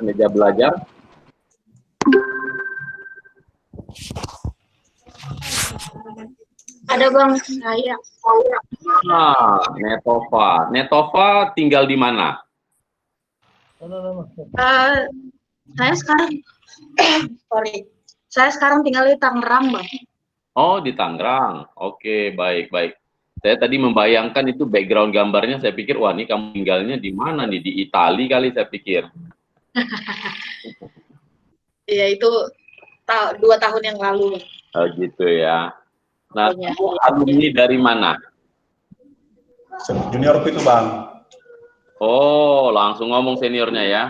Meja Belajar? Ada Bang, saya. Nah, Netova. Netova tinggal di mana? Saya sekarang, saya sekarang tinggal di Tangerang, Bang. Oh, di Tangerang. Oke, baik-baik. Saya tadi membayangkan itu background gambarnya, saya pikir, wah ini kamu tinggalnya di mana nih? Di Itali kali saya pikir. Iya, itu 2 tahun yang lalu. Oh gitu ya. Nah, Pokoknya. kamu alumni dari mana? Juniorku itu Bang. Oh, langsung ngomong seniornya ya.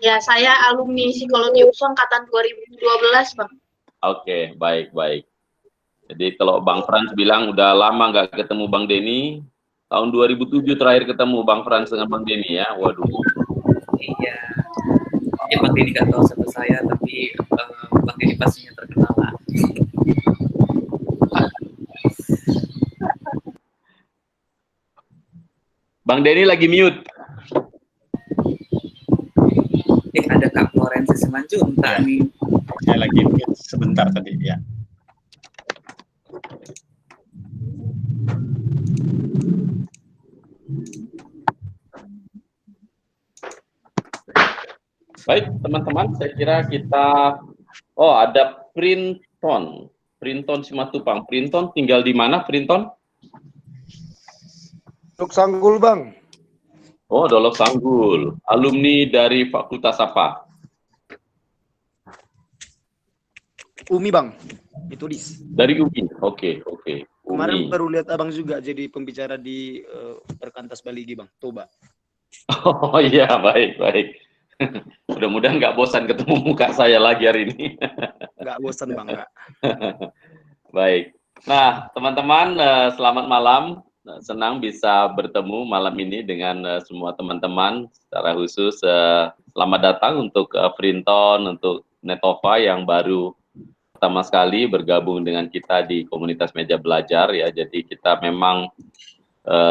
Ya, saya alumni Psikologi USU angkatan 2012, Bang. Oke, baik-baik. Jadi kalau Bang Frans bilang udah lama nggak ketemu Bang Denny, tahun 2007 terakhir ketemu Bang Frans dengan Bang Denny ya. Waduh. Iya. Mungkin Bang Denny nggak tahu siapa saya, tapi Bang Denny pastinya terkenal lah. Bang Denny lagi mute. Ada Kak Florensi Simanjuntak nih. Saya lagi mute sebentar tadi ya. Baik, teman-teman, saya kira kita ada Printon. Printon Simatupang. Printon tinggal di mana, Printon? Dolok Sanggul, Bang. Oh, Dolok Sanggul. Alumni dari fakultas apa? Umi, Bang. Metodis. Dari UPI. Oke. Kemarin UMI. baru lihat Abang juga jadi pembicara di Perkantas Baligi, Bang. Toba. Oh iya, baik. Mudah-mudahan nggak bosan ketemu muka saya lagi hari ini. Nggak bosan, Bang, nggak. Baik. Nah, teman-teman, selamat malam. Senang bisa bertemu malam ini dengan semua teman-teman. Secara khusus, selamat datang untuk Printon, untuk Netova yang baru pertama sekali bergabung dengan kita di komunitas Meja Belajar ya. Jadi kita memang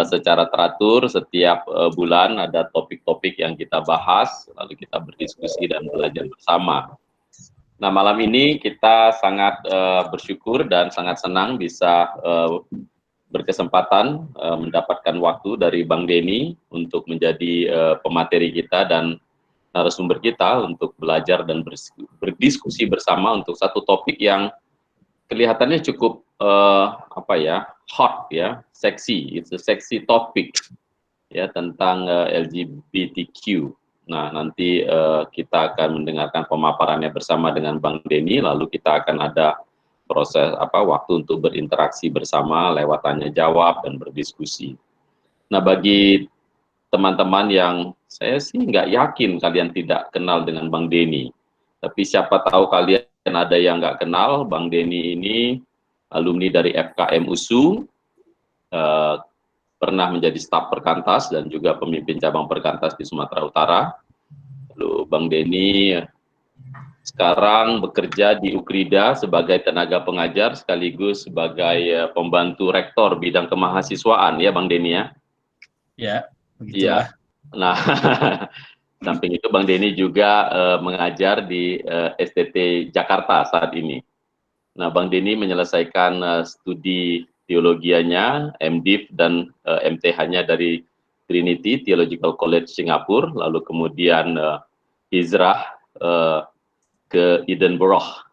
secara teratur setiap bulan ada topik-topik yang kita bahas, lalu kita berdiskusi dan belajar bersama. Nah, malam ini kita sangat bersyukur dan sangat senang bisa berkesempatan mendapatkan waktu dari Bang Denny untuk menjadi pemateri kita dan narasumber kita untuk belajar dan berdiskusi bersama untuk satu topik yang kelihatannya cukup hot ya, seksi. It's a sexy topic ya tentang LGBTQ. Nah, nanti kita akan mendengarkan pemaparannya bersama dengan Bang Denny, lalu kita akan ada proses waktu untuk berinteraksi bersama lewat tanya jawab dan berdiskusi. Nah, bagi teman-teman yang saya sih nggak yakin kalian tidak kenal dengan Bang Denny, tapi siapa tahu kalian ada yang nggak kenal. Bang Denny ini alumni dari FKM USU, pernah menjadi staf Perkantas dan juga pemimpin cabang Perkantas di Sumatera Utara. Lalu Bang Denny sekarang bekerja di Ukrida sebagai tenaga pengajar sekaligus sebagai pembantu rektor bidang kemahasiswaan ya Bang Denny ya? Ya, iya. Nah, samping itu Bang Denny juga mengajar di STT Jakarta saat ini. Nah, Bang Denny menyelesaikan studi teologianya, MDiv dan MTH-nya dari Trinity Theological College Singapura, lalu kemudian hijrah ke Edinburgh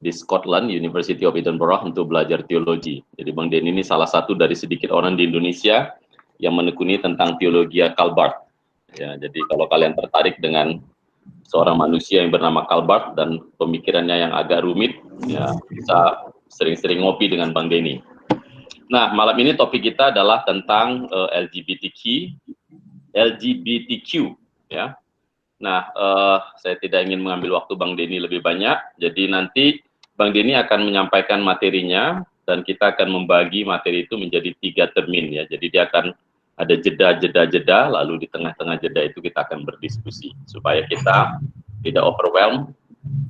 di Scotland, University of Edinburgh untuk belajar teologi. Jadi Bang Denny ini salah satu dari sedikit orang di Indonesia yang menekuni tentang teologi Calvert. Ya, jadi kalau kalian tertarik dengan seorang manusia yang bernama Calvert dan pemikirannya yang agak rumit, ya bisa sering-sering ngopi dengan Bang Denny. Nah, malam ini topik kita adalah tentang LGBTQ, ya. Nah, saya tidak ingin mengambil waktu Bang Denny lebih banyak, jadi nanti Bang Denny akan menyampaikan materinya dan kita akan membagi materi itu menjadi 3 termin ya. Jadi dia akan ada jeda, lalu di tengah-tengah jeda itu kita akan berdiskusi supaya kita tidak overwhelmed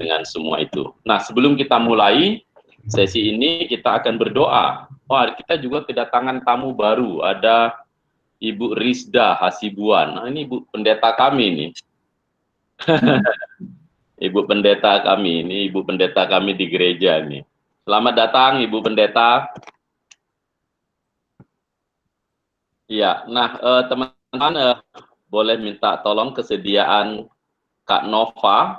dengan semua itu. Nah, sebelum kita mulai sesi ini kita akan berdoa. Oh, kita juga kedatangan tamu baru, ada Ibu Rizda Hasibuan. Nah, ini Ibu pendeta kami nih. Ibu pendeta kami, ini ibu pendeta kami di gereja nih. Selamat datang Ibu pendeta. Iya, nah teman-teman boleh minta tolong kesediaan Kak Nova,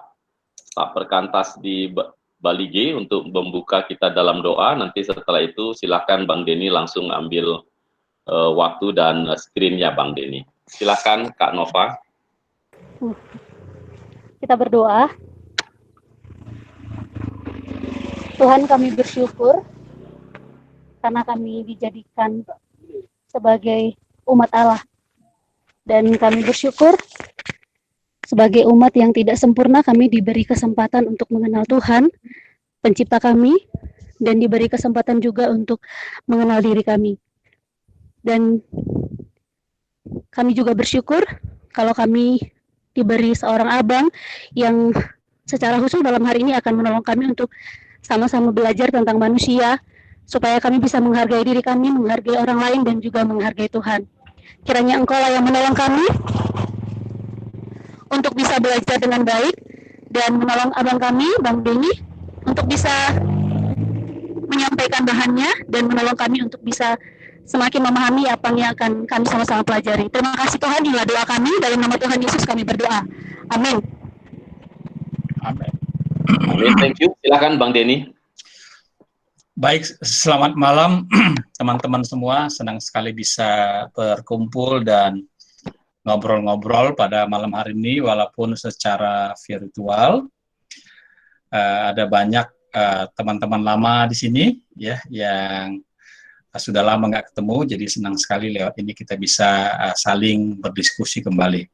Pak Perkantas di Bali G untuk membuka kita dalam doa. Nanti setelah itu silakan Bang Denny langsung ambil waktu dan screen-nya Bang Denny. Silakan Kak Nova. Kita berdoa. Tuhan, kami bersyukur karena kami dijadikan sebagai umat Allah. Dan kami bersyukur sebagai umat yang tidak sempurna, kami diberi kesempatan untuk mengenal Tuhan, pencipta kami, dan diberi kesempatan juga untuk mengenal diri kami. Dan kami juga bersyukur kalau kami diberi seorang abang yang secara khusus dalam hari ini akan menolong kami untuk sama-sama belajar tentang manusia, supaya kami bisa menghargai diri kami, menghargai orang lain, dan juga menghargai Tuhan. Kiranya Engkau lah yang menolong kami untuk bisa belajar dengan baik, dan menolong abang kami, Bang Denny, untuk bisa menyampaikan bahannya, dan menolong kami untuk bisa semakin memahami apa yang akan kami sama-sama pelajari. Terima kasih Tuhan, inilah doa kami, dalam nama Tuhan Yesus kami berdoa. Amin. Amin. Amin, thank you. Silakan Bang Denny. Baik, selamat malam teman-teman semua. Senang sekali bisa berkumpul dan ngobrol-ngobrol pada malam hari ini, walaupun secara virtual. Ada banyak teman-teman lama di sini, ya, yang sudah lama nggak ketemu. Jadi senang sekali lewat ini kita bisa saling berdiskusi kembali.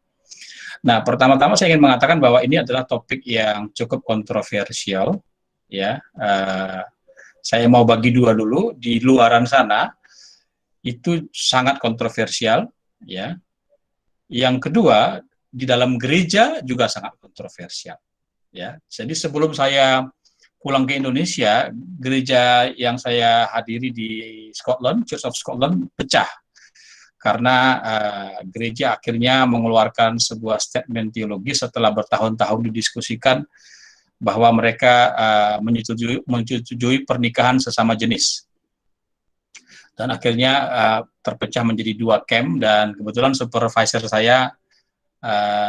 Nah, pertama-tama saya ingin mengatakan bahwa ini adalah topik yang cukup kontroversial, ya. Saya mau bagi dua dulu. Di luaran sana itu sangat kontroversial, ya. Yang kedua, di dalam gereja juga sangat kontroversial, ya. Jadi sebelum saya pulang ke Indonesia, gereja yang saya hadiri di Scotland, Church of Scotland, pecah. Karena gereja akhirnya mengeluarkan sebuah statement teologi setelah bertahun-tahun didiskusikan bahwa mereka menyetujui pernikahan sesama jenis. Dan akhirnya terpecah menjadi dua camp, dan kebetulan supervisor saya,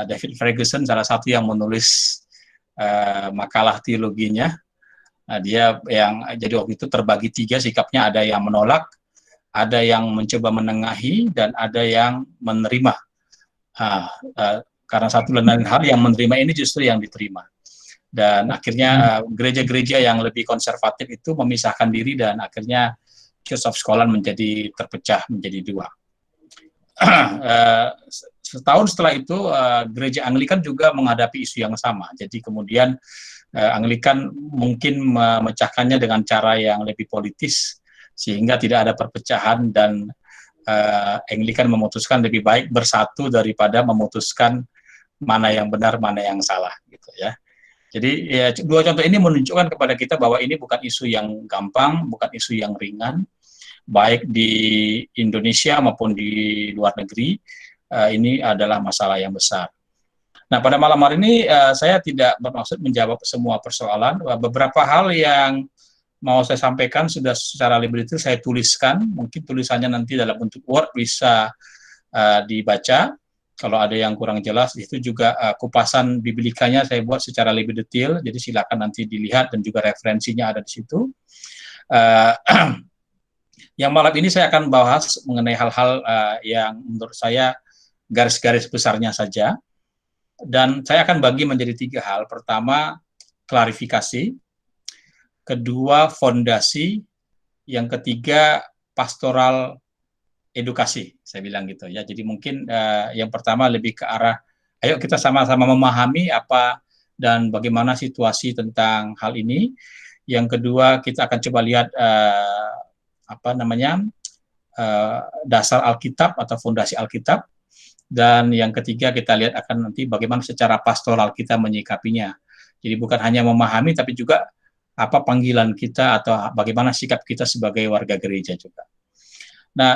David Ferguson, salah satu yang menulis makalah teologinya. Dia yang jadi waktu itu terbagi tiga sikapnya, ada yang menolak, ada yang mencoba menengahi, dan ada yang menerima. Karena satu dan lain hal, yang menerima ini justru yang diterima. Dan akhirnya gereja-gereja yang lebih konservatif itu memisahkan diri, dan akhirnya Church of Scotland menjadi terpecah menjadi dua. Setahun setelah itu, gereja Anglikan juga menghadapi isu yang sama. Jadi kemudian Anglikan mungkin memecahkannya dengan cara yang lebih politis, sehingga tidak ada perpecahan, dan Anglikan memutuskan lebih baik bersatu daripada memutuskan mana yang benar, mana yang salah, gitu ya. Jadi ya, dua contoh ini menunjukkan kepada kita bahwa ini bukan isu yang gampang, bukan isu yang ringan, baik di Indonesia maupun di luar negeri. Ini adalah masalah yang besar. Nah, pada malam hari ini saya tidak bermaksud menjawab semua persoalan. Beberapa hal yang mau saya sampaikan sudah secara lebih detail saya tuliskan. Mungkin tulisannya nanti dalam bentuk Word bisa dibaca. Kalau ada yang kurang jelas, itu juga kupasan biblikanya saya buat secara lebih detail. Jadi silakan nanti dilihat, dan juga referensinya ada di situ. Yang malam ini saya akan bahas mengenai hal-hal yang menurut saya garis-garis besarnya saja. Dan saya akan bagi menjadi tiga hal. Pertama, klarifikasi. Kedua, fondasi. Yang ketiga, pastoral edukasi. Saya bilang gitu ya. Jadi mungkin yang pertama lebih ke arah, ayo kita sama-sama memahami apa dan bagaimana situasi tentang hal ini. Yang kedua, kita akan coba lihat dasar Alkitab atau fondasi Alkitab. Dan yang ketiga, kita lihat akan nanti bagaimana secara pastoral kita menyikapinya. Jadi bukan hanya memahami, tapi juga apa panggilan kita atau bagaimana sikap kita sebagai warga gereja juga. Nah,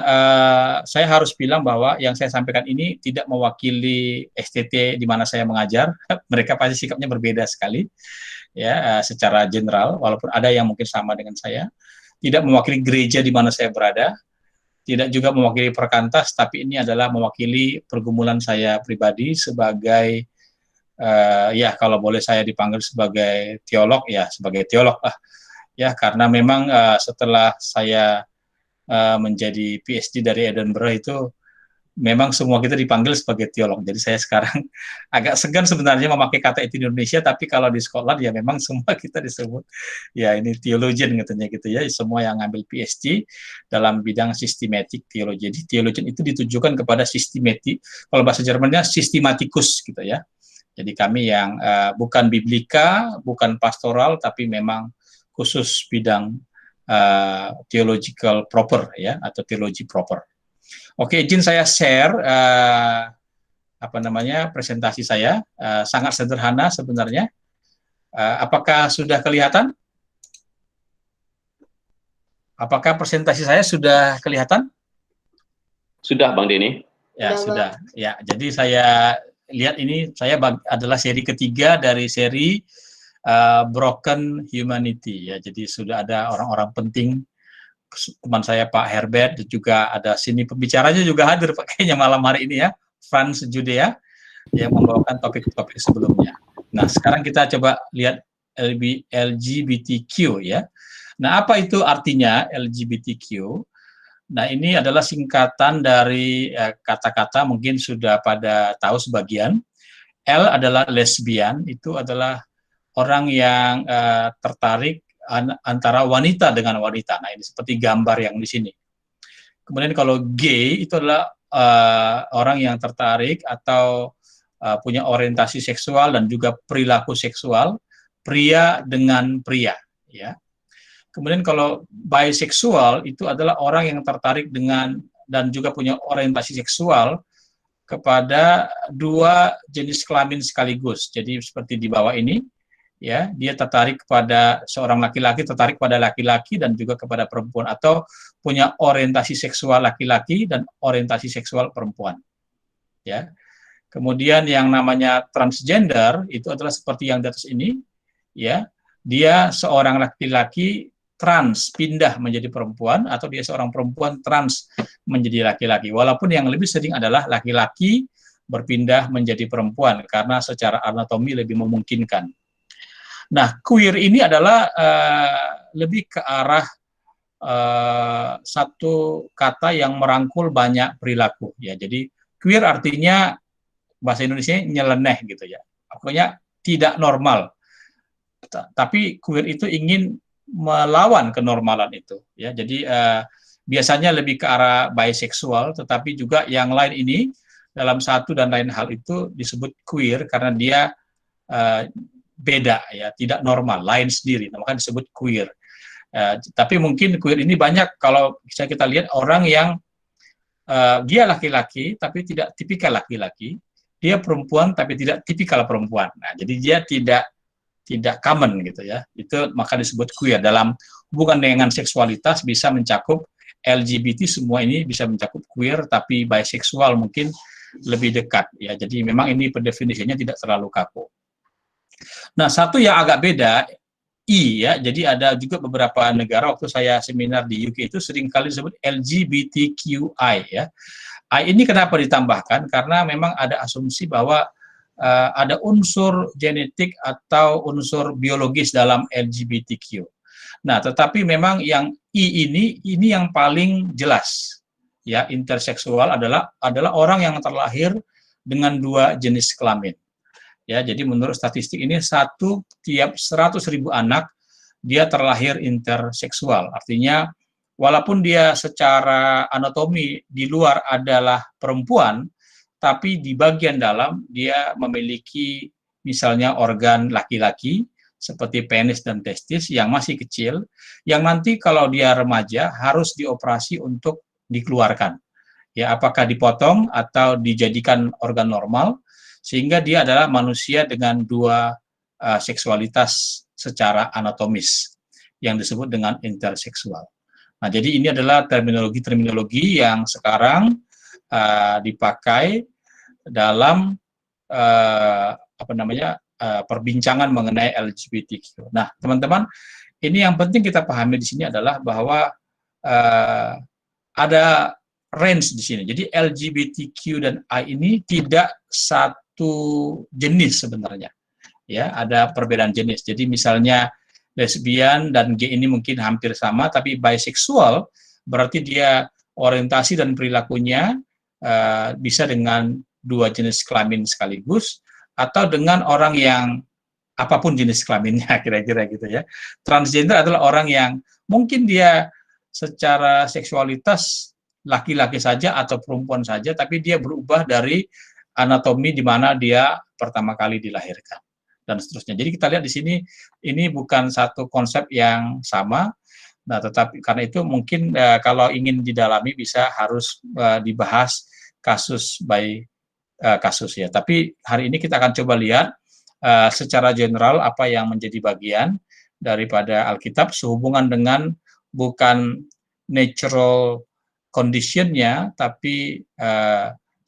saya harus bilang bahwa yang saya sampaikan ini tidak mewakili STT di mana saya mengajar. Mereka pasti sikapnya berbeda sekali, ya, secara general. Walaupun ada yang mungkin sama dengan saya. Tidak mewakili gereja di mana saya berada, tidak juga mewakili perkantas, tapi ini adalah mewakili pergumulan saya pribadi sebagai, ya kalau boleh saya dipanggil sebagai teolog, ya sebagai teolog lah. Ya, karena memang setelah saya menjadi PhD dari Edinburgh itu memang semua kita dipanggil sebagai teolog. Jadi saya sekarang agak segan sebenarnya memakai kata itu di Indonesia, tapi kalau di Scotland ya memang semua kita disebut ya ini theologian katanya gitu ya, semua yang ngambil PhD dalam bidang systematic theology. Jadi theologian itu ditujukan kepada sistematik, kalau bahasa Jermannya systematicus gitu ya. Jadi kami yang bukan biblika, bukan pastoral, tapi memang khusus bidang theological proper ya, atau teologi proper. Oke, izin saya share presentasi saya, sangat sederhana sebenarnya. Apakah sudah kelihatan? Apakah presentasi saya sudah kelihatan? Sudah, Bang Denny. Ya, sudah. Ya, jadi saya lihat ini saya adalah seri ketiga dari seri Broken Humanity ya. Jadi sudah ada orang-orang penting, teman saya Pak Herbert, juga ada sini pembicaranya juga hadir kayaknya malam hari ini ya, Franz Judea yang membawakan topik-topik sebelumnya. Nah, sekarang kita coba lihat LGBTQ ya. Nah, apa itu artinya LGBTQ? Nah, ini adalah singkatan dari kata-kata mungkin sudah pada tahu sebagian. L adalah lesbian, itu adalah orang yang tertarik antara wanita dengan wanita. Nah, ini seperti gambar yang di sini. Kemudian kalau gay itu adalah orang yang tertarik atau punya orientasi seksual dan juga perilaku seksual pria dengan pria, ya. Kemudian kalau biseksual itu adalah orang yang tertarik dengan dan juga punya orientasi seksual kepada dua jenis kelamin sekaligus. Jadi seperti di bawah ini, ya, dia tertarik kepada seorang laki-laki, tertarik pada laki-laki dan juga kepada perempuan, atau punya orientasi seksual laki-laki dan orientasi seksual perempuan, ya. Kemudian yang namanya transgender itu adalah seperti yang di atas ini, ya, dia seorang laki-laki trans pindah menjadi perempuan, atau dia seorang perempuan trans menjadi laki-laki. Walaupun yang lebih sering adalah laki-laki berpindah menjadi perempuan karena secara anatomi lebih memungkinkan. Nah, queer ini adalah lebih ke arah satu kata yang merangkul banyak perilaku, ya. Jadi queer artinya bahasa Indonesia nyeleneh gitu ya. Pokoknya tidak normal. Tapi queer itu ingin melawan kenormalan itu, ya. Jadi biasanya lebih ke arah biseksual, tetapi juga yang lain ini dalam satu dan lain hal itu disebut queer karena dia beda, ya, tidak normal, lain sendiri, maka disebut queer. Tapi mungkin queer ini banyak kalau bisa kita lihat orang yang dia laki-laki tapi tidak tipikal laki-laki, dia perempuan tapi tidak tipikal perempuan. Nah, jadi dia tidak common gitu ya. Itu maka disebut queer. Dalam hubungan dengan seksualitas bisa mencakup LGBT, semua ini bisa mencakup queer, tapi biseksual mungkin lebih dekat, ya. Jadi memang ini pendefinisinya tidak terlalu kaku. Nah, satu yang agak beda, I, ya. Jadi ada juga beberapa negara waktu saya seminar di UK itu seringkali disebut LGBTQI, ya. I ini kenapa ditambahkan? Karena memang ada asumsi bahwa ada unsur genetik atau unsur biologis dalam LGBTQ. Nah, tetapi memang yang I ini yang paling jelas, ya. Interseksual adalah orang yang terlahir dengan dua jenis kelamin. Ya, jadi menurut statistik ini satu tiap 100.000 anak dia terlahir interseksual. Artinya walaupun dia secara anatomi di luar adalah perempuan, tapi di bagian dalam dia memiliki misalnya organ laki-laki seperti penis dan testis yang masih kecil, yang nanti kalau dia remaja harus dioperasi untuk dikeluarkan. Ya, apakah dipotong atau dijadikan organ normal, sehingga dia adalah manusia dengan dua seksualitas secara anatomis yang disebut dengan interseksual. Nah, jadi ini adalah terminologi-terminologi yang sekarang dipakai dalam perbincangan mengenai LGBTQ. Nah, teman-teman, ini yang penting kita pahami di sini adalah bahwa ada range di sini. Jadi LGBTQ dan I ini tidak satu jenis sebenarnya. Ya, ada perbedaan jenis. Jadi misalnya lesbian dan gay ini mungkin hampir sama, tapi bisexual berarti dia orientasi dan perilakunya bisa dengan dua jenis kelamin sekaligus, atau dengan orang yang apapun jenis kelaminnya, kira-kira gitu ya. Transgender adalah orang yang mungkin dia secara seksualitas laki-laki saja atau perempuan saja, tapi dia berubah dari anatomi di mana dia pertama kali dilahirkan, dan seterusnya. Jadi kita lihat di sini, ini bukan satu konsep yang sama. Nah, tetapi karena itu mungkin kalau ingin didalami bisa harus dibahas kasus by kasus ya. Tapi hari ini kita akan coba lihat secara general apa yang menjadi bagian daripada Alkitab sehubungan dengan bukan natural condition-nya, tapi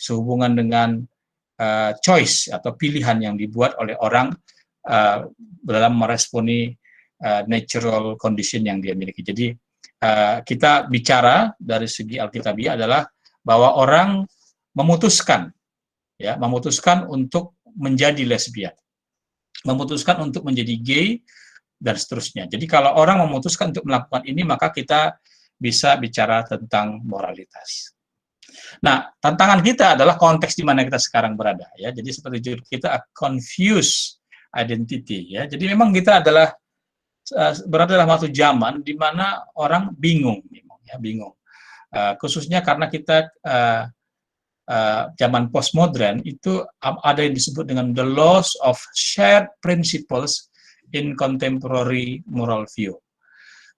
sehubungan dengan choice atau pilihan yang dibuat oleh orang dalam meresponi natural condition yang dia miliki. Jadi kita bicara dari segi Alkitabiah adalah bahwa orang memutuskan untuk menjadi lesbian, memutuskan untuk menjadi gay, dan seterusnya. Jadi kalau orang memutuskan untuk melakukan ini, maka kita bisa bicara tentang moralitas. Nah, tantangan kita adalah konteks di mana kita sekarang berada, ya. Jadi seperti judul kita, confused identity, ya. Jadi memang kita adalah berada dalam satu zaman di mana orang bingung. Khususnya karena kita zaman postmodern itu ada yang disebut dengan the loss of shared principles in contemporary moral view.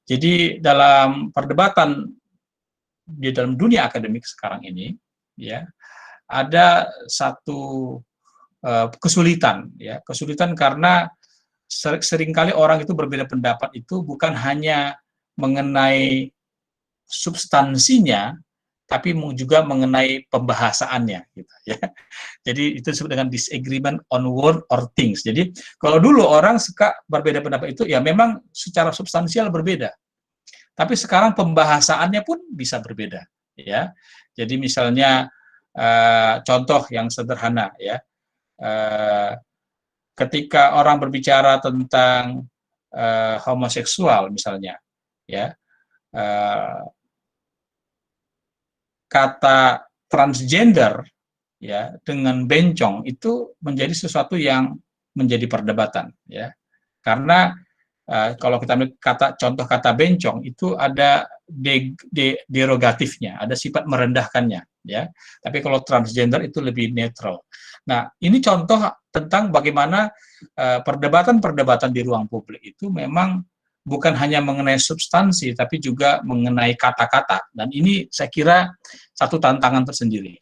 Jadi dalam perdebatan di dalam dunia akademik sekarang ini, ya, ada satu kesulitan karena seringkali orang itu berbeda pendapat itu bukan hanya mengenai substansinya, tapi juga mengenai pembahasaannya, gitu ya. Jadi itu disebut dengan disagreement on word or things. Jadi kalau dulu orang suka berbeda pendapat itu ya memang secara substansial berbeda, tapi sekarang pembahasaannya pun bisa berbeda, ya. Jadi misalnya contoh yang sederhana, ya, ketika orang berbicara tentang homoseksual misalnya, ya, kata transgender, ya, dengan bencong itu menjadi sesuatu yang menjadi perdebatan, ya, karena kalau kita ambil contoh kata bencong itu ada derogatifnya, ada sifat merendahkannya, ya. Tapi kalau transgender itu lebih netral. Nah, ini contoh tentang bagaimana perdebatan-perdebatan di ruang publik itu memang bukan hanya mengenai substansi, tapi juga mengenai kata-kata. Dan ini saya kira satu tantangan tersendiri.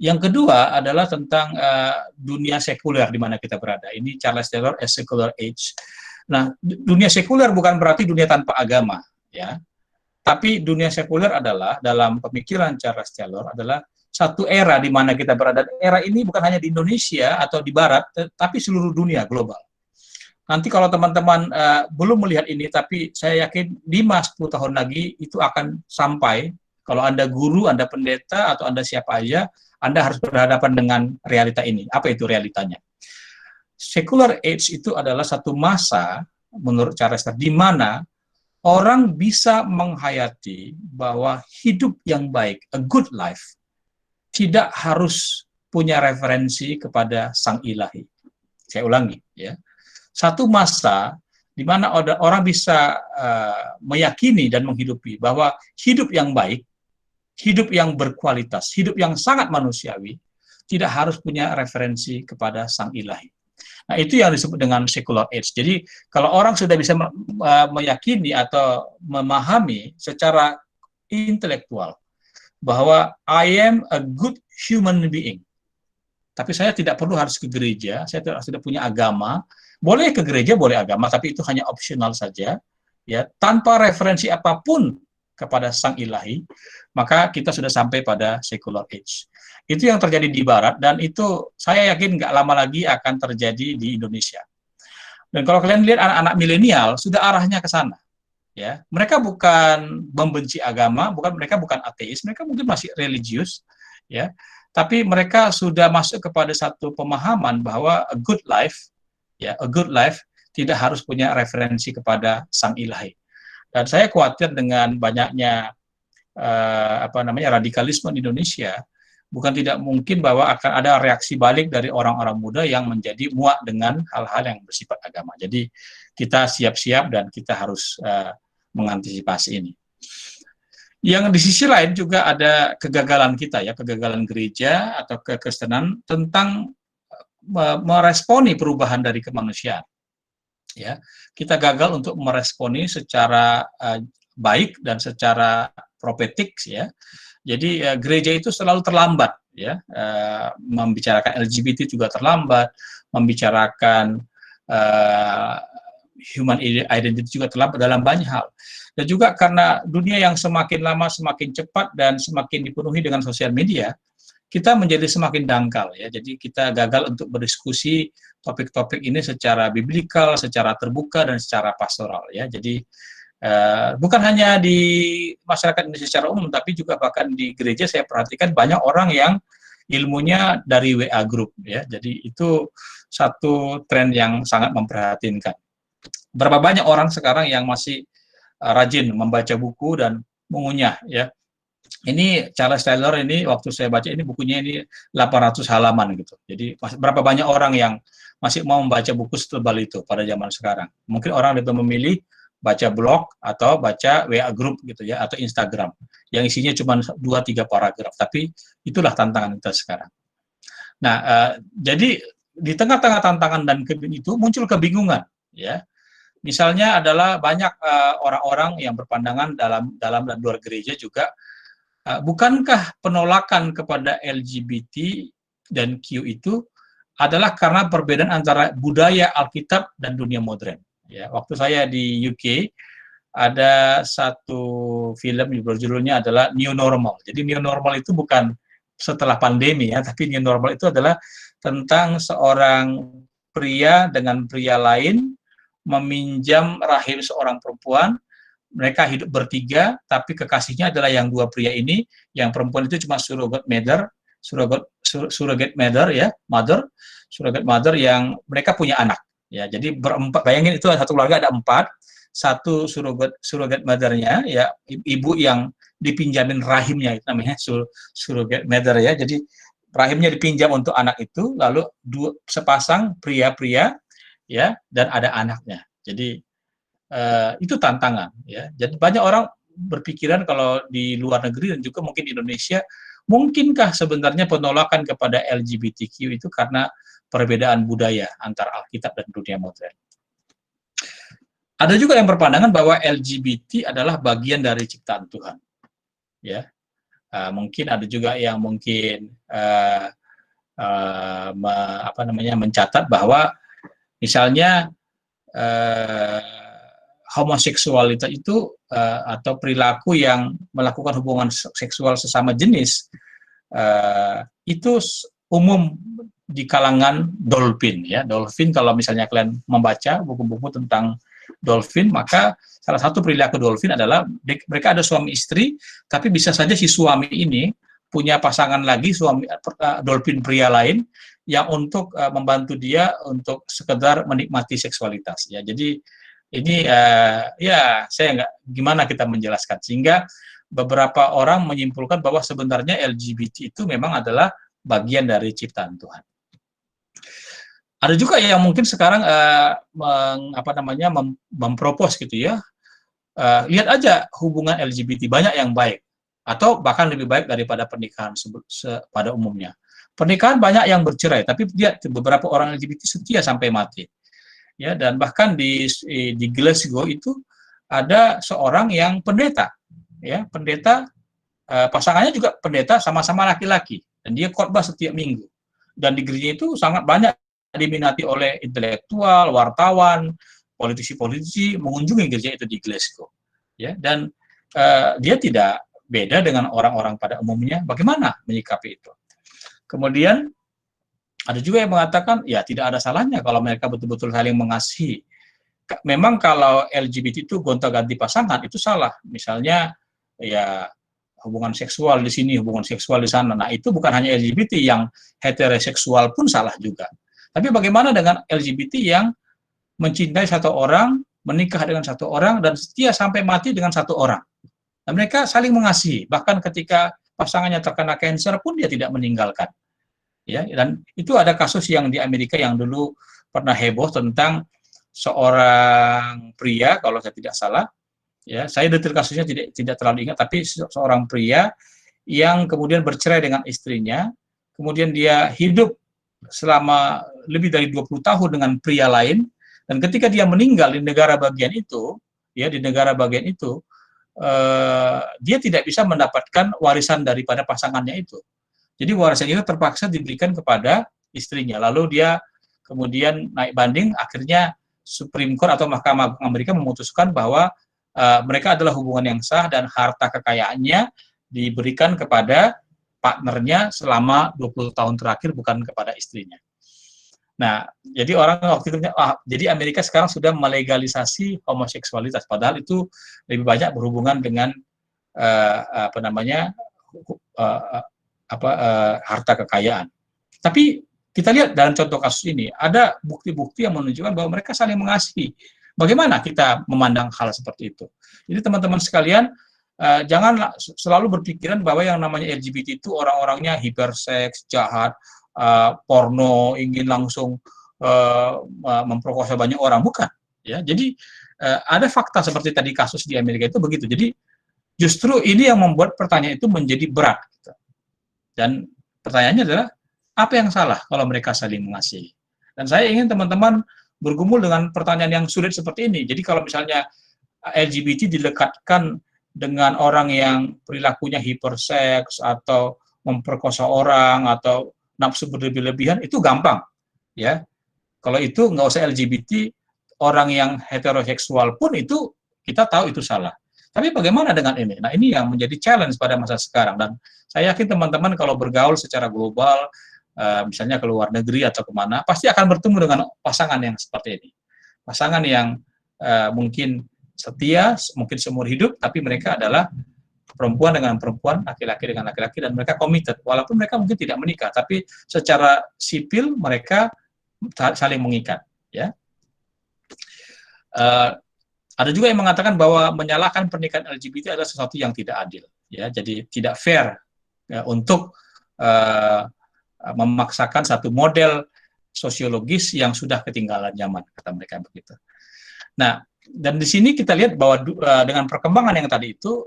Yang kedua adalah tentang dunia sekuler di mana kita berada. Ini Charles Taylor, A Secular Age. Nah, dunia sekuler bukan berarti dunia tanpa agama, ya. Tapi dunia sekuler adalah, dalam pemikiran Charles Taylor, adalah satu era di mana kita berada. Era ini bukan hanya di Indonesia atau di Barat, tapi seluruh dunia, global. Nanti kalau teman-teman belum melihat ini, tapi saya yakin 5-10 tahun lagi itu akan sampai. Kalau Anda guru, Anda pendeta, atau Anda siapa aja, Anda harus berhadapan dengan realita ini. Apa itu realitanya? Secular age itu adalah satu masa, menurut Charles Taylor, di mana orang bisa menghayati bahwa hidup yang baik, a good life, tidak harus punya referensi kepada Sang Ilahi. Saya ulangi, ya. Satu masa di mana orang bisa meyakini dan menghidupi bahwa hidup yang baik, hidup yang berkualitas, hidup yang sangat manusiawi, tidak harus punya referensi kepada Sang Ilahi. Nah, itu yang disebut dengan secular age. Jadi, kalau orang sudah bisa meyakini atau memahami secara intelektual bahwa I am a good human being, tapi saya tidak perlu harus ke gereja, saya tidak punya agama, boleh ke gereja, boleh agama, tapi itu hanya opsional saja, ya, tanpa referensi apapun kepada Sang Ilahi, maka kita sudah sampai pada secular age. Itu yang terjadi di Barat, dan itu saya yakin nggak lama lagi akan terjadi di Indonesia. Dan kalau kalian lihat anak-anak milenial, sudah arahnya ke sana. Ya, mereka bukan membenci agama, mereka bukan ateis, mereka mungkin masih religius, ya, tapi mereka sudah masuk kepada satu pemahaman bahwa a good life tidak harus punya referensi kepada Sang Ilahi. Dan saya khawatir dengan banyaknya radikalisme di Indonesia, bukan tidak mungkin bahwa akan ada reaksi balik dari orang-orang muda yang menjadi muak dengan hal-hal yang bersifat agama. Jadi kita siap-siap dan kita harus mengantisipasi ini. Yang di sisi lain juga ada kegagalan kita, ya, kegagalan gereja atau kekristenan tentang meresponi perubahan dari kemanusiaan. Ya, kita gagal untuk meresponi secara baik dan secara profetik, ya. Jadi gereja itu selalu terlambat, ya, membicarakan LGBT juga terlambat, membicarakan human identity juga terlambat dalam banyak hal. Dan juga karena dunia yang semakin lama semakin cepat dan semakin dipenuhi dengan sosial media, kita menjadi semakin dangkal, ya. Jadi kita gagal untuk berdiskusi topik-topik ini secara biblikal, secara terbuka dan secara pastoral, ya. Jadi bukan hanya di masyarakat Indonesia secara umum, tapi juga bahkan di gereja saya perhatikan banyak orang yang ilmunya dari WA group, ya. Jadi itu satu tren yang sangat memprihatinkan. Berapa banyak orang sekarang yang masih rajin membaca buku dan mengunyah, ya. Ini Charles Taylor, ini waktu saya baca ini bukunya ini 800 halaman gitu. Jadi berapa banyak orang yang masih mau membaca buku setebal itu pada zaman sekarang. Mungkin orang lebih memilih baca blog atau baca WA group gitu, ya, atau Instagram yang isinya cuma 2-3 paragraf. Tapi itulah tantangan kita sekarang. Nah, jadi di tengah-tengah tantangan dan itu muncul kebingungan, ya. Misalnya adalah banyak orang-orang yang berpandangan dalam dan luar gereja juga, bukankah penolakan kepada LGBT dan Q itu adalah karena perbedaan antara budaya Alkitab dan dunia modern. Ya, waktu saya di UK ada satu film yang berjudulnya adalah New Normal. Jadi New Normal itu bukan setelah pandemi, ya, tapi New Normal itu adalah tentang seorang pria dengan pria lain meminjam rahim seorang perempuan. Mereka hidup bertiga, tapi kekasihnya adalah yang dua pria ini. Yang perempuan itu cuma surrogate mother, ya, surrogate mother yang mereka punya anak. Ya, jadi berempat. Bayangin itu satu keluarga ada 4, satu surrogate mother-nya, ya, ibu yang dipinjamin rahimnya, itu namanya surrogate mother, ya. Jadi rahimnya dipinjam untuk anak itu, lalu sepasang pria-pria, ya, dan ada anaknya. Jadi itu tantangan, ya. Jadi banyak orang berpikiran kalau di luar negeri dan juga mungkin di Indonesia, mungkinkah sebenarnya penolakan kepada LGBTQ itu karena perbedaan budaya antara Alkitab dan dunia modern. Ada juga yang berpandangan bahwa LGBT adalah bagian dari ciptaan Tuhan, ya. Mungkin ada juga yang mungkin mencatat bahwa misalnya homoseksualitas itu atau perilaku yang melakukan hubungan seksual sesama jenis itu umum di kalangan dolphin, ya. Dolphin, kalau misalnya kalian membaca buku-buku tentang dolphin, maka salah satu perilaku dolphin adalah mereka ada suami istri, tapi bisa saja si suami ini punya pasangan lagi, dolphin pria lain yang untuk membantu dia untuk sekedar menikmati seksualitas, ya. Jadi ini ya saya nggak, gimana kita menjelaskan, sehingga beberapa orang menyimpulkan bahwa sebenarnya LGBT itu memang adalah bagian dari ciptaan Tuhan. Ada juga yang mungkin sekarang mempropos gitu, ya, lihat aja hubungan LGBT banyak yang baik atau bahkan lebih baik daripada pernikahan pada umumnya. Pernikahan banyak yang bercerai, tapi lihat beberapa orang LGBT setia sampai mati. Ya, dan bahkan di Glasgow itu ada seorang yang pendeta, ya, pendeta, pasangannya juga pendeta, sama-sama laki-laki, dan dia khotbah setiap minggu. Dan di gereja itu sangat banyak diminati oleh intelektual, wartawan, politisi-politisi mengunjungi gereja itu di Glasgow, ya. Dan dia tidak beda dengan orang-orang pada umumnya. Bagaimana menyikapi itu? Kemudian ada juga yang mengatakan, ya tidak ada salahnya kalau mereka betul-betul saling mengasihi. Memang kalau LGBT itu gonta-ganti pasangan itu salah. Misalnya ya hubungan seksual di sini, hubungan seksual di sana. Nah itu bukan hanya LGBT, yang heteroseksual pun salah juga. Tapi bagaimana dengan LGBT yang mencintai satu orang, menikah dengan satu orang, dan setia sampai mati dengan satu orang? Nah, mereka saling mengasihi. Bahkan ketika pasangannya terkena kanker pun dia tidak meninggalkan. Ya, dan itu ada kasus yang di Amerika yang dulu pernah heboh tentang seorang pria, kalau saya tidak salah, ya, saya detail kasusnya tidak terlalu ingat, tapi seorang pria yang kemudian bercerai dengan istrinya, kemudian dia hidup selama lebih dari 20 tahun dengan pria lain, dan ketika dia meninggal di negara bagian itu, ya, di negara bagian itu, dia tidak bisa mendapatkan warisan daripada pasangannya itu. Jadi warisan itu terpaksa diberikan kepada istrinya. Lalu dia kemudian naik banding, akhirnya Supreme Court atau Mahkamah Amerika memutuskan bahwa mereka adalah hubungan yang sah dan harta kekayaannya diberikan kepada partnernya selama 20 tahun terakhir, bukan kepada istrinya. Nah, jadi orang waktu itu, jadi Amerika sekarang sudah melegalisasi homoseksualitas, padahal itu lebih banyak berhubungan dengan harta kekayaan. Tapi kita lihat dalam contoh kasus ini, ada bukti-bukti yang menunjukkan bahwa mereka saling mengasihi. Bagaimana kita memandang hal seperti itu? Jadi teman-teman sekalian, jangan selalu berpikiran bahwa yang namanya LGBT itu orang-orangnya hiperseks, jahat, porno, ingin langsung memperkosa banyak orang. Bukan. Ya, jadi ada fakta seperti tadi kasus di Amerika itu begitu. Jadi justru ini yang membuat pertanyaan itu menjadi berat. Gitu. Dan pertanyaannya adalah, apa yang salah kalau mereka saling mengasihi? Dan saya ingin teman-teman bergumul dengan pertanyaan yang sulit seperti ini. Jadi kalau misalnya LGBT dilekatkan dengan orang yang perilakunya hiperseks, atau memperkosa orang, atau nafsu berlebih-lebihan, itu gampang. Ya, kalau itu nggak usah LGBT, orang yang heteroseksual pun itu kita tahu itu salah. Tapi bagaimana dengan ini? Nah, ini yang menjadi challenge pada masa sekarang. Dan saya yakin teman-teman kalau bergaul secara global, misalnya ke luar negeri atau kemana, pasti akan bertemu dengan pasangan yang seperti ini. Pasangan yang mungkin setia, mungkin seumur hidup, tapi mereka adalah perempuan dengan perempuan, laki-laki dengan laki-laki, dan mereka committed. Walaupun mereka mungkin tidak menikah, tapi secara sipil mereka saling mengikat. Ya. Ada juga yang mengatakan bahwa menyalahkan pernikahan LGBT adalah sesuatu yang tidak adil, ya. Jadi tidak fair ya, untuk memaksakan satu model sosiologis yang sudah ketinggalan zaman, kata mereka begitu. Nah, dan di sini kita lihat bahwa dengan perkembangan yang tadi itu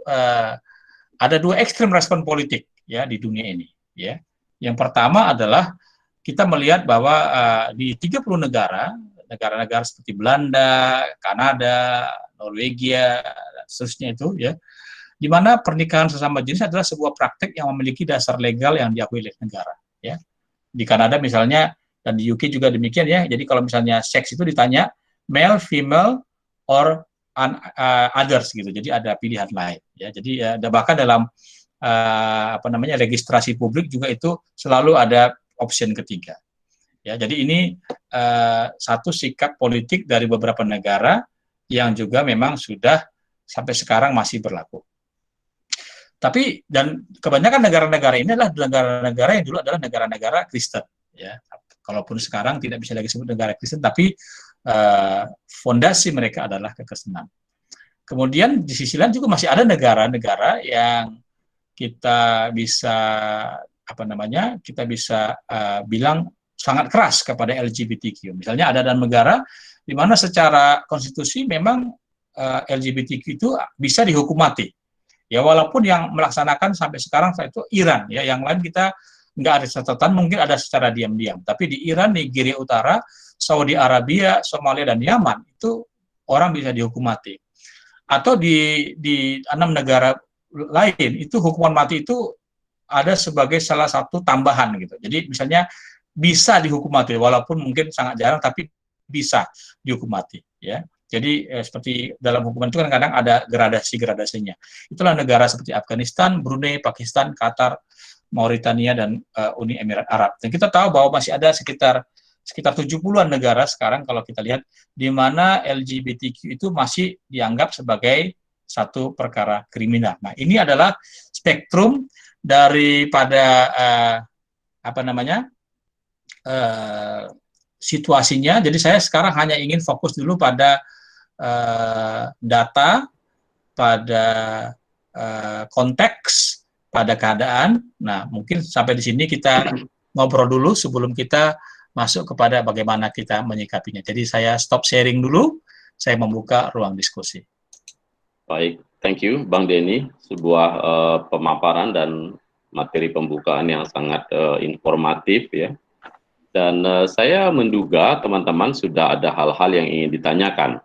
ada dua ekstrem respon politik ya di dunia ini, ya. Yang pertama adalah kita melihat bahwa di 30 negara-negara seperti Belanda, Kanada, Norwegia, dan seterusnya itu, ya, di mana pernikahan sesama jenis adalah sebuah praktek yang memiliki dasar legal yang diakui oleh negara. Ya, di Kanada misalnya, dan di UK juga demikian, ya. Jadi kalau misalnya seks itu ditanya male, female, or others gitu. Jadi ada pilihan lain. Ya, jadi bahkan dalam registrasi publik juga itu selalu ada option ketiga. Ya, jadi ini satu sikap politik dari beberapa negara yang juga memang sudah sampai sekarang masih berlaku. Tapi dan kebanyakan negara-negara ini adalah negara-negara yang dulu adalah negara-negara Kristen. Ya, kalaupun sekarang tidak bisa lagi disebut negara Kristen, tapi fondasi mereka adalah kekristenan. Kemudian di sisi lain juga masih ada negara-negara yang kita bisa bilang sangat keras kepada LGBTQ. Misalnya ada negara di mana secara konstitusi memang LGBTQ itu bisa dihukum mati. Ya, walaupun yang melaksanakan sampai sekarang itu Iran, ya, yang lain kita nggak ada catatan, mungkin ada secara diam-diam. Tapi di Iran, Nigeria Utara, Saudi Arabia, Somalia, dan Yaman itu orang bisa dihukum mati. Atau di 6 negara lain itu hukuman mati itu ada sebagai salah satu tambahan gitu. Jadi misalnya bisa dihukum mati, walaupun mungkin sangat jarang, tapi bisa dihukum mati. Ya. Jadi seperti dalam hukuman itu kan kadang ada gradasi-gradasinya. Itulah negara seperti Afghanistan, Brunei, Pakistan, Qatar, Mauritania, dan Uni Emirat Arab. Dan kita tahu bahwa masih ada sekitar 70-an negara sekarang kalau kita lihat di mana LGBTQ itu masih dianggap sebagai satu perkara kriminal. Nah, ini adalah spektrum daripada situasinya. Jadi saya sekarang hanya ingin fokus dulu pada data, pada konteks, pada keadaan. Nah, mungkin sampai di sini kita ngobrol dulu sebelum kita masuk kepada bagaimana kita menyikapinya. Jadi saya stop sharing dulu, saya membuka ruang diskusi. Baik, thank you Bang Denny, sebuah pemaparan dan materi pembukaan yang sangat informatif ya. Dan saya menduga teman-teman sudah ada hal-hal yang ingin ditanyakan.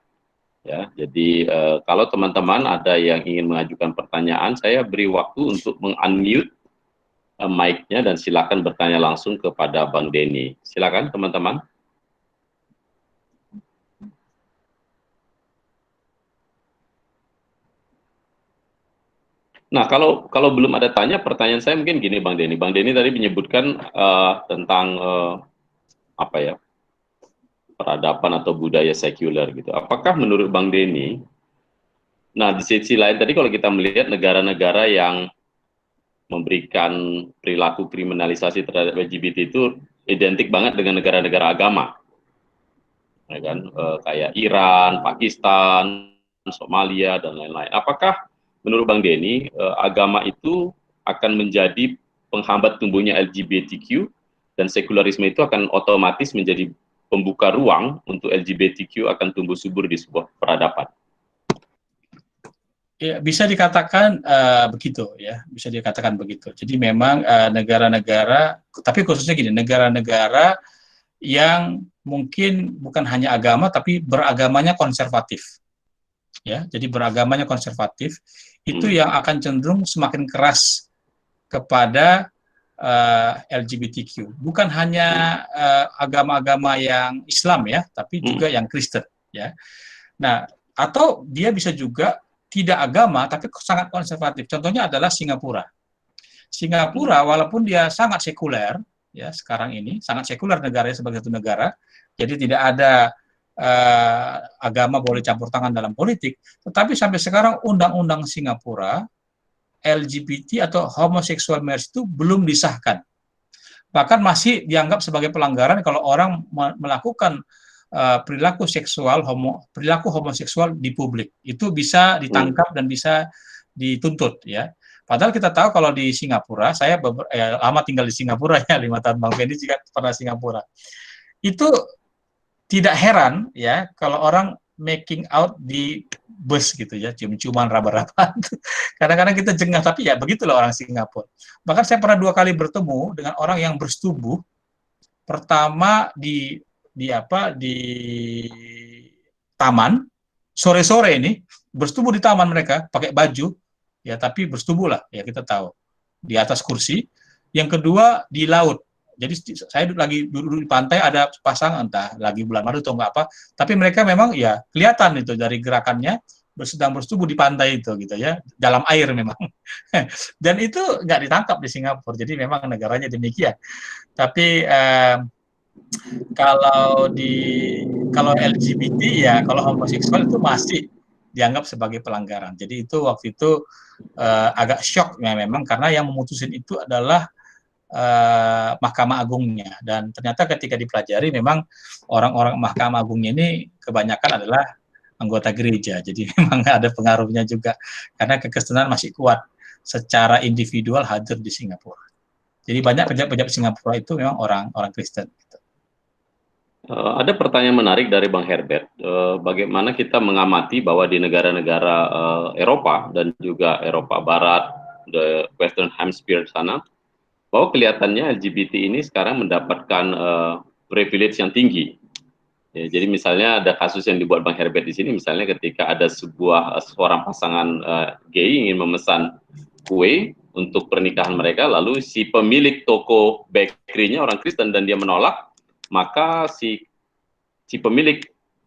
Ya, jadi kalau teman-teman ada yang ingin mengajukan pertanyaan, saya beri waktu untuk meng-unmute mic-nya dan silakan bertanya langsung kepada Bang Denny. Silakan teman-teman. Nah, kalau belum ada pertanyaan saya mungkin gini Bang Denny. Bang Denny tadi menyebutkan tentang peradaban atau budaya sekuler gitu. Apakah menurut Bang Denny, nah di sisi lain tadi kalau kita melihat negara-negara yang memberikan perilaku kriminalisasi terhadap LGBT itu identik banget dengan negara-negara agama, ya kan? Kayak Iran, Pakistan, Somalia dan lain-lain. Apakah menurut Bang Denny agama itu akan menjadi penghambat tumbuhnya LGBTQ dan sekularisme itu akan otomatis menjadi pembuka ruang untuk LGBTQ akan tumbuh subur di sebuah peradaban? Ya, bisa dikatakan begitu ya, bisa dikatakan begitu. Jadi memang negara-negara, tapi khususnya gini, negara-negara yang mungkin bukan hanya agama tapi beragamanya konservatif. Ya, jadi beragamanya konservatif itu yang akan cenderung semakin keras kepada LGBTQ. Bukan hanya agama-agama yang Islam ya, tapi juga yang Kristen ya. Nah, atau dia bisa juga tidak agama tapi sangat konservatif. Contohnya adalah Singapura. Singapura walaupun dia sangat sekuler ya sekarang ini, sangat sekuler negaranya sebagai satu negara. Jadi tidak ada agama boleh campur tangan dalam politik, tetapi sampai sekarang undang-undang Singapura LGBT atau homosexual marriage itu belum disahkan. Bahkan masih dianggap sebagai pelanggaran kalau orang melakukan perilaku homoseksual di publik. Itu bisa ditangkap dan bisa dituntut ya. Padahal kita tahu kalau di Singapura, saya lama tinggal di Singapura ya, 5 tahun Bang Fendi juga pernah Singapura. Itu tidak heran ya kalau orang making out di bus gitu ya, cium-ciuman, raba-raban. Kadang-kadang kita jengah, tapi ya begitulah orang Singapura. Bahkan saya pernah 2 kali bertemu dengan orang yang bersetubuh. Pertama di taman, sore-sore ini bersetubuh di taman mereka pakai baju ya, tapi bersetubuh lah ya, kita tahu di atas kursi. Yang kedua di laut. Jadi saya lagi duduk di pantai, ada pasangan entah lagi bulan madu atau enggak apa, tapi mereka memang ya kelihatan itu dari gerakannya sedang bersetubuh di pantai itu gitu ya, dalam air memang. Dan itu nggak ditangkap di Singapura. Jadi memang negaranya demikian. Tapi kalau LGBT ya, kalau homoseksual itu masih dianggap sebagai pelanggaran. Jadi itu waktu itu agak shock ya memang, karena yang memutusin itu adalah Mahkamah Agungnya, dan ternyata ketika dipelajari memang orang-orang Mahkamah Agungnya ini kebanyakan adalah anggota gereja, jadi memang ada pengaruhnya juga karena kekristenan masih kuat secara individual hadir di Singapura. Jadi banyak pejabat-pejabat Singapura itu memang orang Kristen. Gitu. Ada pertanyaan menarik dari Bang Herbert. Bagaimana kita mengamati bahwa di negara-negara Eropa dan juga Eropa Barat, the Western Hemisphere sana, bahwa kelihatannya LGBT ini sekarang mendapatkan privilege yang tinggi. Ya, jadi misalnya ada kasus yang dibuat Bang Herbert di sini, misalnya ketika ada seorang pasangan gay ingin memesan kue untuk pernikahan mereka, lalu si pemilik toko bakery-nya orang Kristen dan dia menolak, maka si pemilik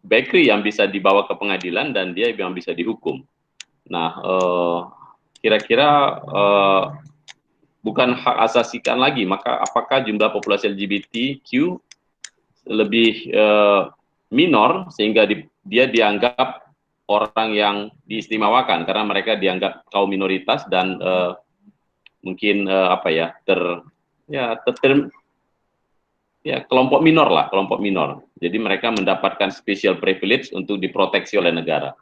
bakery yang bisa dibawa ke pengadilan dan dia yang bisa dihukum. Nah, kira-kira bukan hak asasi kan lagi, maka apakah jumlah populasi LGBTQ lebih minor sehingga dia dianggap orang yang diistimewakan karena mereka dianggap kaum minoritas dan mungkin kelompok minor lah, kelompok minor. Jadi mereka mendapatkan special privilege untuk diproteksi oleh negara.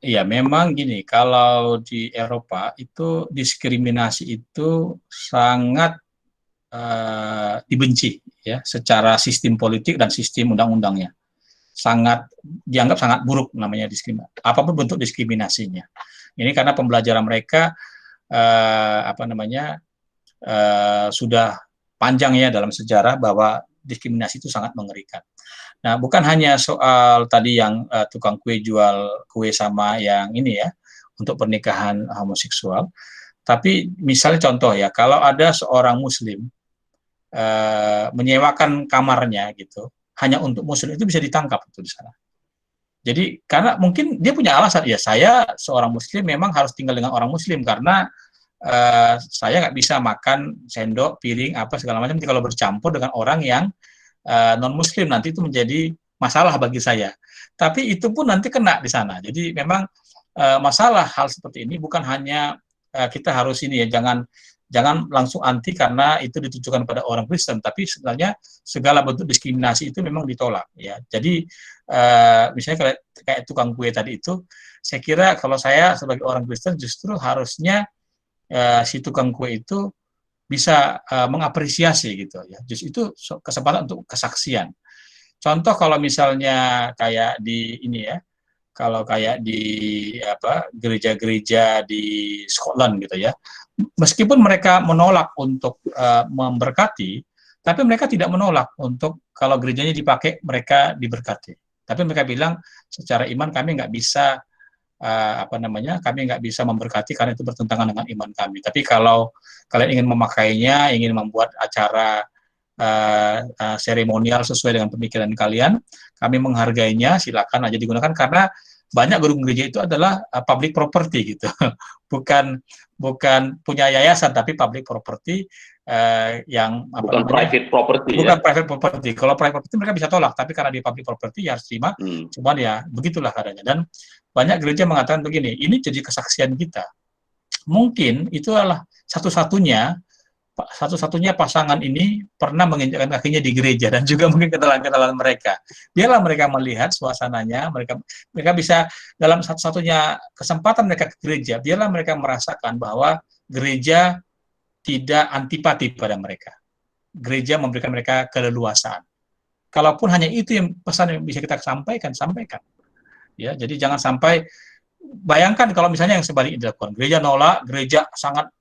Ya memang gini, kalau di Eropa itu diskriminasi itu sangat dibenci ya secara sistem politik dan sistem undang-undangnya. Dianggap sangat buruk namanya diskriminasi. Apapun bentuk diskriminasinya. Ini karena pembelajaran mereka sudah panjang ya dalam sejarah bahwa diskriminasi itu sangat mengerikan. Nah, bukan hanya soal tadi yang tukang kue jual kue sama yang ini ya, untuk pernikahan homoseksual, tapi misalnya contoh ya, kalau ada seorang muslim menyewakan kamarnya gitu, hanya untuk muslim itu bisa ditangkap itu di sana. Jadi karena mungkin dia punya alasan, ya saya seorang muslim memang harus tinggal dengan orang muslim karena saya nggak bisa makan sendok, piring, apa segala macam kalau bercampur dengan orang yang non-muslim, nanti itu menjadi masalah bagi saya. Tapi itu pun nanti kena di sana. Jadi memang masalah hal seperti ini bukan hanya kita harus ini ya, jangan langsung anti karena itu ditujukan pada orang Kristen, tapi sebenarnya segala bentuk diskriminasi itu memang ditolak ya. Jadi misalnya kayak tukang kue tadi itu, saya kira kalau saya sebagai orang Kristen justru harusnya si tukang kue itu bisa mengapresiasi gitu ya. Justru itu kesempatan untuk kesaksian. Contoh kalau misalnya kayak di ini ya, kalau kayak di gereja-gereja di Scotland gitu ya, meskipun mereka menolak untuk memberkati, tapi mereka tidak menolak untuk kalau gerejanya dipakai mereka diberkati. Tapi mereka bilang secara iman kami nggak bisa kami nggak bisa memberkati karena itu bertentangan dengan iman kami. Tapi kalau kalian ingin memakainya, ingin membuat acara seremonial sesuai dengan pemikiran kalian, kami menghargainya, silakan aja digunakan karena banyak gedung gereja itu adalah public property gitu, bukan punya yayasan tapi public property yang bukan private property. Bukan private property. Kalau private property mereka bisa tolak, tapi karena di public property ya harus terima. Cuman ya begitulah keadaannya. Dan banyak gereja mengatakan begini, ini jadi kesaksian kita. Mungkin itu adalah satu-satunya pasangan ini pernah menginjakkan kakinya di gereja dan juga mungkin kenalan-kenalan mereka. Biarlah mereka melihat suasananya, mereka bisa dalam satu-satunya kesempatan mereka ke gereja, biarlah mereka merasakan bahwa gereja tidak antipati pada mereka. Gereja memberikan mereka keleluasaan. Kalaupun hanya itu yang pesan yang bisa kita sampaikan. Ya, jadi jangan sampai bayangkan kalau misalnya yang sebaliknya dilakukan, gereja nolak, gereja sangat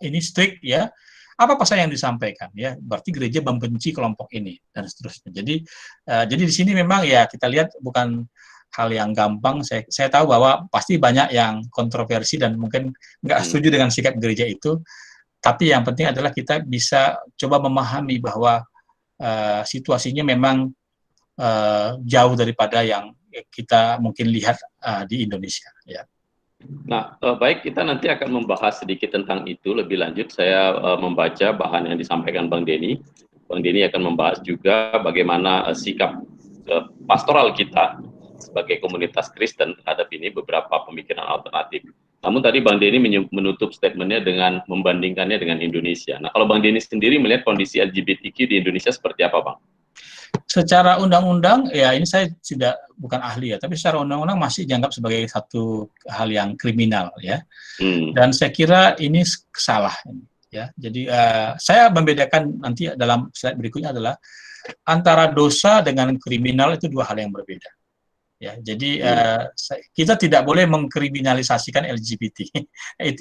ini strict ya. Apa pesan yang disampaikan ya? Berarti gereja membenci kelompok ini dan seterusnya. Jadi di sini memang ya kita lihat bukan hal yang gampang. Saya tahu bahwa pasti banyak yang kontroversi dan mungkin nggak setuju dengan sikap gereja itu. Tapi yang penting adalah kita bisa coba memahami bahwa situasinya memang jauh daripada yang kita mungkin lihat di Indonesia. Ya. Nah, baik, kita nanti akan membahas sedikit tentang itu lebih lanjut. Saya membaca bahan yang disampaikan Bang Denny. Bang Denny akan membahas juga bagaimana sikap pastoral kita sebagai komunitas Kristen terhadap ini, beberapa pemikiran alternatif. Namun tadi Bang Denny menutup statementnya dengan membandingkannya dengan Indonesia. Nah, kalau Bang Denny sendiri melihat kondisi LGBTQ di Indonesia seperti apa, Bang? Secara undang-undang, ya ini saya bukan ahli ya, tapi secara undang-undang masih dianggap sebagai satu hal yang kriminal ya. Dan saya kira ini salah ya. Jadi saya membedakan nanti dalam slide berikutnya adalah antara dosa dengan kriminal itu dua hal yang berbeda. Ya, jadi kita tidak boleh mengkriminalisasikan LGBT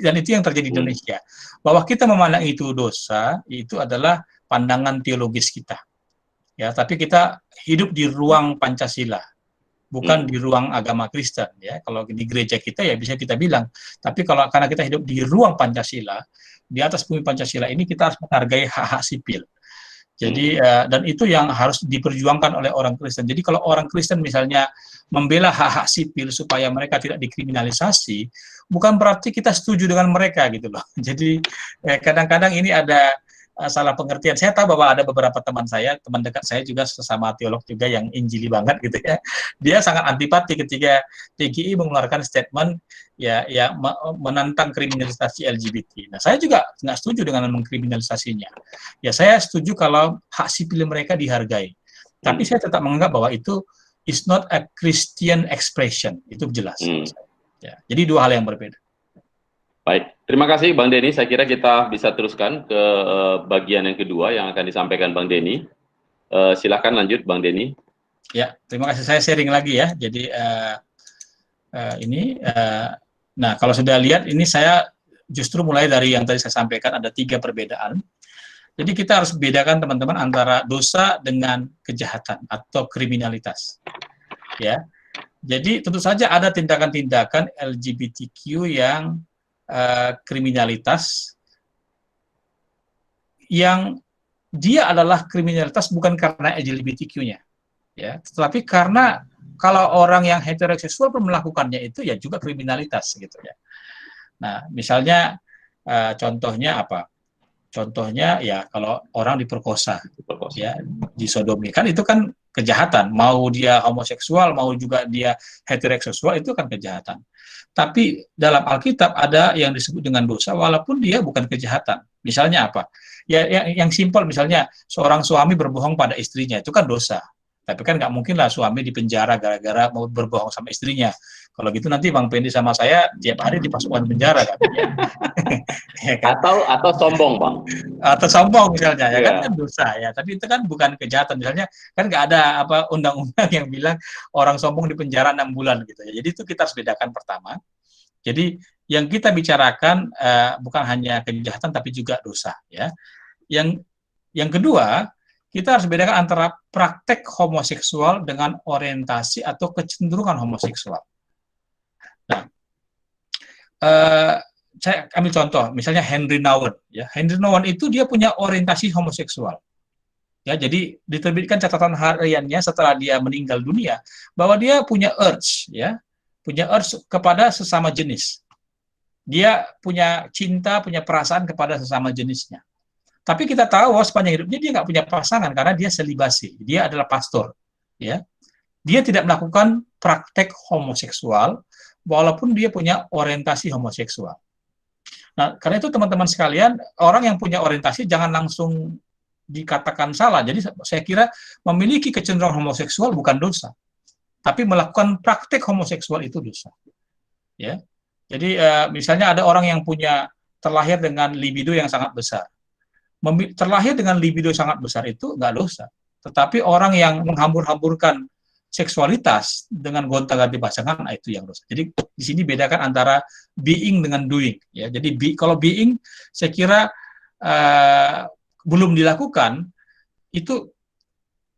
dan itu yang terjadi di Indonesia. Bahwa kita memandang itu dosa, itu adalah pandangan teologis kita. Ya, tapi kita hidup di ruang Pancasila, bukan di ruang agama Kristen. Ya, kalau di gereja kita ya bisa kita bilang. Tapi karena kita hidup di ruang Pancasila, di atas bumi Pancasila ini kita harus menghargai hak-hak sipil. Jadi dan itu yang harus diperjuangkan oleh orang Kristen. Jadi kalau orang Kristen misalnya membela hak-hak sipil supaya mereka tidak dikriminalisasi, bukan berarti kita setuju dengan mereka gitu loh. Jadi kadang-kadang ini ada salah pengertian. Saya tahu bahwa ada beberapa teman dekat saya juga sesama teolog juga yang injili banget gitu ya. Dia sangat antipati ketika PGI mengeluarkan statement ya menantang kriminalisasi LGBT. Nah, saya juga nggak setuju dengan mengkriminalisasinya. Ya, saya setuju kalau hak sipil mereka dihargai. Tapi saya tetap menganggap bahwa itu is not a Christian expression. Itu jelas. Ya, jadi dua hal yang berbeda. Baik, terima kasih Bang Denny. Saya kira kita bisa teruskan ke bagian yang kedua yang akan disampaikan Bang Denny. Silakan lanjut Bang Denny. Ya, terima kasih. Saya sharing lagi ya. Jadi nah kalau sudah lihat ini saya justru mulai dari yang tadi saya sampaikan ada 3 perbedaan. Jadi kita harus bedakan teman-teman antara dosa dengan kejahatan atau kriminalitas. Ya, jadi tentu saja ada tindakan-tindakan LGBTQ yang kriminalitas yang dia adalah kriminalitas bukan karena LGBTQ-nya, ya, tetapi karena kalau orang yang heteroseksual pun melakukannya itu ya juga kriminalitas gitu ya. Nah, misalnya contohnya apa? Contohnya ya kalau orang diperkosa, ya, disodomi, kan itu kan kejahatan. Mau dia homoseksual, mau juga dia heteroseksual, itu kan kejahatan. Tapi dalam Alkitab ada yang disebut dengan dosa walaupun dia bukan kejahatan. Misalnya apa? Ya yang simpel, misalnya seorang suami berbohong pada istrinya, itu kan dosa. Tapi kan nggak mungkin lah suami dipenjara gara-gara mau berbohong sama istrinya. Kalau gitu nanti Bang Pendi sama saya tiap hari dipasukkan penjara kan. Ya kan? Atau sombong Bang. Atau sombong misalnya, ya kan dosa ya. Tapi itu kan bukan kejahatan. Misalnya kan nggak ada apa undang-undang yang bilang orang sombong dipenjara 6 bulan gitu ya. Jadi itu kita harus bedakan pertama. Jadi yang kita bicarakan bukan hanya kejahatan tapi juga dosa ya. Yang kedua, kita harus bedakan antara praktek homoseksual dengan orientasi atau kecenderungan homoseksual. Nah, saya ambil contoh, misalnya Henry Nouwen. Ya, Henry Nouwen itu dia punya orientasi homoseksual. Ya, jadi diterbitkan catatan hariannya setelah dia meninggal dunia bahwa dia punya urge, ya, punya urge kepada sesama jenis. Dia punya cinta, punya perasaan kepada sesama jenisnya. Tapi kita tahu bahwa sepanjang hidupnya dia nggak punya pasangan karena dia selibasi. Dia adalah pastor. Ya, dia tidak melakukan praktek homoseksual walaupun dia punya orientasi homoseksual. Nah, karena itu teman-teman sekalian, orang yang punya orientasi jangan langsung dikatakan salah. Jadi saya kira memiliki kecenderungan homoseksual bukan dosa, tapi melakukan praktek homoseksual itu dosa. Ya, jadi misalnya ada orang yang terlahir dengan libido yang sangat besar. Terlahir dengan libido sangat besar itu nggak dosa. Tetapi orang yang menghambur-hamburkan seksualitas dengan gonta-ganti pasangan, itu yang dosa. Jadi di sini bedakan antara being dengan doing. Ya, jadi kalau being, saya kira belum dilakukan, itu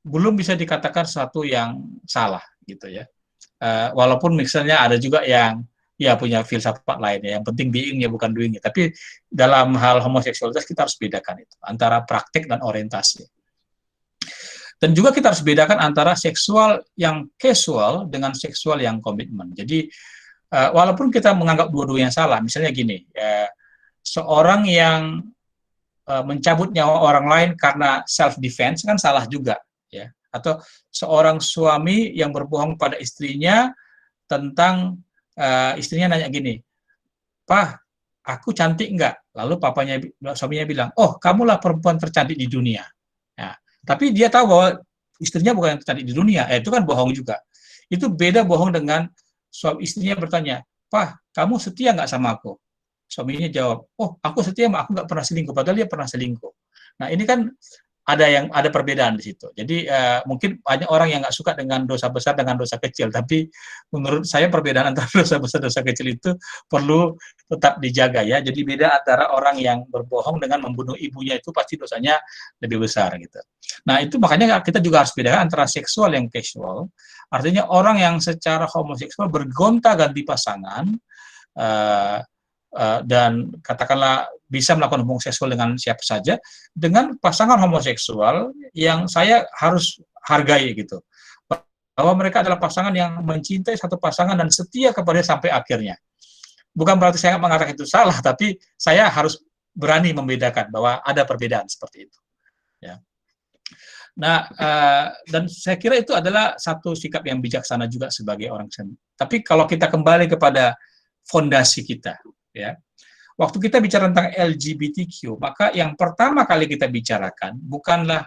belum bisa dikatakan sesuatu yang salah, gitu ya. Walaupun misalnya ada juga yang ya punya filsafat lain ya, yang penting being ya bukan doing. Tapi dalam hal homoseksualitas kita harus bedakan itu antara praktik dan orientasi. Dan juga kita harus bedakan antara seksual yang casual dengan seksual yang komitmen. Jadi walaupun kita menganggap dua-duanya salah, misalnya gini, seorang yang mencabut nyawa orang lain karena self defense kan salah juga, ya. Atau seorang suami yang berbohong pada istrinya tentang istrinya nanya gini, "Pak, aku cantik enggak?" Lalu suaminya bilang, "Oh, kamulah perempuan tercantik di dunia." Nah, tapi dia tahu bahwa istrinya bukan yang tercantik di dunia, itu kan bohong juga. Itu beda bohong dengan istrinya bertanya, "Pak, kamu setia nggak sama aku?" Suaminya jawab, "Oh, aku setia, aku nggak pernah selingkuh." Padahal dia pernah selingkuh. Nah, ini kan ada perbedaan di situ. Jadi mungkin banyak orang yang nggak suka dengan dosa besar dengan dosa kecil, tapi menurut saya perbedaan antara dosa besar dan dosa kecil itu perlu tetap dijaga ya. Jadi beda antara orang yang berbohong dengan membunuh ibunya, itu pasti dosanya lebih besar gitu. Nah, itu makanya kita juga harus bedakan antara seksual yang casual, artinya orang yang secara homoseksual bergonta-ganti pasangan dan katakanlah bisa melakukan hubungan seksual dengan siapa saja, dengan pasangan homoseksual yang saya harus hargai gitu, bahwa mereka adalah pasangan yang mencintai satu pasangan dan setia kepada sampai akhirnya. Bukan berarti saya mengatakan itu salah, tapi saya harus berani membedakan bahwa ada perbedaan seperti itu. Ya. Nah, dan saya kira itu adalah satu sikap yang bijaksana juga sebagai orang Kristen. Tapi kalau kita kembali kepada fondasi kita, ya, waktu kita bicara tentang LGBTQ, maka yang pertama kali kita bicarakan bukanlah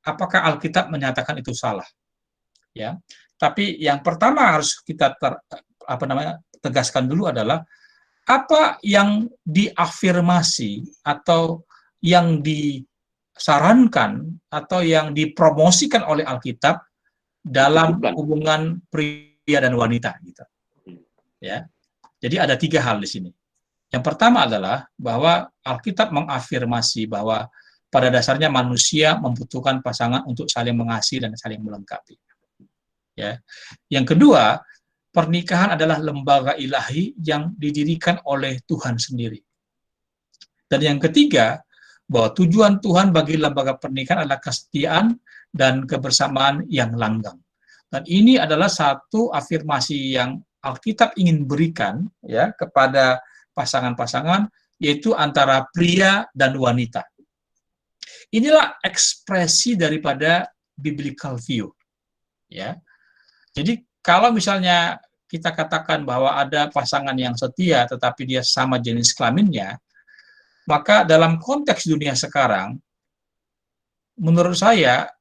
apakah Alkitab menyatakan itu salah, ya. Tapi yang pertama harus kita tegaskan dulu adalah apa yang diafirmasi atau yang disarankan atau yang dipromosikan oleh Alkitab dalam hubungan pria dan wanita, gitu. Ya. Jadi ada 3 hal di sini. Yang pertama adalah bahwa Alkitab mengafirmasi bahwa pada dasarnya manusia membutuhkan pasangan untuk saling mengasihi dan saling melengkapi. Ya. Yang kedua, pernikahan adalah lembaga ilahi yang didirikan oleh Tuhan sendiri. Dan yang ketiga, bahwa tujuan Tuhan bagi lembaga pernikahan adalah kesetiaan dan kebersamaan yang langgeng. Dan ini adalah satu afirmasi yang Alkitab ingin berikan, ya, kepada pasangan-pasangan, yaitu antara pria dan wanita. Inilah ekspresi daripada biblical view, ya. Jadi kalau misalnya kita katakan bahwa ada pasangan yang setia tetapi dia sama jenis kelaminnya, maka dalam konteks dunia sekarang, menurut saya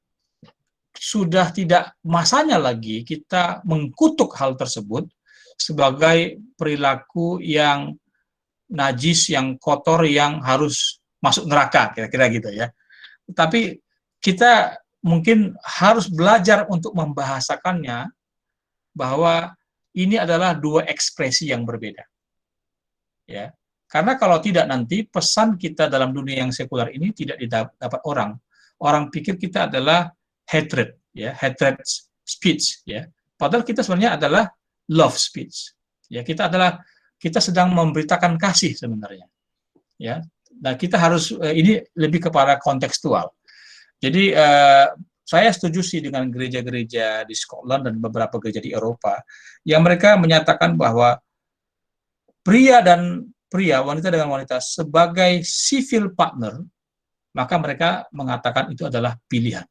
sudah tidak masanya lagi kita mengkutuk hal tersebut sebagai perilaku yang najis, yang kotor, yang harus masuk neraka, kira-kira gitu ya. Tapi kita mungkin harus belajar untuk membahasakannya bahwa ini adalah 2 ekspresi yang berbeda. Ya. Karena kalau tidak nanti pesan kita dalam dunia yang sekuler ini tidak didapat orang. Orang pikir kita adalah hatred, ya, hatred speech, ya. Padahal kita sebenarnya adalah love speech. Ya, kita sedang memberitakan kasih sebenarnya. Ya. Nah, kita harus ini lebih kepada kontekstual. Jadi saya setuju sih dengan gereja-gereja di Scotland dan beberapa gereja di Eropa yang mereka menyatakan bahwa pria dan pria, wanita dengan wanita sebagai civil partner, maka mereka mengatakan itu adalah pilihan.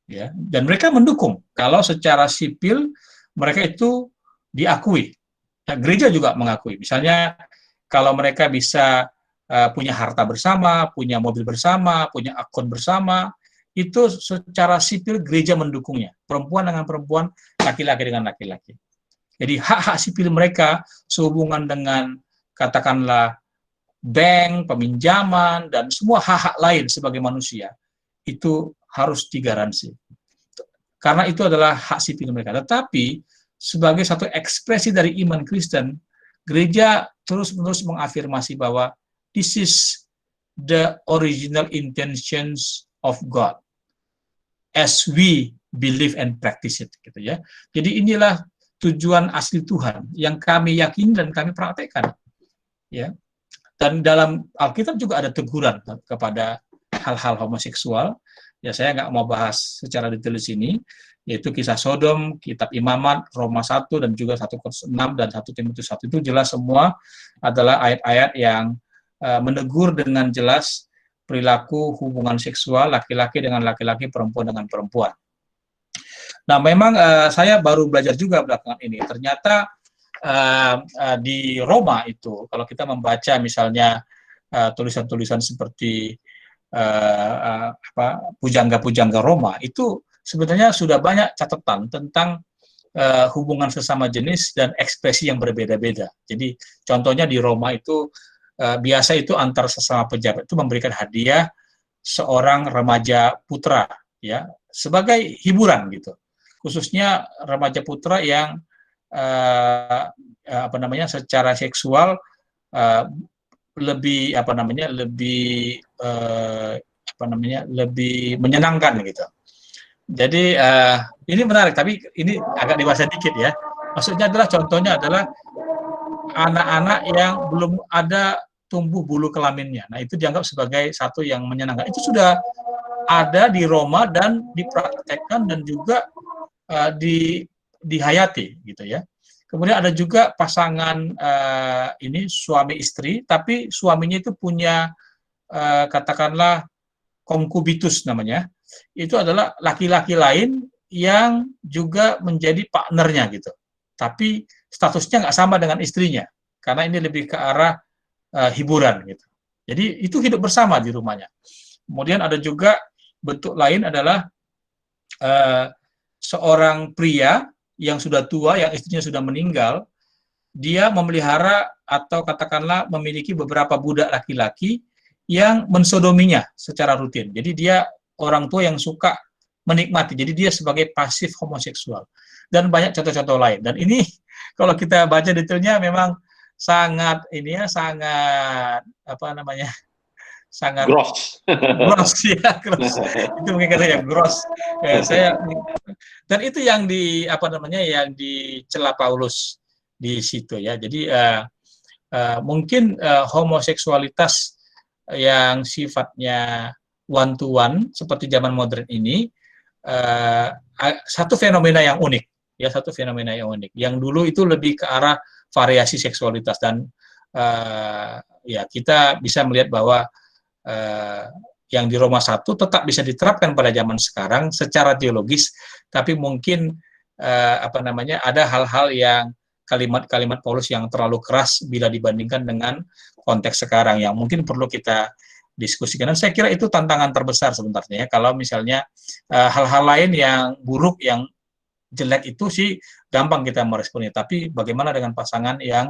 Ya, dan mereka mendukung kalau secara sipil mereka itu diakui. Nah, gereja juga mengakui. Misalnya kalau mereka bisa punya harta bersama, punya mobil bersama, punya akun bersama, itu secara sipil gereja mendukungnya. Perempuan dengan perempuan, laki-laki dengan laki-laki. Jadi hak-hak sipil mereka sehubungan dengan katakanlah bank, peminjaman, dan semua hak-hak lain sebagai manusia, itu harus digaransi. Karena itu adalah hak sipil mereka. Tetapi sebagai satu ekspresi dari iman Kristen, gereja terus-menerus mengafirmasi bahwa this is the original intentions of God as we believe and practice it, gitu ya. Jadi inilah tujuan asli Tuhan yang kami yakini dan kami praktekkan, ya. Dan dalam Alkitab juga ada teguran kepada hal-hal homoseksual. Ya, saya nggak mau bahas secara detail di sini, yaitu kisah Sodom, kitab Imamat, Roma 1 dan juga 1 Korintus 6 dan 1 Timotius 1, itu jelas semua adalah ayat-ayat yang menegur dengan jelas perilaku hubungan seksual laki-laki dengan laki-laki, perempuan dengan perempuan. Nah, memang saya baru belajar juga belakangan ini. Ternyata di Roma itu, kalau kita membaca misalnya tulisan-tulisan seperti pujangga-pujangga Roma, itu sebenarnya sudah banyak catatan tentang hubungan sesama jenis dan ekspresi yang berbeda-beda. Jadi contohnya di Roma itu biasa itu antar sesama pejabat itu memberikan hadiah seorang remaja putra, ya, sebagai hiburan gitu. Khususnya remaja putra yang secara seksual lebih lebih menyenangkan gitu. Jadi ini menarik, tapi ini agak dewasa dikit ya. Maksudnya adalah contohnya adalah anak-anak yang belum ada tumbuh bulu kelaminnya. Nah, itu dianggap sebagai satu yang menyenangkan. Itu sudah ada di Roma dan dipraktekkan dan juga dihayati gitu ya. Kemudian ada juga pasangan ini suami istri, tapi suaminya itu punya katakanlah konkubitus namanya. Itu adalah laki-laki lain yang juga menjadi partnernya gitu. Tapi statusnya nggak sama dengan istrinya, karena ini lebih ke arah hiburan gitu. Jadi itu hidup bersama di rumahnya. Kemudian ada juga bentuk lain adalah seorang pria yang sudah tua, yang istrinya sudah meninggal, dia memelihara atau katakanlah memiliki beberapa budak laki-laki yang mensodominya secara rutin. Jadi dia orang tua yang suka menikmati. Jadi dia sebagai pasif homoseksual. Dan banyak contoh-contoh lain. Dan ini kalau kita baca detailnya memang sangat ini ya, sangat apa namanya? Sangat Gross. gross ya, gross. Itu mungkin katanya gross. Saya dan itu yang apa namanya, yang dicela Paulus di situ ya. Jadi mungkin homoseksualitas yang sifatnya one to one seperti zaman modern ini satu fenomena yang unik ya, satu fenomena yang unik. Yang dulu itu lebih ke arah variasi seksualitas dan ya kita bisa melihat bahwa yang di Roma 1 tetap bisa diterapkan pada zaman sekarang secara teologis, tapi mungkin apa namanya, ada hal-hal yang kalimat-kalimat Paulus yang terlalu keras bila dibandingkan dengan konteks sekarang yang mungkin perlu kita diskusikan. Dan saya kira itu tantangan terbesar sebenarnya ya, kalau misalnya hal-hal lain yang buruk, yang jelek itu sih gampang kita meresponnya, tapi bagaimana dengan pasangan yang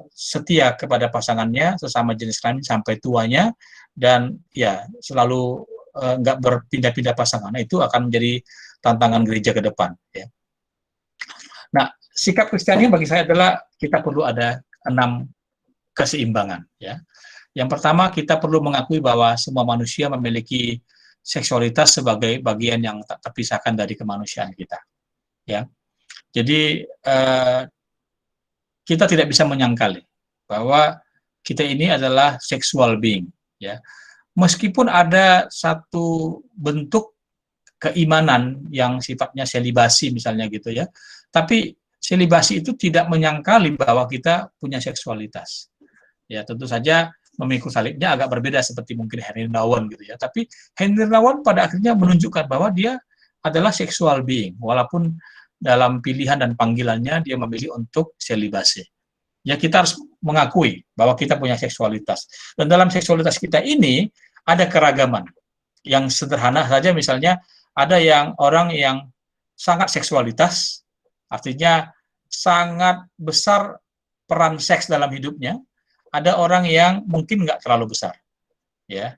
setia kepada pasangannya sesama jenis kelamin sampai tuanya dan ya selalu nggak berpindah-pindah pasangan. Nah, itu akan menjadi tantangan gereja ke depan ya. Nah, sikap Kristiani bagi saya adalah kita perlu ada 6 keseimbangan ya. Yang pertama, kita perlu mengakui bahwa semua manusia memiliki seksualitas sebagai bagian yang tak terpisahkan dari kemanusiaan kita ya. Jadi kita tidak bisa menyangkali bahwa kita ini adalah sexual being ya. Meskipun ada satu bentuk keimanan yang sifatnya selibasi misalnya gitu ya, tapi selibasi itu tidak menyangkali bahwa kita punya seksualitas ya. Tentu saja memikul salibnya agak berbeda seperti mungkin Henry Nouwen gitu ya, tapi Henry Nouwen pada akhirnya menunjukkan bahwa dia adalah sexual being walaupun dalam pilihan dan panggilannya dia memilih untuk selibasi. Ya, kita harus mengakui bahwa kita punya seksualitas. Dan dalam seksualitas kita ini ada keragaman. Yang sederhana saja misalnya ada yang orang yang sangat seksualitas, artinya sangat besar peran seks dalam hidupnya. Ada orang yang mungkin nggak terlalu besar. Ya.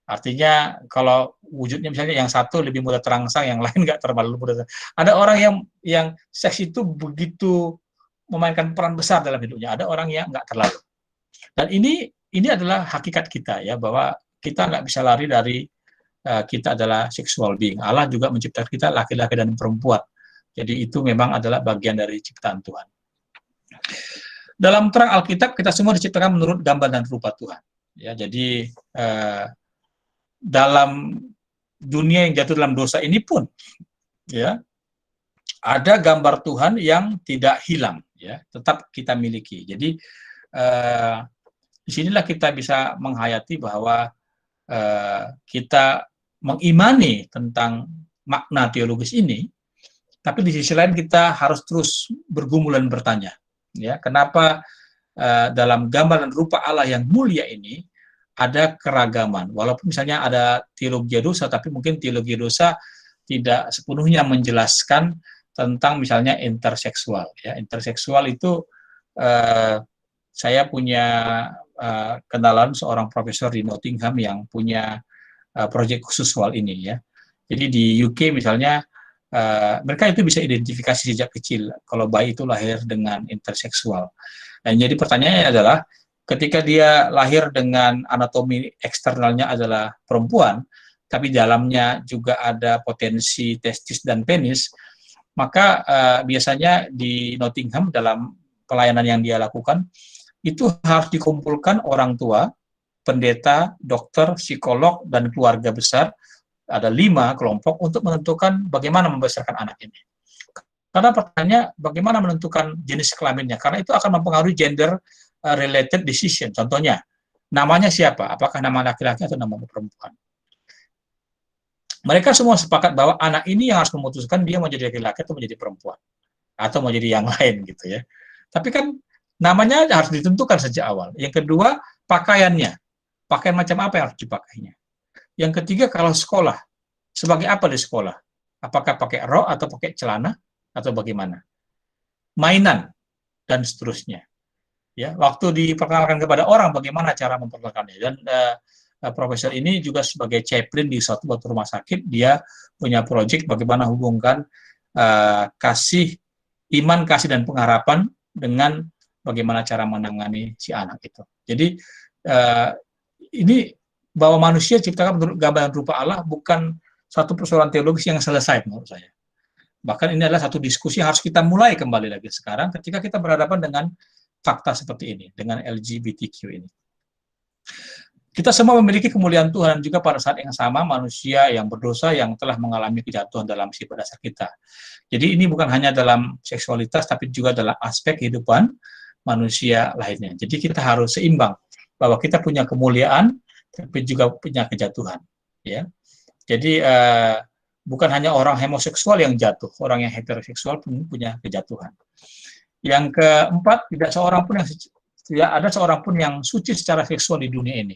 Artinya kalau wujudnya misalnya yang satu lebih mudah terangsang, yang lain nggak terlalu mudah. Ada orang yang seks itu begitu memainkan peran besar dalam hidupnya. Ada orang yang nggak terlalu. Dan ini adalah hakikat kita ya, bahwa kita nggak bisa lari dari kita adalah sexual being. Allah juga menciptakan kita laki-laki dan perempuan. Jadi itu memang adalah bagian dari ciptaan Tuhan. Dalam terang Alkitab kita semua diciptakan menurut gambar dan rupa Tuhan. Ya, jadi dalam dunia yang jatuh dalam dosa ini pun ya ada gambar Tuhan yang tidak hilang ya, tetap kita miliki. Jadi disinilah kita bisa menghayati bahwa kita mengimani tentang makna teologis ini, tapi di sisi lain kita harus terus bergumul dan bertanya ya, kenapa dalam gambar dan rupa Allah yang mulia ini ada keragaman, walaupun misalnya ada teologi dosa, tapi mungkin teologi dosa tidak sepenuhnya menjelaskan tentang misalnya interseksual. Ya, interseksual itu saya punya kenalan seorang profesor di Nottingham yang punya proyek khusus soal ini ya. Jadi di UK misalnya mereka itu bisa identifikasi sejak kecil kalau bayi itu lahir dengan interseksual. Dan jadi pertanyaannya adalah, ketika dia lahir dengan anatomi eksternalnya adalah perempuan, tapi dalamnya juga ada potensi testis dan penis, maka biasanya di Nottingham dalam pelayanan yang dia lakukan, itu harus dikumpulkan orang tua, pendeta, dokter, psikolog, dan keluarga besar. Ada 5 kelompok untuk menentukan bagaimana membesarkan anak ini. Karena pertanyaannya, bagaimana menentukan jenis kelaminnya? Karena itu akan mempengaruhi gender related decision. Contohnya, namanya siapa? Apakah nama laki-laki atau nama perempuan? Mereka semua sepakat bahwa anak ini yang harus memutuskan dia mau jadi laki-laki atau menjadi perempuan. Atau mau jadi yang lain gitu ya. Tapi kan namanya harus ditentukan sejak awal. Yang kedua, pakaiannya. Pakaian macam apa yang harus dipakainya. Yang ketiga, kalau sekolah. Sebagai apa di sekolah? Apakah pakai rok atau pakai celana? Atau bagaimana? Mainan, dan seterusnya. Ya, waktu diperkenalkan kepada orang, bagaimana cara memperkenalkannya. Dan profesor ini juga sebagai chaplain di suatu rumah sakit, dia punya proyek bagaimana hubungkan kasih, iman, kasih, dan pengharapan dengan bagaimana cara menangani si anak itu. Jadi ini bahwa manusia ciptakan menurut gambaran rupa Allah bukan satu persoalan teologis yang selesai menurut saya. Bahkan ini adalah satu diskusi yang harus kita mulai kembali lagi sekarang ketika kita berhadapan dengan fakta seperti ini, dengan LGBTQ ini. Kita semua memiliki kemuliaan Tuhan, dan juga pada saat yang sama manusia yang berdosa yang telah mengalami kejatuhan dalam sifat dasar kita. Jadi ini bukan hanya dalam seksualitas, tapi juga dalam aspek kehidupan manusia lainnya. Jadi kita harus seimbang, bahwa kita punya kemuliaan, tapi juga punya kejatuhan. Ya. Jadi bukan hanya orang homoseksual yang jatuh, orang yang heteroseksual pun punya kejatuhan. Yang keempat, tidak ada seorang pun yang suci secara seksual di dunia ini.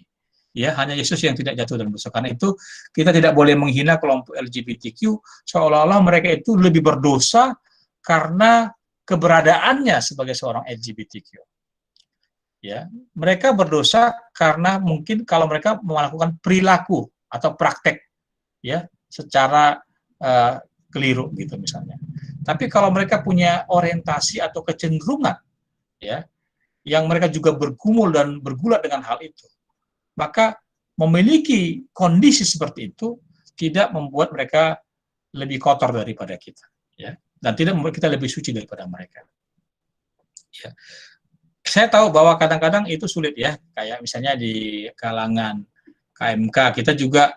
Ya, hanya Yesus yang tidak jatuh dalam dosa. Karena itu kita tidak boleh menghina kelompok LGBTQ seolah-olah mereka itu lebih berdosa karena keberadaannya sebagai seorang LGBTQ. Ya, mereka berdosa karena mungkin kalau mereka melakukan perilaku atau praktek, ya, secara keliru gitu misalnya. Tapi kalau mereka punya orientasi atau kecenderungan, ya, yang mereka juga bergumul dan bergulat dengan hal itu, maka memiliki kondisi seperti itu tidak membuat mereka lebih kotor daripada kita, ya, dan tidak membuat kita lebih suci daripada mereka. Ya. Saya tahu bahwa kadang-kadang itu sulit ya, kayak misalnya di kalangan KMK kita juga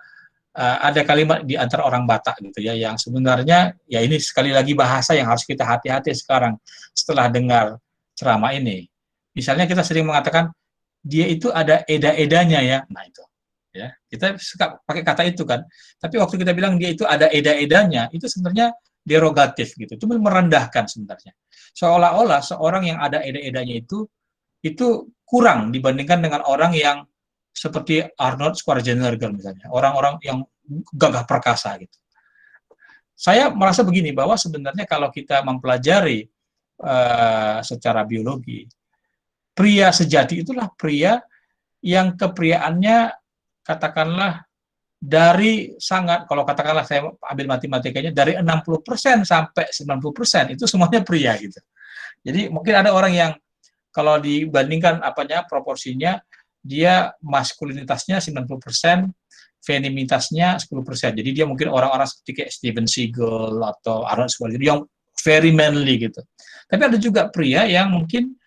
ada kalimat di antara orang Batak gitu ya, yang sebenarnya ya ini sekali lagi bahasa yang harus kita hati-hati sekarang setelah dengar ceramah ini. Misalnya kita sering mengatakan dia itu ada eda-edanya ya, nah itu ya kita suka pakai kata itu kan. Tapi waktu kita bilang dia itu ada eda-edanya, itu sebenarnya derogatif gitu, itu merendahkan sebenarnya. Seolah-olah seorang yang ada eda-edanya itu kurang dibandingkan dengan orang yang seperti Arnold Schwarzenegger misalnya, orang-orang yang gagah perkasa gitu. Saya merasa begini, bahwa sebenarnya kalau kita mempelajari secara biologi, pria sejati itulah pria yang kepriaannya katakanlah dari sangat, kalau katakanlah saya ambil matematikanya, dari 60% sampai 90% itu semuanya pria gitu. Jadi mungkin ada orang yang kalau dibandingkan proporsinya, dia maskulinitasnya 90%, feminitasnya 10%. Jadi dia mungkin orang-orang seperti kayak Steven Seagal atau Arnold Schwarzenegger yang very manly gitu. Tapi ada juga pria yang mungkin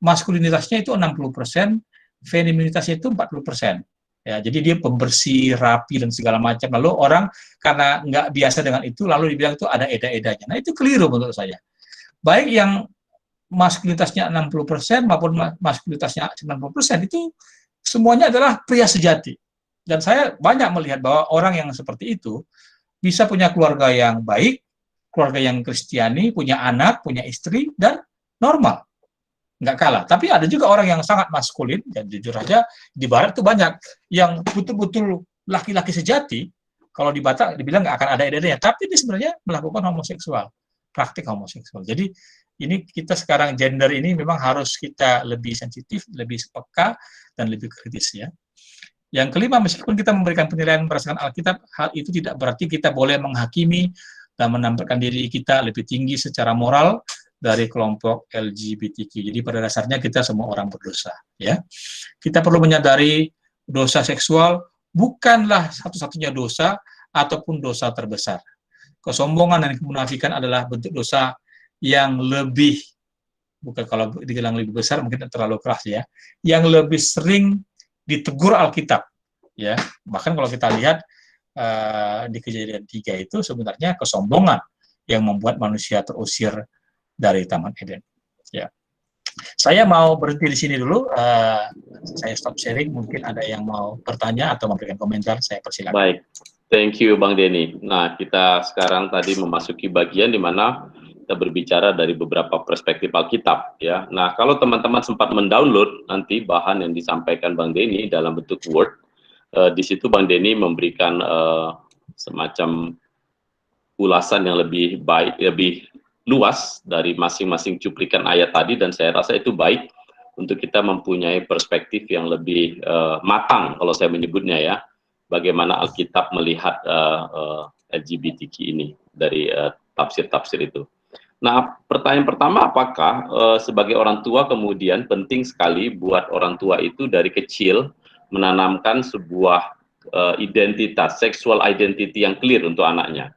maskulinitasnya itu 60%, feminitasnya itu 40%. Ya, jadi dia pembersih, rapi, dan segala macam. Lalu orang karena nggak biasa dengan itu, lalu dibilang itu ada eda-edanya. Nah, itu keliru menurut saya. Baik yang maskulinitasnya 60% maupun maskulinitasnya 90%, itu semuanya adalah pria sejati. Dan saya banyak melihat bahwa orang yang seperti itu bisa punya keluarga yang baik, keluarga yang Kristiani, punya anak, punya istri, dan normal. Nggak kalah. Tapi ada juga orang yang sangat maskulin, dan jujur aja di Barat itu banyak yang betul-betul laki-laki sejati. Kalau di Batak dibilang nggak akan ada eda-edanya, tapi dia sebenarnya melakukan homoseksual, praktik homoseksual. Jadi ini kita sekarang gender ini memang harus kita lebih sensitif, lebih peka, dan lebih kritis ya. Yang kelima, meskipun kita memberikan penilaian berdasarkan Alkitab, hal itu tidak berarti kita boleh menghakimi dan menampilkan diri kita lebih tinggi secara moral dari kelompok LGBTQ. Jadi pada dasarnya kita semua orang berdosa, ya. Kita perlu menyadari dosa seksual bukanlah satu-satunya dosa ataupun dosa terbesar. Kesombongan dan kemunafikan adalah bentuk dosa yang lebih bukan kalau dibilang lebih besar mungkin terlalu keras ya, yang lebih sering ditegur Alkitab, ya. Bahkan kalau kita lihat di Kejadian 3 itu sebenarnya kesombongan yang membuat manusia terusir dari Taman Eden. Ya. Saya mau berhenti di sini dulu. Saya stop sharing. Mungkin ada yang mau bertanya atau memberikan komentar. Saya persilakan. Baik, thank you Bang Denny. Nah, kita sekarang tadi memasuki bagian di mana kita berbicara dari beberapa perspektif Alkitab, ya. Nah, kalau teman-teman sempat mendownload nanti bahan yang disampaikan Bang Denny dalam bentuk Word, di situ Bang Denny memberikan semacam ulasan yang lebih baik, lebih luas dari masing-masing cuplikan ayat tadi, dan saya rasa itu baik untuk kita mempunyai perspektif yang lebih matang kalau saya menyebutnya, ya, bagaimana Alkitab melihat LGBTQ ini dari tafsir-tafsir itu. Nah, pertanyaan pertama, apakah sebagai orang tua kemudian penting sekali buat orang tua itu dari kecil menanamkan sebuah identitas, sexual identity yang clear untuk anaknya.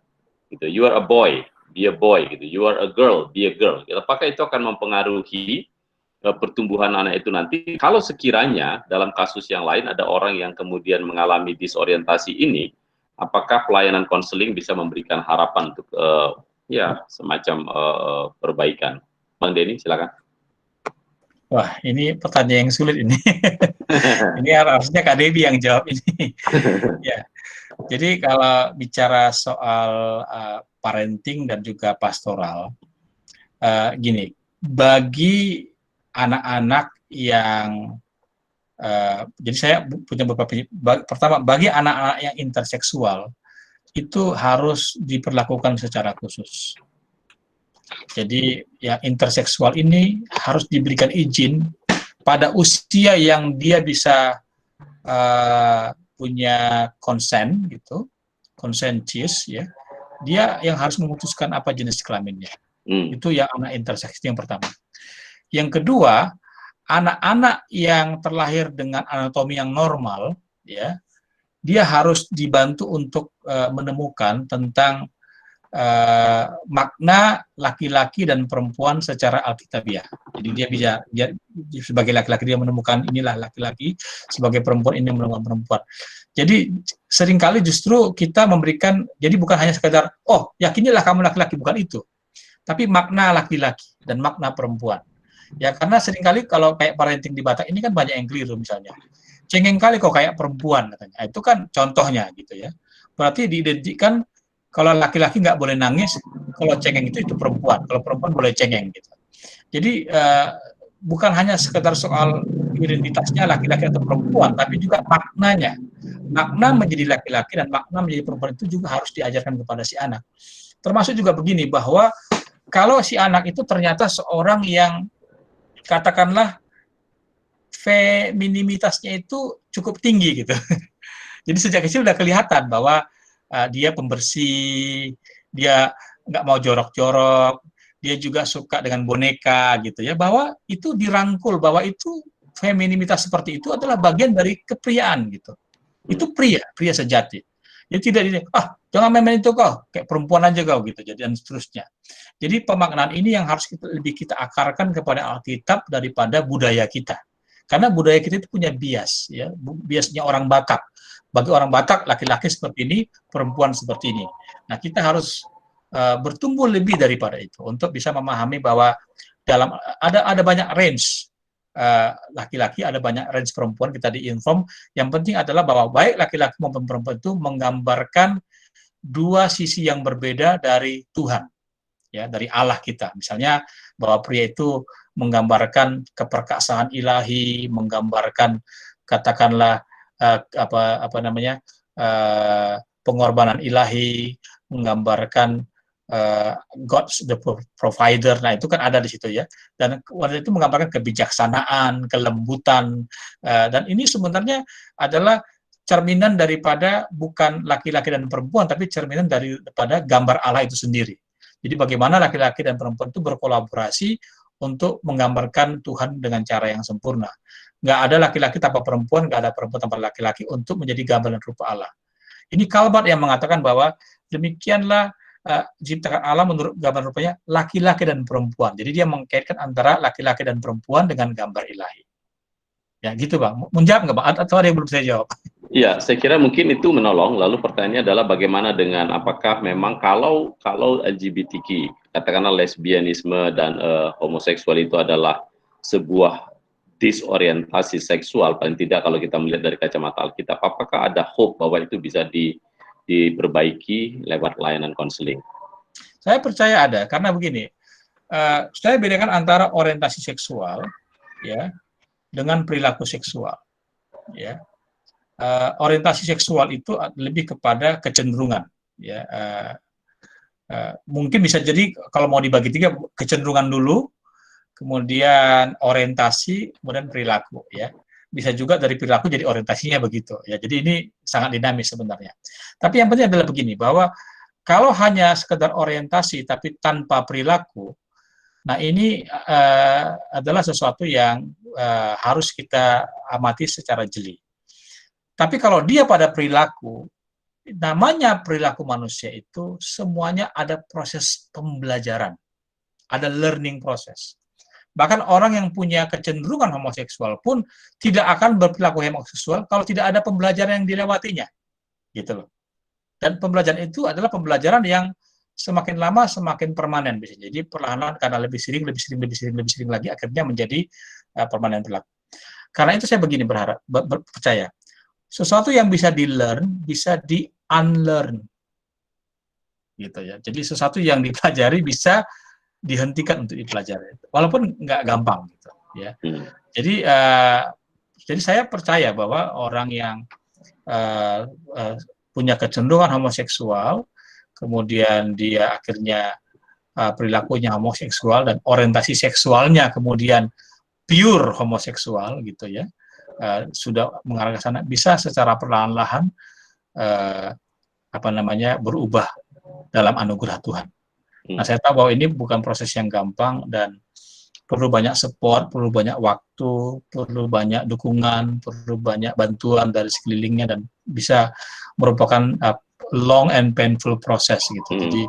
Gitu. You are a boy, be a boy. Gitu. You are a girl, be a girl. Apakah itu akan mempengaruhi pertumbuhan anak itu nanti? Kalau sekiranya dalam kasus yang lain ada orang yang kemudian mengalami disorientasi ini, apakah pelayanan konseling bisa memberikan harapan untuk ya semacam perbaikan? Bang Denny, silakan. Wah, ini pertanyaan yang sulit ini. Ini harusnya Kak Debbie yang jawab ini. Ya. Jadi kalau bicara soal parenting dan juga pastoral, gini, bagi anak-anak yang jadi saya punya beberapa, pertama, bagi anak-anak yang interseksual itu harus diperlakukan secara khusus. Jadi yang interseksual ini harus diberikan izin pada usia yang dia bisa punya konsen gitu, konsentius, ya. Dia yang harus memutuskan apa jenis kelaminnya. Itu yang anak interseksi yang pertama. Yang kedua, anak-anak yang terlahir dengan anatomi yang normal, ya, dia harus dibantu untuk menemukan tentang makna laki-laki dan perempuan secara alkitabiah. Jadi dia sebagai laki-laki dia menemukan inilah laki-laki, sebagai perempuan ini menemukan perempuan. Jadi seringkali justru kita memberikan, jadi bukan hanya sekedar oh yakinilah kamu laki-laki, bukan itu, tapi makna laki-laki dan makna perempuan. Ya, karena seringkali kalau kayak parenting di Batak ini kan banyak yang keliru, misalnya cengeng kali kok kayak perempuan katanya. Itu kan contohnya gitu ya. Berarti diidentikan kalau laki-laki nggak boleh nangis, kalau cengeng itu perempuan, kalau perempuan boleh cengeng gitu. Jadi bukan hanya sekedar soal identitasnya laki-laki atau perempuan, tapi juga maknanya. Makna menjadi laki-laki dan makna menjadi perempuan itu juga harus diajarkan kepada si anak. Termasuk juga begini, bahwa kalau si anak itu ternyata seorang yang katakanlah femininitasnya itu cukup tinggi gitu. Jadi sejak kecil udah kelihatan bahwa dia pembersih, dia nggak mau jorok-jorok, dia juga suka dengan boneka gitu ya, bahwa itu dirangkul, bahwa itu femininitas seperti itu adalah bagian dari kepriaan gitu. Itu pria sejati. Jadi tidak jangan main-main itu kau, kayak perempuan aja kau gitu, jadi dan seterusnya. Jadi pemaknaan ini yang harus lebih kita akarkan kepada Alkitab daripada budaya kita. Karena budaya kita itu punya bias, ya, biasnya orang Batak. Bagi orang Batak, laki-laki seperti ini, perempuan seperti ini. Nah, kita harus bertumbuh lebih daripada itu untuk bisa memahami bahwa dalam ada banyak range laki-laki, ada banyak range perempuan, kita diinform. Yang penting adalah bahwa baik laki-laki maupun perempuan itu menggambarkan dua sisi yang berbeda dari Tuhan, ya, dari Allah kita. Misalnya bahwa pria itu menggambarkan keperkasaan ilahi, menggambarkan katakanlah pengorbanan ilahi, menggambarkan God's the provider. Nah, itu kan ada di situ ya. Dan wanita itu menggambarkan kebijaksanaan, kelembutan, dan ini sebenarnya adalah cerminan daripada bukan laki-laki dan perempuan, tapi cerminan daripada gambar Allah itu sendiri. Jadi bagaimana laki-laki dan perempuan itu berkolaborasi untuk menggambarkan Tuhan dengan cara yang sempurna. Nggak ada laki-laki tanpa perempuan, nggak ada perempuan tanpa laki-laki untuk menjadi gambar dan rupa Allah. Ini Kalbat yang mengatakan bahwa demikianlah diciptakan Allah menurut gambar rupanya laki-laki dan perempuan. Jadi dia mengkaitkan antara laki-laki dan perempuan dengan gambar ilahi. Ya gitu Bang. Menjawab nggak Bang? Atau ada yang belum saya jawab? Ya, saya kira mungkin itu menolong. Lalu pertanyaannya adalah bagaimana dengan apakah memang kalau LGBTQ, katakanlah lesbianisme dan homoseksual itu adalah sebuah disorientasi seksual, paling tidak kalau kita melihat dari kacamata Alkitab, apakah ada hope bahwa itu bisa diperbaiki lewat layanan konseling? Saya percaya ada, karena begini, saya bedakan antara orientasi seksual, ya, dengan perilaku seksual, ya. Orientasi seksual itu lebih kepada kecenderungan, ya. Mungkin bisa jadi kalau mau dibagi tiga, kecenderungan dulu, kemudian orientasi, kemudian perilaku, ya. Bisa juga dari perilaku jadi orientasinya begitu, ya. Jadi ini sangat dinamis sebenarnya. Tapi yang penting adalah begini, bahwa kalau hanya sekedar orientasi tapi tanpa perilaku, nah ini adalah sesuatu yang harus kita amati secara jeli. Tapi kalau dia pada perilaku, namanya perilaku manusia itu semuanya ada proses pembelajaran, ada learning process. Bahkan orang yang punya kecenderungan homoseksual pun tidak akan berperilaku homoseksual kalau tidak ada pembelajaran yang dilewatinya, gitu loh. Dan pembelajaran itu adalah pembelajaran yang semakin lama semakin permanen bisa. Jadi perlahan-lahan karena lebih sering lagi akhirnya menjadi permanen perilaku. Karena itu saya begini percaya, sesuatu yang bisa di-learn bisa di-unlearn, gitu ya. Jadi sesuatu yang dipelajari bisa dihentikan untuk dipelajari, walaupun nggak gampang, gitu ya. Jadi saya percaya bahwa orang yang punya kecenderungan homoseksual, kemudian dia akhirnya perilakunya homoseksual dan orientasi seksualnya kemudian pure homoseksual, gitu ya, sudah mengarah ke sana, bisa secara perlahan-lahan berubah dalam anugerah Tuhan. Nah, saya tahu bahwa ini bukan proses yang gampang dan perlu banyak support, perlu banyak waktu, perlu banyak dukungan, perlu banyak bantuan dari sekelilingnya, dan bisa merupakan long and painful process, gitu. Jadi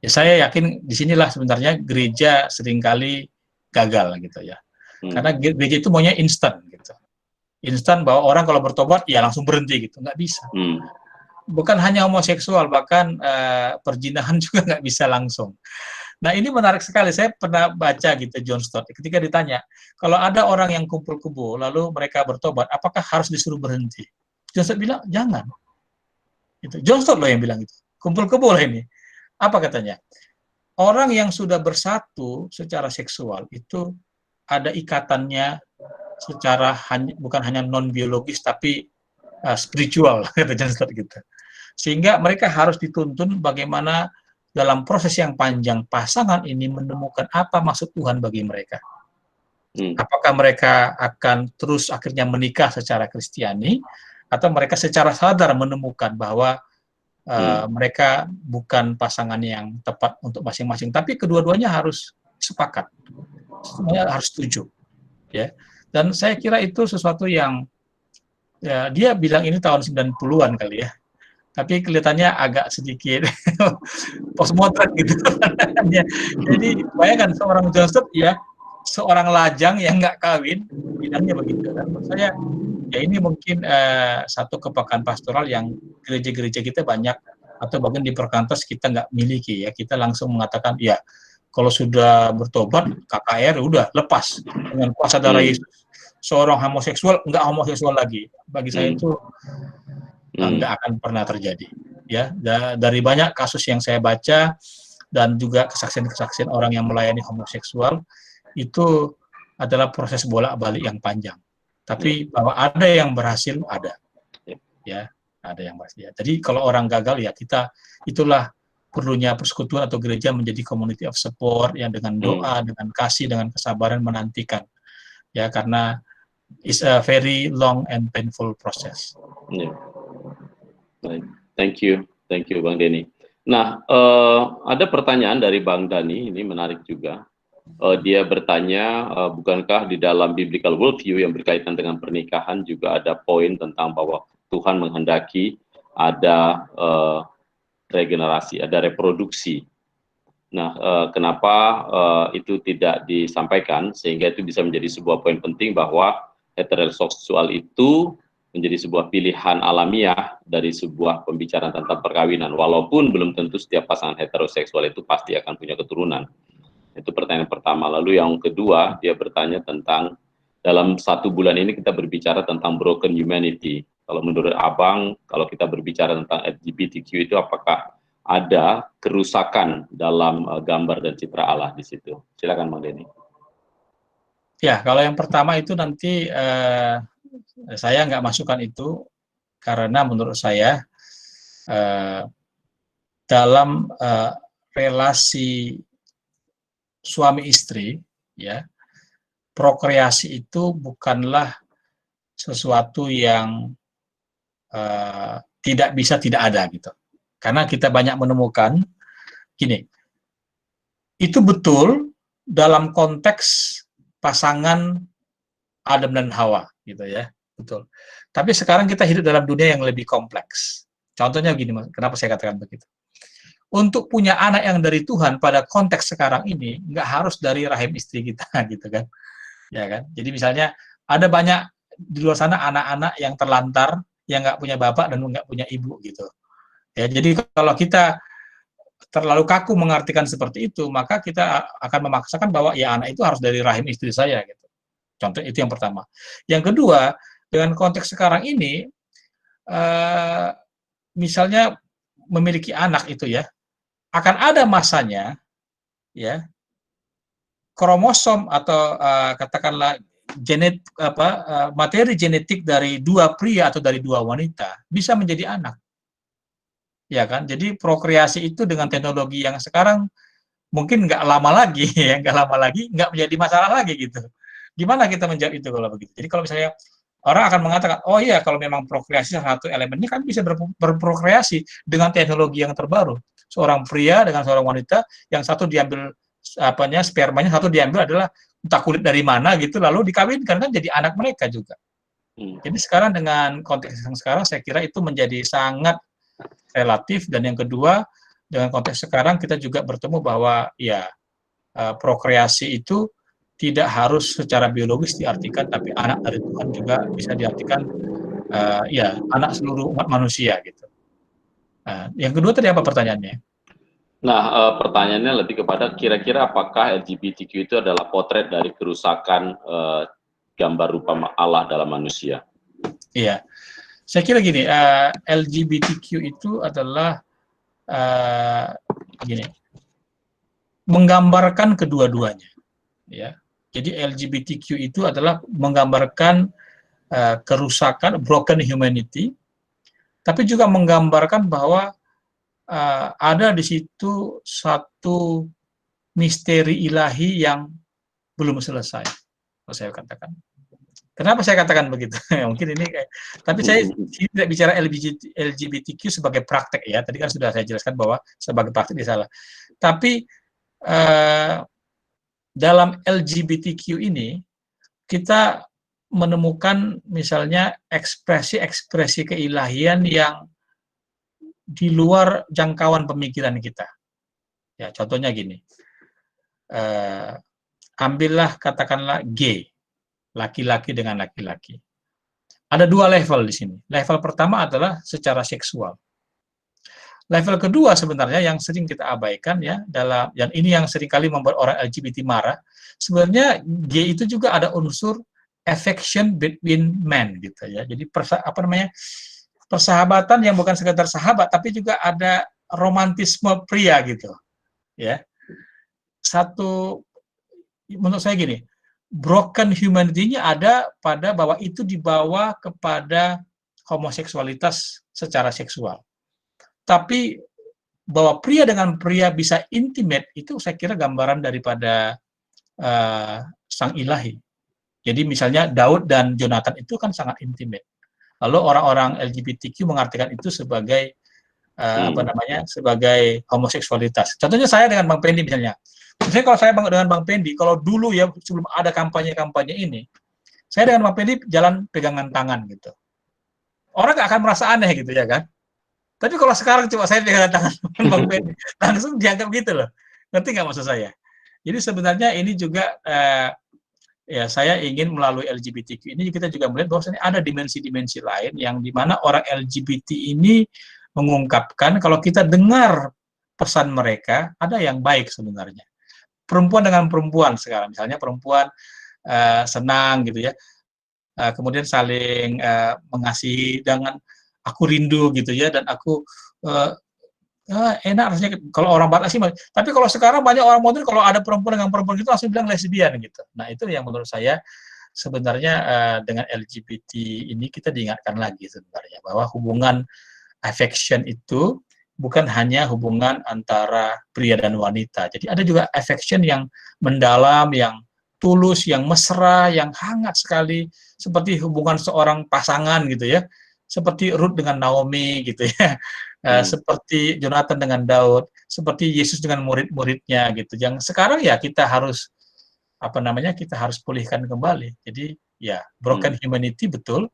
ya saya yakin disinilah sebenarnya gereja seringkali gagal, gitu ya. Karena gereja itu maunya instan, gitu. Instan bahwa orang kalau bertobat ya langsung berhenti, gitu. Nggak bisa. Bukan hanya homoseksual, bahkan perzinahan juga nggak bisa langsung. Nah, ini menarik sekali. Saya pernah baca gitu John Stott, ketika ditanya, kalau ada orang yang kumpul kebo lalu mereka bertobat, apakah harus disuruh berhenti? John Stott bilang, jangan. Itu John Stott loh yang bilang itu. Kumpul kebo lah ini. Apa katanya? Orang yang sudah bersatu secara seksual itu ada ikatannya secara bukan hanya non biologis tapi spiritual, kata John Stott gitu. Sehingga mereka harus dituntun bagaimana dalam proses yang panjang pasangan ini menemukan apa maksud Tuhan bagi mereka. Apakah mereka akan terus akhirnya menikah secara Kristiani, atau mereka secara sadar menemukan bahwa mereka bukan pasangan yang tepat untuk masing-masing, tapi kedua-duanya harus sepakat, semuanya harus setuju, ya. Dan saya kira itu sesuatu yang ya, dia bilang ini tahun 90-an kali ya, tapi kelihatannya agak sedikit postmodern gitu. Jadi bayangkan seorang John Stott, ya, seorang lajang yang nggak kawin, bilangnya begitu. Dan menurut saya ya ini mungkin satu kepekaan pastoral yang gereja-gereja kita banyak, atau bahkan di perkantas kita nggak miliki, ya. Kita langsung mengatakan ya kalau sudah bertobat KKR udah lepas dengan kuasa darah Yesus. Seorang homoseksual nggak homoseksual lagi. Bagi saya itu nggak akan pernah terjadi, ya. Dari banyak kasus yang saya baca dan juga kesaksian-kesaksian orang yang melayani homoseksual, itu adalah proses bolak-balik yang panjang. Tapi bahwa ada yang berhasil, ada, ya, ada yang berhasil. Jadi kalau orang gagal, ya kita, itulah perlunya persekutuan atau gereja menjadi community of support yang dengan doa, dengan kasih, dengan kesabaran menantikan, ya, karena it's a very long and painful process. Thank you Bang Denny. Nah, ada pertanyaan dari Bang Dani, ini menarik juga. Dia bertanya, bukankah di dalam biblical worldview yang berkaitan dengan pernikahan juga ada poin tentang bahwa Tuhan menghendaki ada regenerasi, ada reproduksi. Nah, kenapa itu tidak disampaikan, sehingga itu bisa menjadi sebuah poin penting bahwa heteroseksual itu menjadi sebuah pilihan alamiah dari sebuah pembicaraan tentang perkawinan, walaupun belum tentu setiap pasangan heteroseksual itu pasti akan punya keturunan. Itu pertanyaan pertama. Lalu yang kedua, dia bertanya tentang dalam 1 bulan ini kita berbicara tentang broken humanity. Kalau menurut Abang, kalau kita berbicara tentang LGBTQ itu apakah ada kerusakan dalam gambar dan citra Allah di situ? Silakan Bang Denny. Ya, kalau yang pertama itu nanti saya nggak masukkan itu karena menurut saya dalam relasi suami istri, ya, prokreasi itu bukanlah sesuatu yang tidak bisa tidak ada gitu. Karena kita banyak menemukan gini, itu betul dalam konteks pasangan Adam dan Hawa gitu ya, betul. Tapi sekarang kita hidup dalam dunia yang lebih kompleks. Contohnya gini, kenapa saya katakan begitu? Untuk punya anak yang dari Tuhan pada konteks sekarang ini nggak harus dari rahim istri kita gitu kan, ya kan? Jadi misalnya ada banyak di luar sana anak-anak yang terlantar, yang nggak punya bapak dan nggak punya ibu gitu. Ya, jadi kalau kita terlalu kaku mengartikan seperti itu, maka kita akan memaksakan bahwa ya anak itu harus dari rahim istri saya gitu. Contoh itu yang pertama. Yang kedua, dengan konteks sekarang ini, misalnya memiliki anak itu ya, akan ada masanya ya kromosom atau katakanlah materi genetik dari 2 pria atau dari 2 wanita bisa menjadi anak. Ya kan, jadi prokreasi itu dengan teknologi yang sekarang mungkin nggak lama lagi, ya nggak lama lagi, nggak menjadi masalah lagi gitu. Gimana kita menjawab itu kalau begitu? Jadi kalau misalnya orang akan mengatakan, oh iya kalau memang prokreasi salah satu elemennya kan bisa berprokreasi dengan teknologi yang terbaru. Seorang pria dengan seorang wanita, yang satu diambil spermanya, satu diambil adalah entah kulit dari mana gitu, lalu dikawinkan kan jadi anak mereka juga. Jadi sekarang dengan konteks yang sekarang saya kira itu menjadi sangat relatif, dan yang kedua dengan konteks sekarang kita juga bertemu bahwa ya prokreasi itu tidak harus secara biologis diartikan, tapi anak dari Tuhan juga bisa diartikan ya anak seluruh umat manusia gitu. Yang kedua tadi apa pertanyaannya? Nah, pertanyaannya lebih kepada kira-kira apakah LGBTQ itu adalah potret dari kerusakan gambar rupa Allah dalam manusia? Iya. Saya kira gini, LGBTQ itu adalah gini, menggambarkan kedua-duanya, ya. Jadi LGBTQ itu adalah menggambarkan kerusakan, broken humanity, tapi juga menggambarkan bahwa ada di situ satu misteri ilahi yang belum selesai, kalau saya katakan. Kenapa saya katakan begitu? Mungkin ini, tapi saya tidak bicara LGBTQ sebagai praktek ya. Tadi kan sudah saya jelaskan bahwa sebagai praktek dia salah. Tapi dalam LGBTQ ini kita menemukan misalnya ekspresi-ekspresi keilahian yang di luar jangkauan pemikiran kita. Ya, contohnya gini. Ambillah katakanlah gay. Laki-laki dengan laki-laki. Ada 2 level di sini. Level pertama adalah secara seksual. Level kedua sebenarnya yang sering kita abaikan ya, dan ini yang seringkali membuat orang LGBT marah. Sebenarnya gay itu juga ada unsur affection between men gitu ya. Jadi persahabatan yang bukan sekedar sahabat, tapi juga ada romantisme pria gitu. Ya. Menurut saya gini, broken humanity-nya ada pada bahwa itu dibawa kepada homoseksualitas secara seksual. Tapi bahwa pria dengan pria bisa intimate, itu saya kira gambaran daripada sang ilahi. Jadi misalnya Daud dan Jonathan itu kan sangat intimate. Lalu orang-orang LGBTQ mengartikan itu sebagai sebagai homoseksualitas. Contohnya saya dengan Bang Pendi misalnya. Misalnya kalau saya dengan Bang Pendi, kalau dulu ya sebelum ada kampanye-kampanye ini, saya dengan Bang Pendi jalan pegangan tangan gitu. Orang nggak akan merasa aneh gitu ya kan. Tapi kalau sekarang coba saya pegang tangan Bang Ben, langsung dianggap gitu loh. Ngerti nggak maksud saya? Jadi sebenarnya ini juga ya saya ingin melalui LGBTQ ini kita juga melihat bahwa ada dimensi-dimensi lain yang dimana orang LGBT ini mengungkapkan kalau kita dengar pesan mereka ada yang baik sebenarnya. Perempuan dengan perempuan sekarang, misalnya perempuan senang gitu ya, kemudian saling mengasihi dengan aku rindu gitu ya, dan aku enak rasanya kalau orang Batak sih. Tapi kalau sekarang banyak orang modern kalau ada perempuan dengan perempuan itu langsung bilang lesbian gitu. Nah itu yang menurut saya sebenarnya dengan LGBT ini kita diingatkan lagi sebenarnya bahwa hubungan affection itu bukan hanya hubungan antara pria dan wanita. Jadi ada juga affection yang mendalam, yang tulus, yang mesra, yang hangat sekali, seperti hubungan seorang pasangan gitu ya, seperti Ruth dengan Naomi gitu ya. Seperti Jonathan dengan Daud, seperti Yesus dengan murid-muridnya gitu. Yang sekarang ya kita harus kita harus pulihkan kembali. Jadi ya broken humanity betul,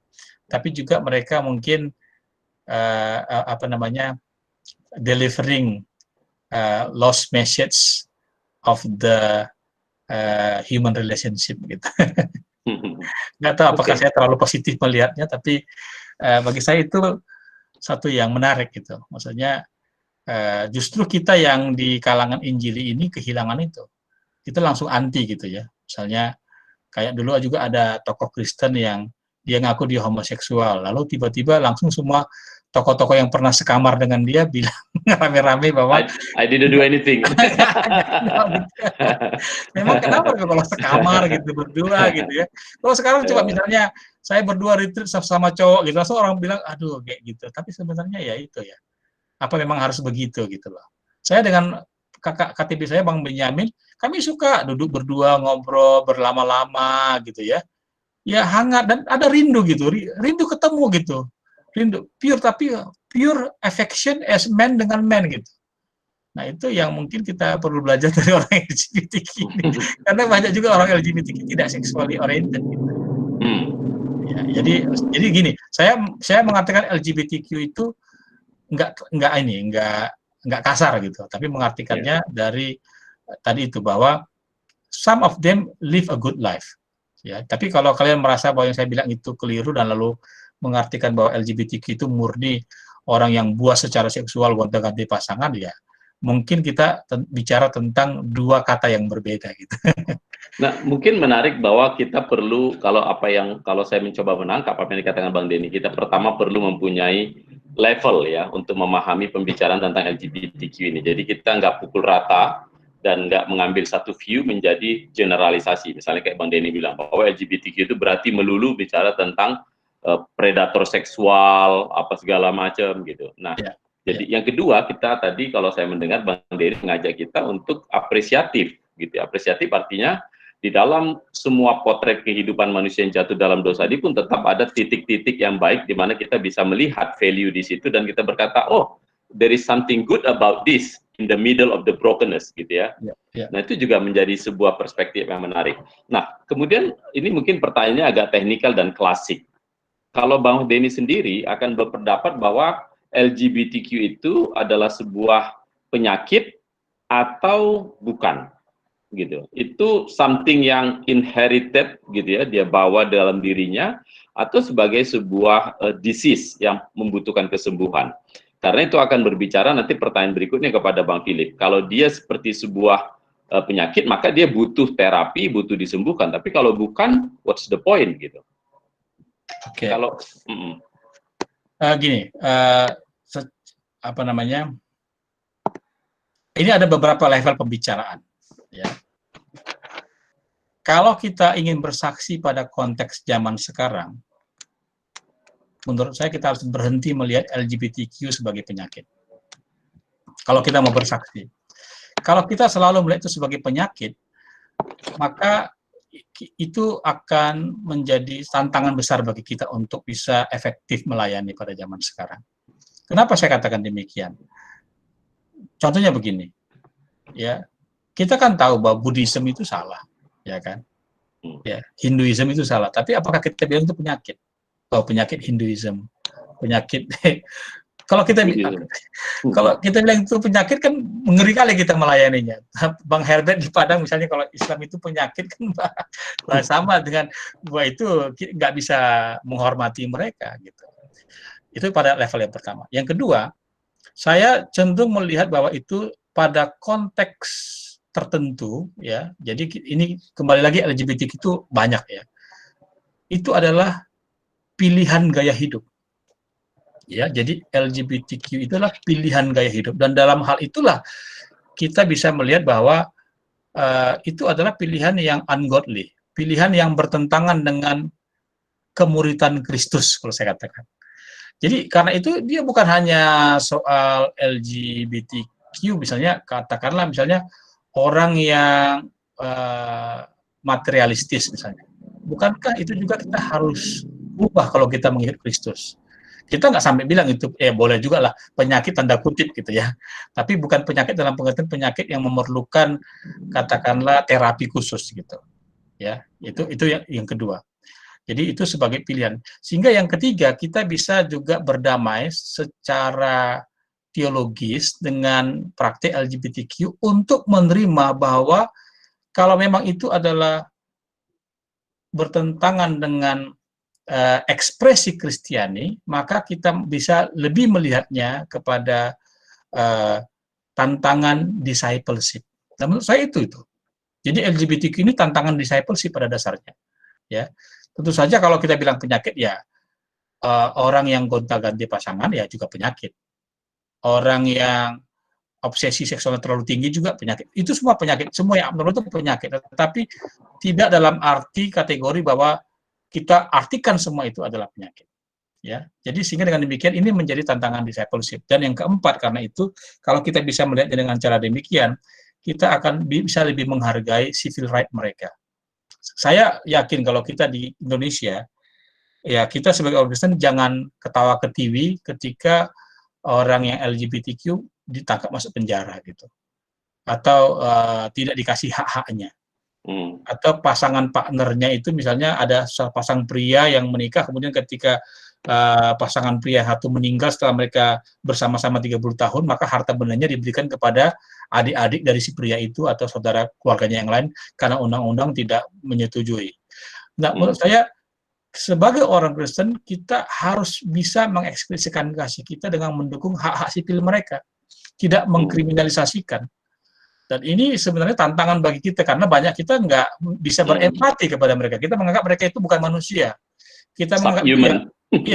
tapi juga mereka mungkin delivering lost message of the human relationship gitu. Nggak tahu apakah saya terlalu positif melihatnya, tapi bagi saya itu satu yang menarik gitu. Maksudnya justru kita yang di kalangan Injili ini kehilangan itu. Kita langsung anti gitu ya. Misalnya kayak dulu juga ada tokoh Kristen yang dia ngaku dia homoseksual, lalu tiba-tiba langsung semua tokoh-tokoh yang pernah sekamar dengan dia bilang rame-rame bahwa I didn't do anything. Memang kenapa kalau sekamar gitu berdua gitu ya. Kalau sekarang coba misalnya saya berdua retreat sama cowok gitu, langsung orang bilang aduh kayak gitu. Tapi sebenarnya ya itu ya. Apa memang harus begitu gitu loh. Saya dengan kakak KTP saya Bang Benyamin, kami suka duduk berdua ngobrol berlama-lama gitu ya. Ya hangat dan ada rindu gitu. Rindu ketemu gitu. Rindu pure, tapi pure affection as man dengan man gitu. Nah itu yang mungkin kita perlu belajar dari orang LGBTQ ini, karena banyak juga orang LGBTQ tidak sexually oriented gitu. Ya, jadi gini, saya mengatakan LGBTQ itu nggak kasar gitu, tapi mengartikannya dari tadi itu bahwa some of them live a good life. Ya, tapi kalau kalian merasa bahwa yang saya bilang itu keliru dan lalu mengartikan bahwa LGBTQ itu murni orang yang buas secara seksual gonta-ganti pasangan, ya mungkin kita bicara tentang dua kata yang berbeda gitu. Nah, mungkin menarik bahwa kita perlu kalau saya mencoba menangkap apa yang dikatakan Bang Denny, kita pertama perlu mempunyai level ya untuk memahami pembicaraan tentang LGBTQ ini. Jadi kita nggak pukul rata dan nggak mengambil satu view menjadi generalisasi. Misalnya kayak Bang Denny bilang bahwa LGBTQ itu berarti melulu bicara tentang predator seksual apa segala macam gitu. Nah, jadi yang kedua kita tadi kalau saya mendengar Bang Denny mengajak kita untuk apresiatif gitu. Apresiatif artinya di dalam semua potret kehidupan manusia yang jatuh dalam dosa ini pun tetap ada titik-titik yang baik di mana kita bisa melihat value di situ dan kita berkata, oh, there is something good about this in the middle of the brokenness gitu ya. Nah itu juga menjadi sebuah perspektif yang menarik. Nah kemudian ini mungkin pertanyaannya agak teknikal dan klasik. Kalau Bang Denny sendiri akan berpendapat bahwa LGBTQ itu adalah sebuah penyakit atau bukan gitu. Itu something yang inherited gitu ya, dia bawa dalam dirinya atau sebagai sebuah disease yang membutuhkan kesembuhan. Karena itu akan berbicara nanti pertanyaan berikutnya kepada Bang Philip. Kalau dia seperti sebuah penyakit, maka dia butuh terapi, butuh disembuhkan. Tapi kalau bukan, what's the point gitu? Oke. Kalau gini, ini ada beberapa level pembicaraan. Ya. Kalau kita ingin bersaksi pada konteks zaman sekarang, menurut saya kita harus berhenti melihat LGBTQ sebagai penyakit. Kalau kita mau bersaksi. Kalau kita selalu melihat itu sebagai penyakit, maka itu akan menjadi tantangan besar bagi kita untuk bisa efektif melayani pada zaman sekarang. Kenapa saya katakan demikian? Contohnya begini, ya kita kan tahu bahwa Buddhism itu salah, ya kan? Ya, Hinduism itu salah. Tapi apakah kita bilang itu penyakit? Oh, penyakit Hinduism, penyakit Kalau kita Begitu. kalau kita bilang itu penyakit kan mengeri kali kita melayaninya. Bang Herbert di Padang misalnya kalau Islam itu penyakit kan sama dengan bahwa itu nggak bisa menghormati mereka gitu. Itu pada level yang pertama. Yang kedua, saya cenderung melihat bahwa itu pada konteks tertentu ya. Jadi ini kembali lagi LGBTQ itu banyak ya. Itu adalah pilihan gaya hidup. Ya, jadi LGBTQ itulah pilihan gaya hidup dan dalam hal itulah kita bisa melihat bahwa itu adalah pilihan yang ungodly, pilihan yang bertentangan dengan kemuritan Kristus kalau saya katakan. Jadi karena itu dia bukan hanya soal LGBTQ misalnya katakanlah misalnya orang yang materialistis misalnya. Bukankah itu juga kita harus ubah kalau kita mengikut Kristus? Kita nggak sampai bilang itu boleh juga lah penyakit tanda kutip gitu ya, tapi bukan penyakit dalam pengertian penyakit yang memerlukan katakanlah terapi khusus gitu ya. Itu yang kedua. Jadi itu sebagai pilihan. Sehingga yang ketiga kita bisa juga berdamai secara teologis dengan praktik LGBTQ untuk menerima bahwa kalau memang itu adalah bertentangan dengan ekspresi Kristiani, maka kita bisa lebih melihatnya kepada tantangan discipleship. Nah, menurut saya itu. Jadi LGBTQ ini tantangan discipleship pada dasarnya. Ya, tentu saja kalau kita bilang penyakit ya orang yang gonta-ganti pasangan ya juga penyakit. Orang yang obsesi seksual terlalu tinggi juga penyakit. Itu semua penyakit, semua yang abnormal itu penyakit. Tetapi tidak dalam arti kategori bahwa kita artikan semua itu adalah penyakit. Ya, jadi sehingga dengan demikian ini menjadi tantangan discipleship. Dan yang keempat karena itu kalau kita bisa melihat dengan cara demikian, kita akan bisa lebih menghargai civil right mereka. Saya yakin kalau kita di Indonesia, ya kita sebagai orang Kristen jangan ketawa ke TV ketika orang yang LGBTQ ditangkap masuk penjara gitu, atau tidak dikasih hak-haknya. Atau pasangan partnernya itu misalnya ada pasang pria yang menikah kemudian ketika pasangan pria satu meninggal setelah mereka bersama-sama 30 tahun maka harta bendanya diberikan kepada adik-adik dari si pria itu atau saudara keluarganya yang lain karena undang-undang tidak menyetujui. Nah, menurut saya sebagai orang Kristen kita harus bisa mengekspresikan kasih kita dengan mendukung hak-hak sipil mereka, tidak mengkriminalisasikan. Dan ini sebenarnya tantangan bagi kita karena banyak kita nggak bisa berempati kepada mereka. Kita menganggap mereka itu bukan manusia. Kita menganggap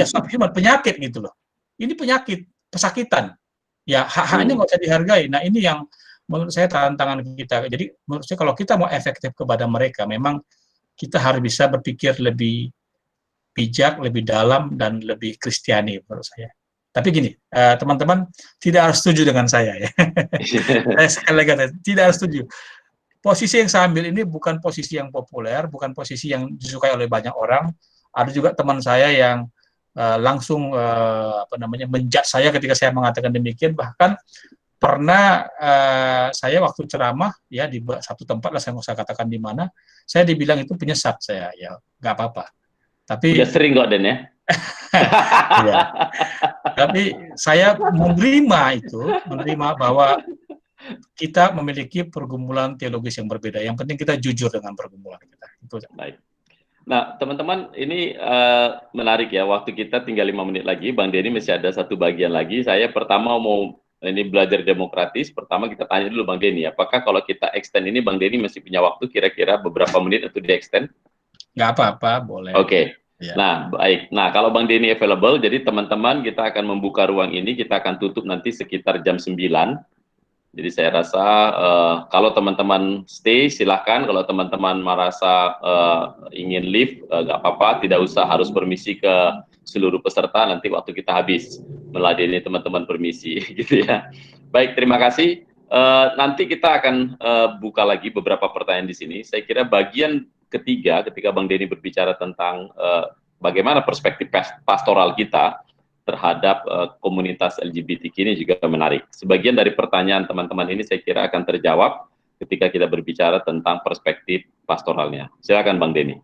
subhuman, penyakit gitu loh. Ini penyakit, pesakitan. Ya hak-haknya nggak usah dihargai. Nah ini yang menurut saya tantangan kita. Jadi menurut saya kalau kita mau efektif kepada mereka, memang kita harus bisa berpikir lebih bijak, lebih dalam dan lebih Kristiani menurut saya. Tapi gini, teman-teman tidak harus setuju dengan saya ya. Saya sekali lagi tidak harus setuju. Posisi yang saya ambil ini bukan posisi yang populer, bukan posisi yang disukai oleh banyak orang. Ada juga teman saya yang langsung menjudge saya ketika saya mengatakan demikian. Bahkan pernah saya waktu ceramah ya di satu tempat lah saya nggak usah katakan di mana, saya dibilang itu penyesat saya ya nggak apa-apa. Tapi udah sering kok Den ya. ya. Tapi saya menerima bahwa kita memiliki pergumulan teologis yang berbeda. Yang penting kita jujur dengan pergumulan kita. Itu. Baik. Nah, teman-teman, ini menarik ya. Waktu kita tinggal 5 menit lagi. Bang Denny masih ada satu bagian lagi. Saya pertama mau ini belajar demokratis. Pertama kita tanya dulu Bang Denny, apakah kalau kita extend ini Bang Denny masih punya waktu kira-kira beberapa menit untuk di-extend? Nggak apa-apa, boleh. Oke. Ya. Nah, baik. Nah, kalau Bang Denny available, jadi teman-teman kita akan membuka ruang ini, kita akan tutup nanti sekitar jam 9. Jadi saya rasa kalau teman-teman stay, silahkan. Kalau teman-teman merasa ingin leave, nggak apa-apa, tidak usah harus permisi ke seluruh peserta, nanti waktu kita habis meladeni teman-teman permisi, gitu ya. Baik, terima kasih. Nanti kita akan buka lagi beberapa pertanyaan di sini. Saya kira bagian ketiga ketika Bang Denny berbicara tentang bagaimana perspektif pastoral kita terhadap komunitas LGBTQ ini juga menarik. Sebagian dari pertanyaan teman-teman ini saya kira akan terjawab ketika kita berbicara tentang perspektif pastoralnya. Silakan Bang Denny.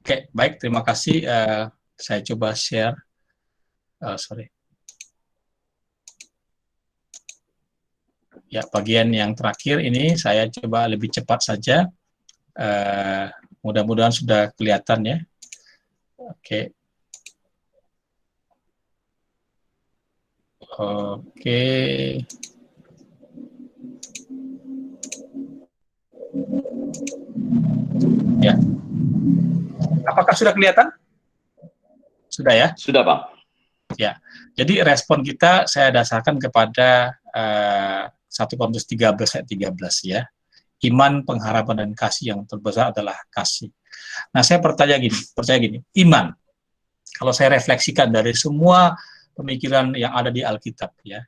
Oke, baik, terima kasih. Saya coba share. Ya, bagian yang terakhir ini saya coba lebih cepat saja. Mudah-mudahan sudah kelihatan ya. Oke. Oke. Ya. Apakah sudah kelihatan? Sudah ya? Sudah, Bang. Ya. Jadi respon kita saya dasarkan kepada 1 Korintus 13 ayat 13 ya. Iman, pengharapan, dan kasih yang terbesar adalah kasih. Nah, saya percaya gini, iman. Kalau saya refleksikan dari semua pemikiran yang ada di Alkitab ya,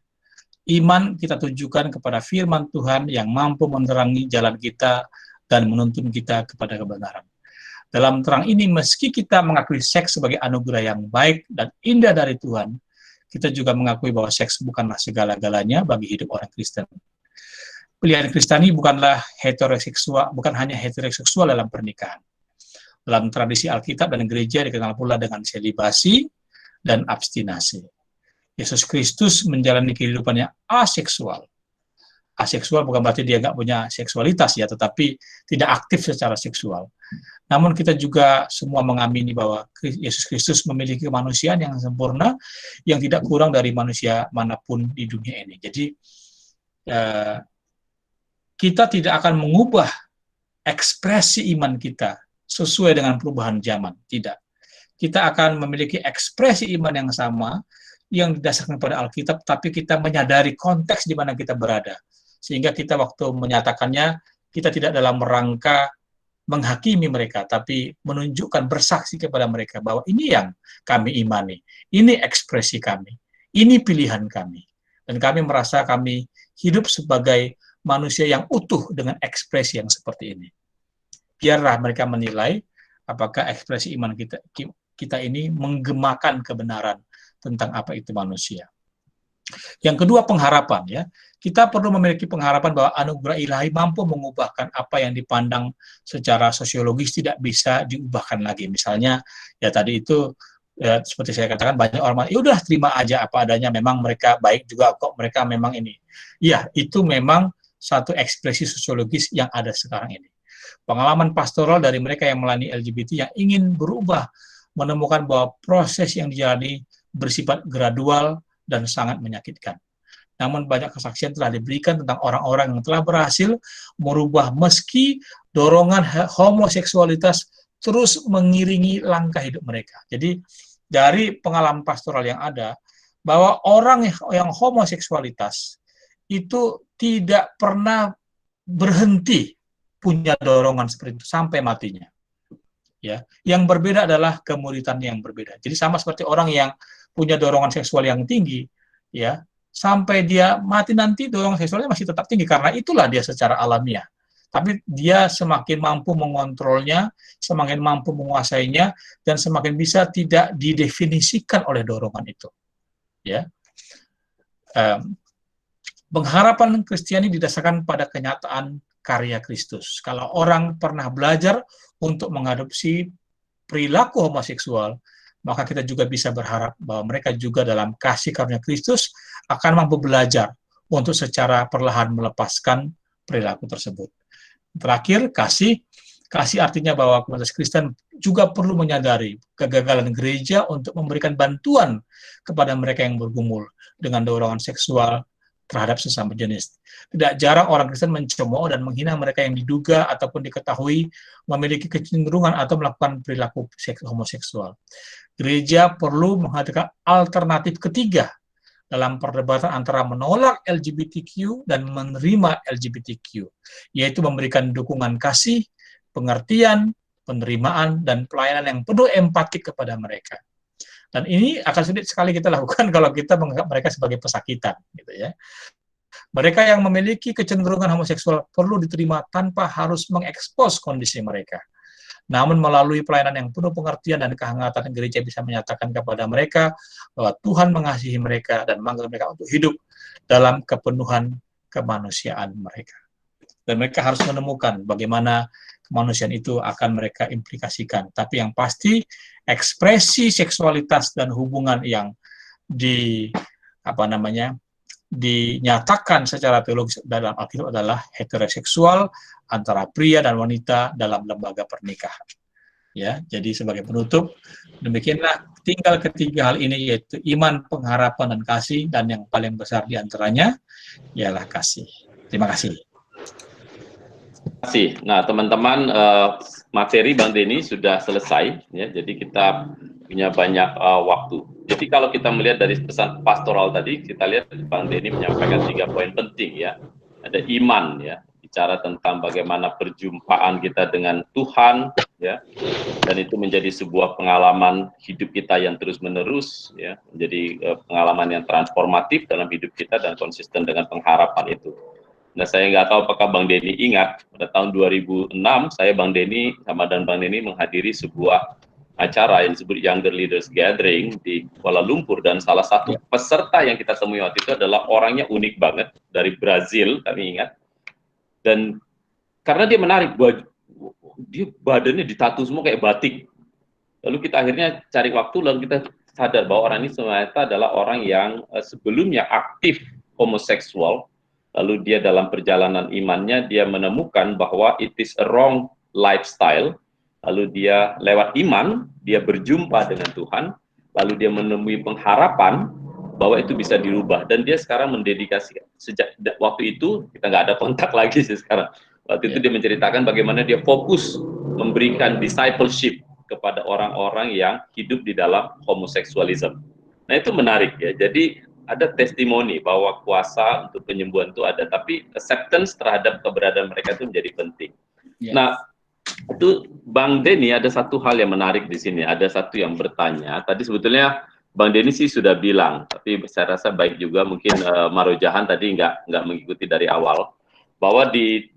iman kita tujukan kepada firman Tuhan yang mampu menerangi jalan kita dan menuntun kita kepada kebenaran. Dalam terang ini, meski kita mengakui seks sebagai anugerah yang baik dan indah dari Tuhan, kita juga mengakui bahwa seks bukanlah segala-galanya bagi hidup orang Kristen. Pilihan Kristani bukanlah heteroseksual, bukan hanya heteroseksual dalam pernikahan. Dalam tradisi Alkitab dan gereja dikenal pula dengan selibasi dan abstinasi. Yesus Kristus menjalani kehidupannya aseksual. Aseksual bukan berarti dia nggak punya seksualitas ya, tetapi tidak aktif secara seksual. Namun kita juga semua mengamini bahwa Yesus Kristus memiliki kemanusiaan yang sempurna, yang tidak kurang dari manusia manapun di dunia ini. Jadi kita tidak akan mengubah ekspresi iman kita sesuai dengan perubahan zaman. Tidak. Kita akan memiliki ekspresi iman yang sama, yang didasarkan pada Alkitab, tapi kita menyadari konteks di mana kita berada. Sehingga kita waktu menyatakannya, kita tidak dalam rangka menghakimi mereka, tapi menunjukkan, bersaksi kepada mereka bahwa ini yang kami imani, ini ekspresi kami, ini pilihan kami. Dan kami merasa kami hidup sebagai manusia yang utuh dengan ekspresi yang seperti ini. Biarlah mereka menilai apakah ekspresi iman kita ini menggemakan kebenaran tentang apa itu manusia. Yang kedua, pengharapan ya. Kita perlu memiliki pengharapan bahwa anugerah ilahi mampu mengubahkan apa yang dipandang secara sosiologis tidak bisa diubahkan lagi. Misalnya ya tadi itu ya, seperti saya katakan, banyak orang ya udah terima aja apa adanya, memang mereka baik juga kok, mereka memang ini. Ya, itu memang satu ekspresi sosiologis yang ada sekarang ini. Pengalaman pastoral dari mereka yang melayani LGBT yang ingin berubah, menemukan bahwa proses yang dijalani bersifat gradual dan sangat menyakitkan. Namun banyak kesaksian telah diberikan tentang orang-orang yang telah berhasil merubah meski dorongan homoseksualitas terus mengiringi langkah hidup mereka. Jadi dari pengalaman pastoral yang ada, bahwa orang yang homoseksualitas itu tidak pernah berhenti punya dorongan seperti itu sampai matinya. Ya, yang berbeda adalah kemuritan yang berbeda. Jadi sama seperti orang yang punya dorongan seksual yang tinggi, ya, sampai dia mati nanti dorongan seksualnya masih tetap tinggi karena itulah dia secara alamiah. Tapi dia semakin mampu mengontrolnya, semakin mampu menguasainya, dan semakin bisa tidak didefinisikan oleh dorongan itu. Ya, pengharapan Kristiani didasarkan pada kenyataan karya Kristus. Kalau orang pernah belajar untuk mengadopsi perilaku homoseksual, maka kita juga bisa berharap bahwa mereka juga dalam kasih karunia Kristus akan mampu belajar untuk secara perlahan melepaskan perilaku tersebut. Terakhir, kasih artinya bahwa komunitas Kristen juga perlu menyadari kegagalan gereja untuk memberikan bantuan kepada mereka yang bergumul dengan dorongan seksual terhadap sesama jenis. Tidak jarang orang Kristen mencemooh dan menghina mereka yang diduga ataupun diketahui memiliki kecenderungan atau melakukan perilaku homoseksual. Gereja perlu menghadirkan alternatif ketiga dalam perdebatan antara menolak LGBTQ dan menerima LGBTQ, yaitu memberikan dukungan kasih, pengertian, penerimaan, dan pelayanan yang penuh empatik kepada mereka. Dan ini akan sulit sekali kita lakukan kalau kita menganggap mereka sebagai pesakitan, gitu ya. Mereka yang memiliki kecenderungan homoseksual perlu diterima tanpa harus mengekspos kondisi mereka. Namun melalui pelayanan yang penuh pengertian dan kehangatan, gereja bisa menyatakan kepada mereka bahwa Tuhan mengasihi mereka dan memanggil mereka untuk hidup dalam kepenuhan kemanusiaan mereka. Dan mereka harus menemukan bagaimana kemanusiaan itu akan mereka implikasikan. Tapi yang pasti ekspresi seksualitas dan hubungan yang dinyatakan secara teologis dalam Alkitab adalah heteroseksual antara pria dan wanita dalam lembaga pernikahan. Ya, jadi sebagai penutup, demikianlah tinggal ketiga hal ini, yaitu iman, pengharapan, dan kasih, dan yang paling besar di antaranya ialah kasih. Terima kasih. Terima kasih. Nah, teman-teman, materi Bang Denny sudah selesai, ya. Jadi kita punya banyak waktu. Jadi kalau kita melihat dari pesan pastoral tadi, kita lihat Bang Denny menyampaikan 3 poin penting, ya. Ada iman, ya, bicara tentang bagaimana perjumpaan kita dengan Tuhan, ya, dan itu menjadi sebuah pengalaman hidup kita yang terus-menerus, ya, menjadi pengalaman yang transformatif dalam hidup kita dan konsisten dengan pengharapan itu. Nah, saya nggak tahu apakah Bang Denny ingat, pada tahun 2006, saya Bang Denny sama dan Bang Denny menghadiri sebuah acara yang disebut Younger Leaders Gathering di Kuala Lumpur, dan salah satu peserta yang kita temui waktu itu adalah orangnya unik banget, dari Brazil, kami ingat. Dan karena dia menarik, dia badannya ditatu semua kayak batik. Lalu kita akhirnya cari waktu, lalu kita sadar bahwa orang ini ternyata adalah orang yang sebelumnya aktif homoseksual, lalu dia dalam perjalanan imannya, dia menemukan bahwa it is a wrong lifestyle, lalu dia lewat iman, dia berjumpa dengan Tuhan, lalu dia menemui pengharapan bahwa itu bisa dirubah, dan dia sekarang mendedikasi. Sejak waktu itu, kita nggak ada kontak lagi sih sekarang. Waktu itu dia menceritakan bagaimana dia fokus memberikan discipleship kepada orang-orang yang hidup di dalam homoseksualisme. Nah, itu menarik, ya. Jadi ada testimoni bahwa kuasa untuk penyembuhan itu ada, tapi acceptance terhadap keberadaan mereka itu menjadi penting. Nah, itu Bang Denny ada satu hal yang menarik di sini. Ada satu yang bertanya. Tadi sebetulnya Bang Denny sih sudah bilang, tapi saya rasa baik juga mungkin Marojahan tadi nggak mengikuti dari awal, bahwa di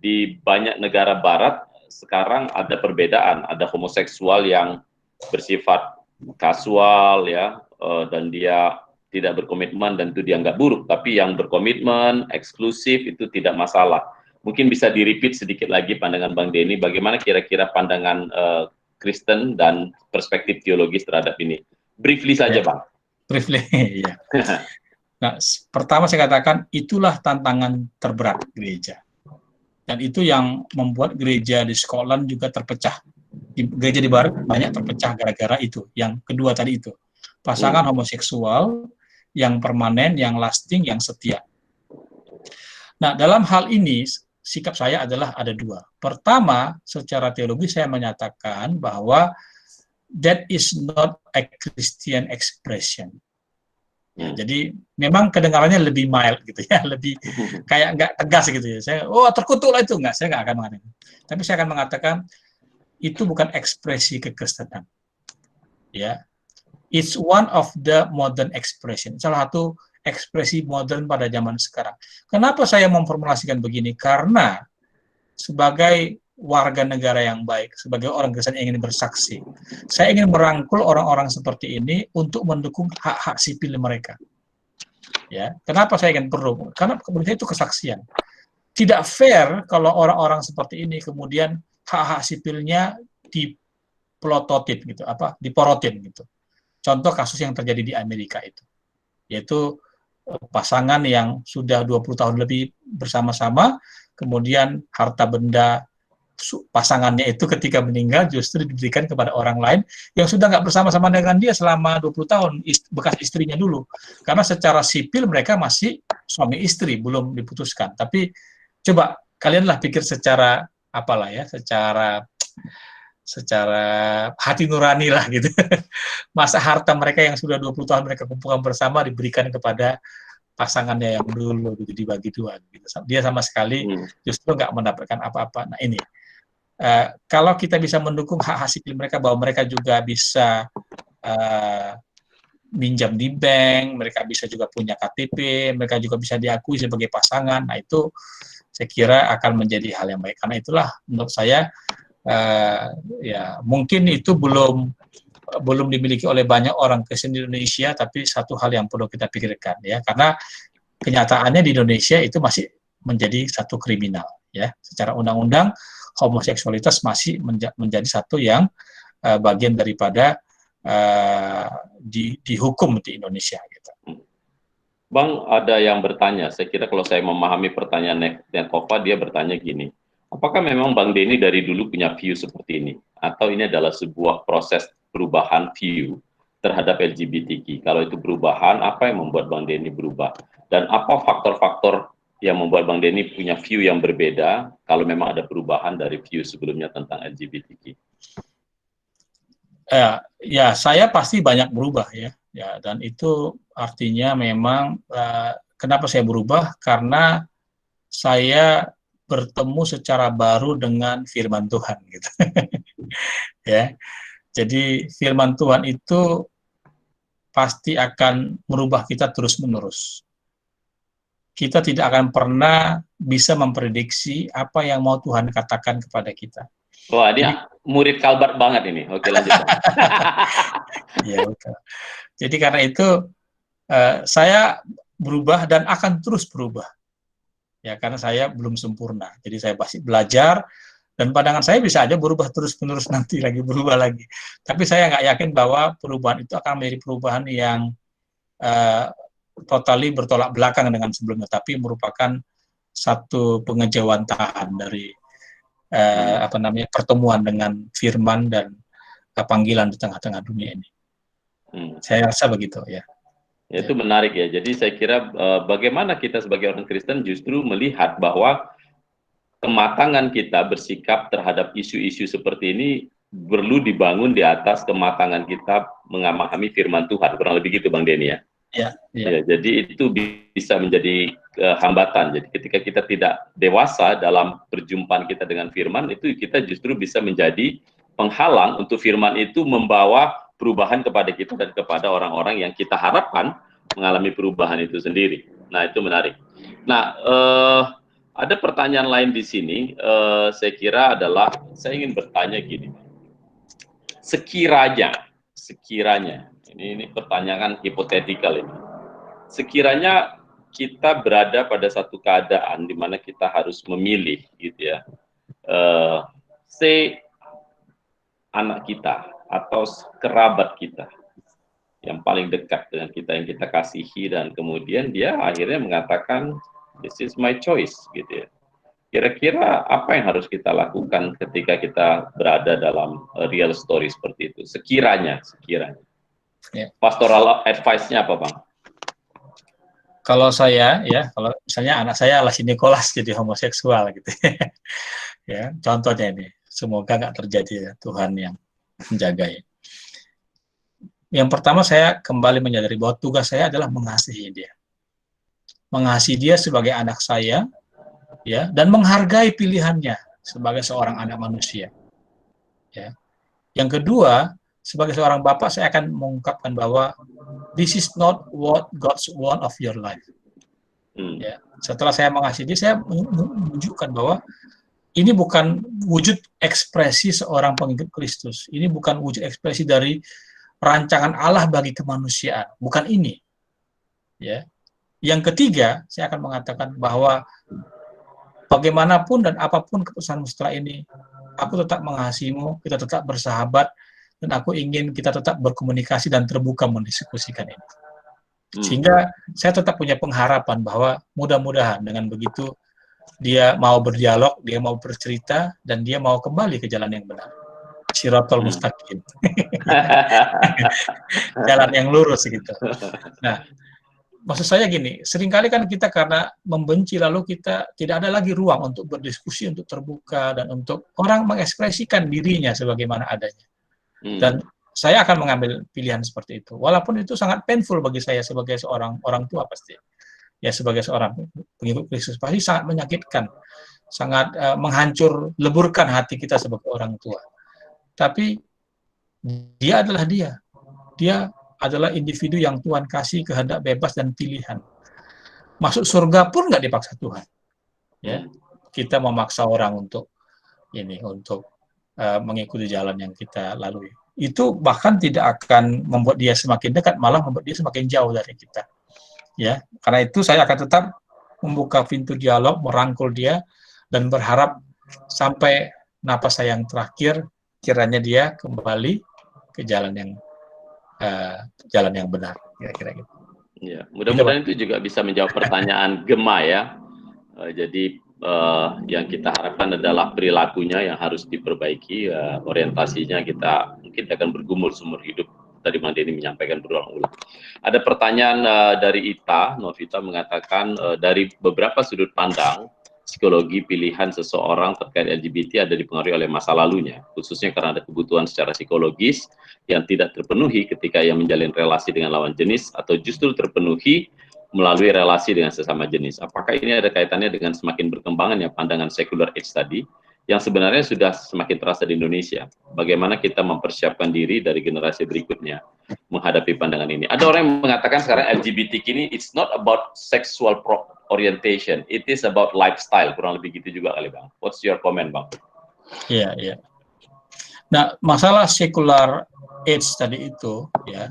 banyak negara Barat sekarang ada perbedaan. Ada homoseksual yang bersifat kasual, ya, dan dia tidak berkomitmen dan itu dianggap buruk. Tapi yang berkomitmen, eksklusif, itu tidak masalah. Mungkin bisa di-repeat sedikit lagi pandangan Bang Denny, bagaimana kira-kira pandangan Kristen dan perspektif teologis terhadap ini. Briefly saja, Bang. Briefly, ya. Nah, pertama saya katakan, itulah tantangan terberat gereja. Dan itu yang membuat gereja di Scotland juga terpecah. Gereja di Barat banyak terpecah gara-gara itu. Yang kedua tadi itu. Pasangan homoseksual yang permanen, yang lasting, yang setia. Nah, dalam hal ini, sikap saya adalah ada dua. Pertama, secara teologi saya menyatakan bahwa that is not a Christian expression. Ya, jadi memang kedengarannya lebih mild gitu ya, lebih kayak nggak tegas gitu ya. Saya, terkutuk lah itu, saya nggak akan mengatakan. Tapi saya akan mengatakan itu bukan ekspresi kekristenan. Ya, it's one of the modern expression. Salah satu ekspresi modern pada zaman sekarang. Kenapa saya memformulasikan begini? Karena sebagai warga negara yang baik, sebagai orang Kristen yang ingin bersaksi, saya ingin merangkul orang-orang seperti ini untuk mendukung hak-hak sipil mereka. Ya, kenapa saya ingin perlu? Karena kemudian itu kesaksian. Tidak fair kalau orang-orang seperti ini kemudian hak-hak sipilnya dipelototin gitu, diporotin gitu. Contoh kasus yang terjadi di Amerika itu, yaitu pasangan yang sudah 20 tahun lebih bersama-sama, kemudian harta benda pasangannya itu ketika meninggal justru diberikan kepada orang lain yang sudah nggak bersama-sama dengan dia selama 20 tahun, bekas istrinya dulu. Karena secara sipil mereka masih suami istri, belum diputuskan. Tapi coba kalianlah pikir secara secara hati nurani lah gitu. Masa harta mereka yang sudah 20 tahun mereka kumpulkan bersama diberikan kepada pasangannya yang dulu gitu, dibagi dua gitu. Dia sama sekali justru nggak mendapatkan apa-apa. Nah ini kalau kita bisa mendukung hak sipil mereka, bahwa mereka juga bisa minjam di bank, mereka bisa juga punya KTP, mereka juga bisa diakui sebagai pasangan. Nah itu saya kira akan menjadi hal yang baik. Karena itulah menurut saya ya mungkin itu belum dimiliki oleh banyak orang Kristen di Indonesia, tapi satu hal yang perlu kita pikirkan ya, karena kenyataannya di Indonesia itu masih menjadi satu kriminal ya, secara undang-undang homoseksualitas masih menjadi satu yang bagian daripada dihukum di Indonesia gitu. Bang, ada yang bertanya, saya kira kalau saya memahami pertanyaan Nekova, dia bertanya gini, apakah memang Bang Denny dari dulu punya view seperti ini? Atau ini adalah sebuah proses perubahan view terhadap LGBTQ? Kalau itu perubahan, apa yang membuat Bang Denny berubah? Dan apa faktor-faktor yang membuat Bang Denny punya view yang berbeda kalau memang ada perubahan dari view sebelumnya tentang LGBTQ? Ya, saya pasti banyak berubah ya, dan itu artinya memang kenapa saya berubah karena saya bertemu secara baru dengan firman Tuhan gitu. Ya. Jadi firman Tuhan itu pasti akan merubah kita terus-menerus. Kita tidak akan pernah bisa memprediksi apa yang mau Tuhan katakan kepada kita. Wah, ini murid Kalbar banget ini. Oke, lanjut. Ya, betul. Jadi karena itu saya berubah dan akan terus berubah. Ya, karena saya belum sempurna. Jadi saya masih belajar dan pandangan saya bisa aja berubah terus-menerus nanti lagi berubah lagi. Tapi saya nggak yakin bahwa perubahan itu akan menjadi perubahan yang totally bertolak belakang dengan sebelumnya, tapi merupakan satu pengejawantahan dari pertemuan dengan firman dan panggilan di tengah-tengah dunia ini. Saya rasa begitu ya. Itu menarik ya. Jadi saya kira bagaimana kita sebagai orang Kristen justru melihat bahwa kematangan kita bersikap terhadap isu-isu seperti ini perlu dibangun di atas kematangan kita memahami firman Tuhan. Kurang lebih gitu Bang Denny ya. Ya. Jadi itu bisa menjadi hambatan. Jadi ketika kita tidak dewasa dalam perjumpaan kita dengan firman, itu kita justru bisa menjadi penghalang untuk firman itu membawa perubahan kepada kita dan kepada orang-orang yang kita harapkan mengalami perubahan itu sendiri. Nah, itu menarik. Nah, ada pertanyaan lain di sini, saya kira adalah, saya ingin bertanya gini, sekiranya, ini pertanyaan hipotetikal ini, sekiranya kita berada pada satu keadaan di mana kita harus memilih, gitu ya, anak kita atau kerabat kita yang paling dekat dengan kita, yang kita kasihi, dan kemudian dia akhirnya mengatakan, this is my choice, gitu ya. Kira-kira apa yang harus kita lakukan ketika kita berada dalam real story seperti itu? Sekiranya. Pastoral advice-nya apa, Bang? Kalau saya, ya, kalau misalnya anak saya Alasi Nikolas jadi homoseksual gitu, ya, contohnya ini, semoga nggak terjadi ya, Tuhan yang menjaga ya. Yang pertama saya kembali menyadari bahwa tugas saya adalah mengasihi dia sebagai anak saya, ya, dan menghargai pilihannya sebagai seorang anak manusia. Ya. Yang kedua, sebagai seorang bapak saya akan mengungkapkan bahwa this is not what God's want of your life. Ya. Setelah saya mengasihi dia, saya menunjukkan bahwa ini bukan wujud ekspresi seorang pengikut Kristus. Ini bukan wujud ekspresi dari rancangan Allah bagi kemanusiaan. Bukan ini. Ya. Yang ketiga, saya akan mengatakan bahwa bagaimanapun dan apapun keputusanmu setelah ini, aku tetap mengasihimu, kita tetap bersahabat, dan aku ingin kita tetap berkomunikasi dan terbuka mendiskusikan ini. Sehingga saya tetap punya pengharapan bahwa mudah-mudahan dengan begitu dia mau berdialog, dia mau bercerita, dan dia mau kembali ke jalan yang benar. Shiratul Mustaqim. Jalan yang lurus gitu. Nah, maksud saya gini, seringkali kan kita karena membenci lalu kita tidak ada lagi ruang untuk berdiskusi, untuk terbuka, dan untuk orang mengekspresikan dirinya sebagaimana adanya. Dan saya akan mengambil pilihan seperti itu. Walaupun itu sangat painful bagi saya sebagai seorang orang tua pasti. Ya, sebagai seorang pengikut Kristus pasti sangat menyakitkan, sangat menghancur, leburkan hati kita sebagai orang tua. Tapi dia adalah dia. Dia adalah individu yang Tuhan kasih kehendak bebas dan pilihan. Masuk surga pun nggak dipaksa Tuhan. Ya, kita memaksa orang untuk mengikuti jalan yang kita lalui. Itu bahkan tidak akan membuat dia semakin dekat, malah membuat dia semakin jauh dari kita. Ya, karena itu saya akan tetap membuka pintu dialog, merangkul dia, dan berharap sampai napas saya yang terakhir, kiranya dia kembali ke jalan yang benar, kira-kira gitu. Ya, mudah-mudahan itu juga bisa menjawab pertanyaan Gema ya. Jadi yang kita harapkan adalah perilakunya yang harus diperbaiki, orientasinya kita mungkin akan bergumul seumur hidup. Tadi Bang Denny menyampaikan berulang-ulang. Ada pertanyaan dari Ita, Novita mengatakan dari beberapa sudut pandang, psikologi pilihan seseorang terkait LGBT ada dipengaruhi oleh masa lalunya, khususnya karena ada kebutuhan secara psikologis yang tidak terpenuhi ketika ia menjalin relasi dengan lawan jenis atau justru terpenuhi melalui relasi dengan sesama jenis. Apakah ini ada kaitannya dengan semakin berkembangnya pandangan secular age tadi yang sebenarnya sudah semakin terasa di Indonesia? Bagaimana kita mempersiapkan diri dari generasi berikutnya menghadapi pandangan ini? Ada orang yang mengatakan sekarang LGBT ini it's not about sexual orientation, it is about lifestyle, kurang lebih gitu juga kali Bang. What's your comment Bang? Iya, iya. Nah, masalah secular age tadi itu, ya,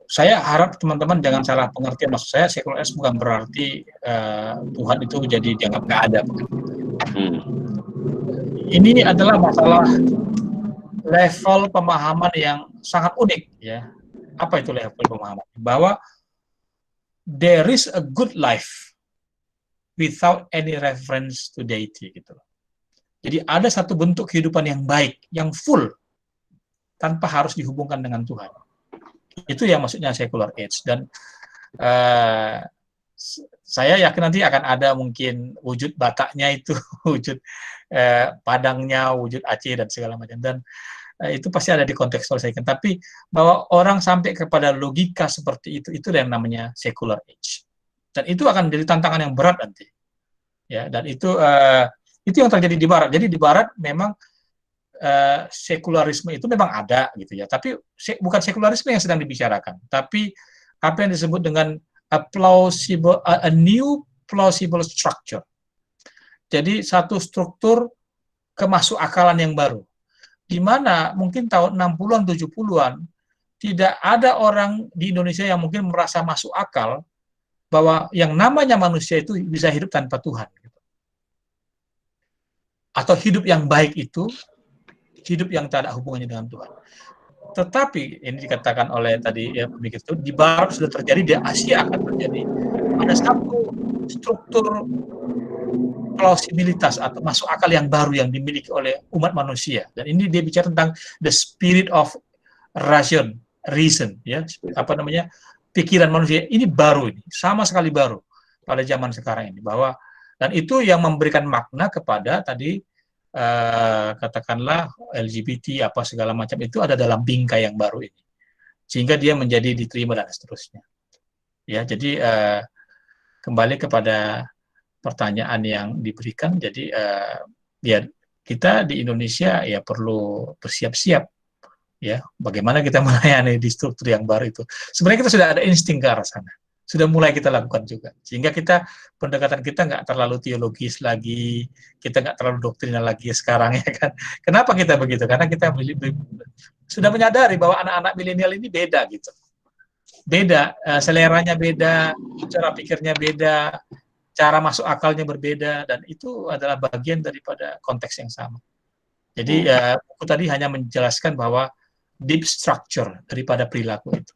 saya harap teman-teman jangan salah pengertian. Maksud saya secular age bukan berarti Tuhan itu jadi dianggap nggak ada. Ini adalah masalah level pemahaman yang sangat unik, ya. Apa itu level pemahaman? Bahwa there is a good life without any reference to deity, gitu. Jadi ada satu bentuk kehidupan yang baik, yang full, tanpa harus dihubungkan dengan Tuhan. Itu yang maksudnya secular age. Dan saya yakin nanti akan ada mungkin wujud Bataknya itu, wujud Padangnya, wujud Aceh dan segala macam. Dan itu pasti ada di kontekstualisasikan. Tapi bahwa orang sampai kepada logika seperti itu yang namanya secular age. Dan itu akan jadi tantangan yang berat nanti. Ya, dan itu yang terjadi di Barat. Jadi di Barat memang sekularisme itu memang ada gitu ya. Tapi bukan sekularisme yang sedang dibicarakan, tapi apa yang disebut dengan a new plausible structure. Jadi satu struktur kemasukakalan yang baru. Di mana mungkin tahun 60-an, 70-an, tidak ada orang di Indonesia yang mungkin merasa masuk akal bahwa yang namanya manusia itu bisa hidup tanpa Tuhan. Atau hidup yang baik itu, hidup yang tak ada hubungannya dengan Tuhan. Tetapi, ini dikatakan oleh tadi ya pemikir itu, di Barat sudah terjadi, di Asia akan terjadi. Ada satu struktur plausibilitas atau masuk akal yang baru yang dimiliki oleh umat manusia. Dan ini dia bicara tentang the spirit of reason, ya, apa namanya, pikiran manusia. Ini baru, ini sama sekali baru pada zaman sekarang ini. Bahwa dan itu yang memberikan makna kepada tadi katakanlah LGBT apa segala macam itu ada dalam bingkai yang baru ini, sehingga dia menjadi diterima dan seterusnya. Ya, jadi kembali kepada pertanyaan yang diberikan. Jadi ya kita di Indonesia ya perlu bersiap-siap ya bagaimana kita melayani di struktur yang baru itu. Sebenarnya kita sudah ada insting ke arah sana. Sudah mulai kita lakukan juga. Sehingga kita, pendekatan kita nggak terlalu teologis lagi, kita nggak terlalu doktrinal lagi sekarang, ya kan. Kenapa kita begitu? Karena kita sudah menyadari bahwa anak-anak milenial ini beda gitu. Beda, seleranya beda, cara pikirnya beda, cara masuk akalnya berbeda, dan itu adalah bagian daripada konteks yang sama. Jadi aku tadi hanya menjelaskan bahwa deep structure daripada perilaku itu.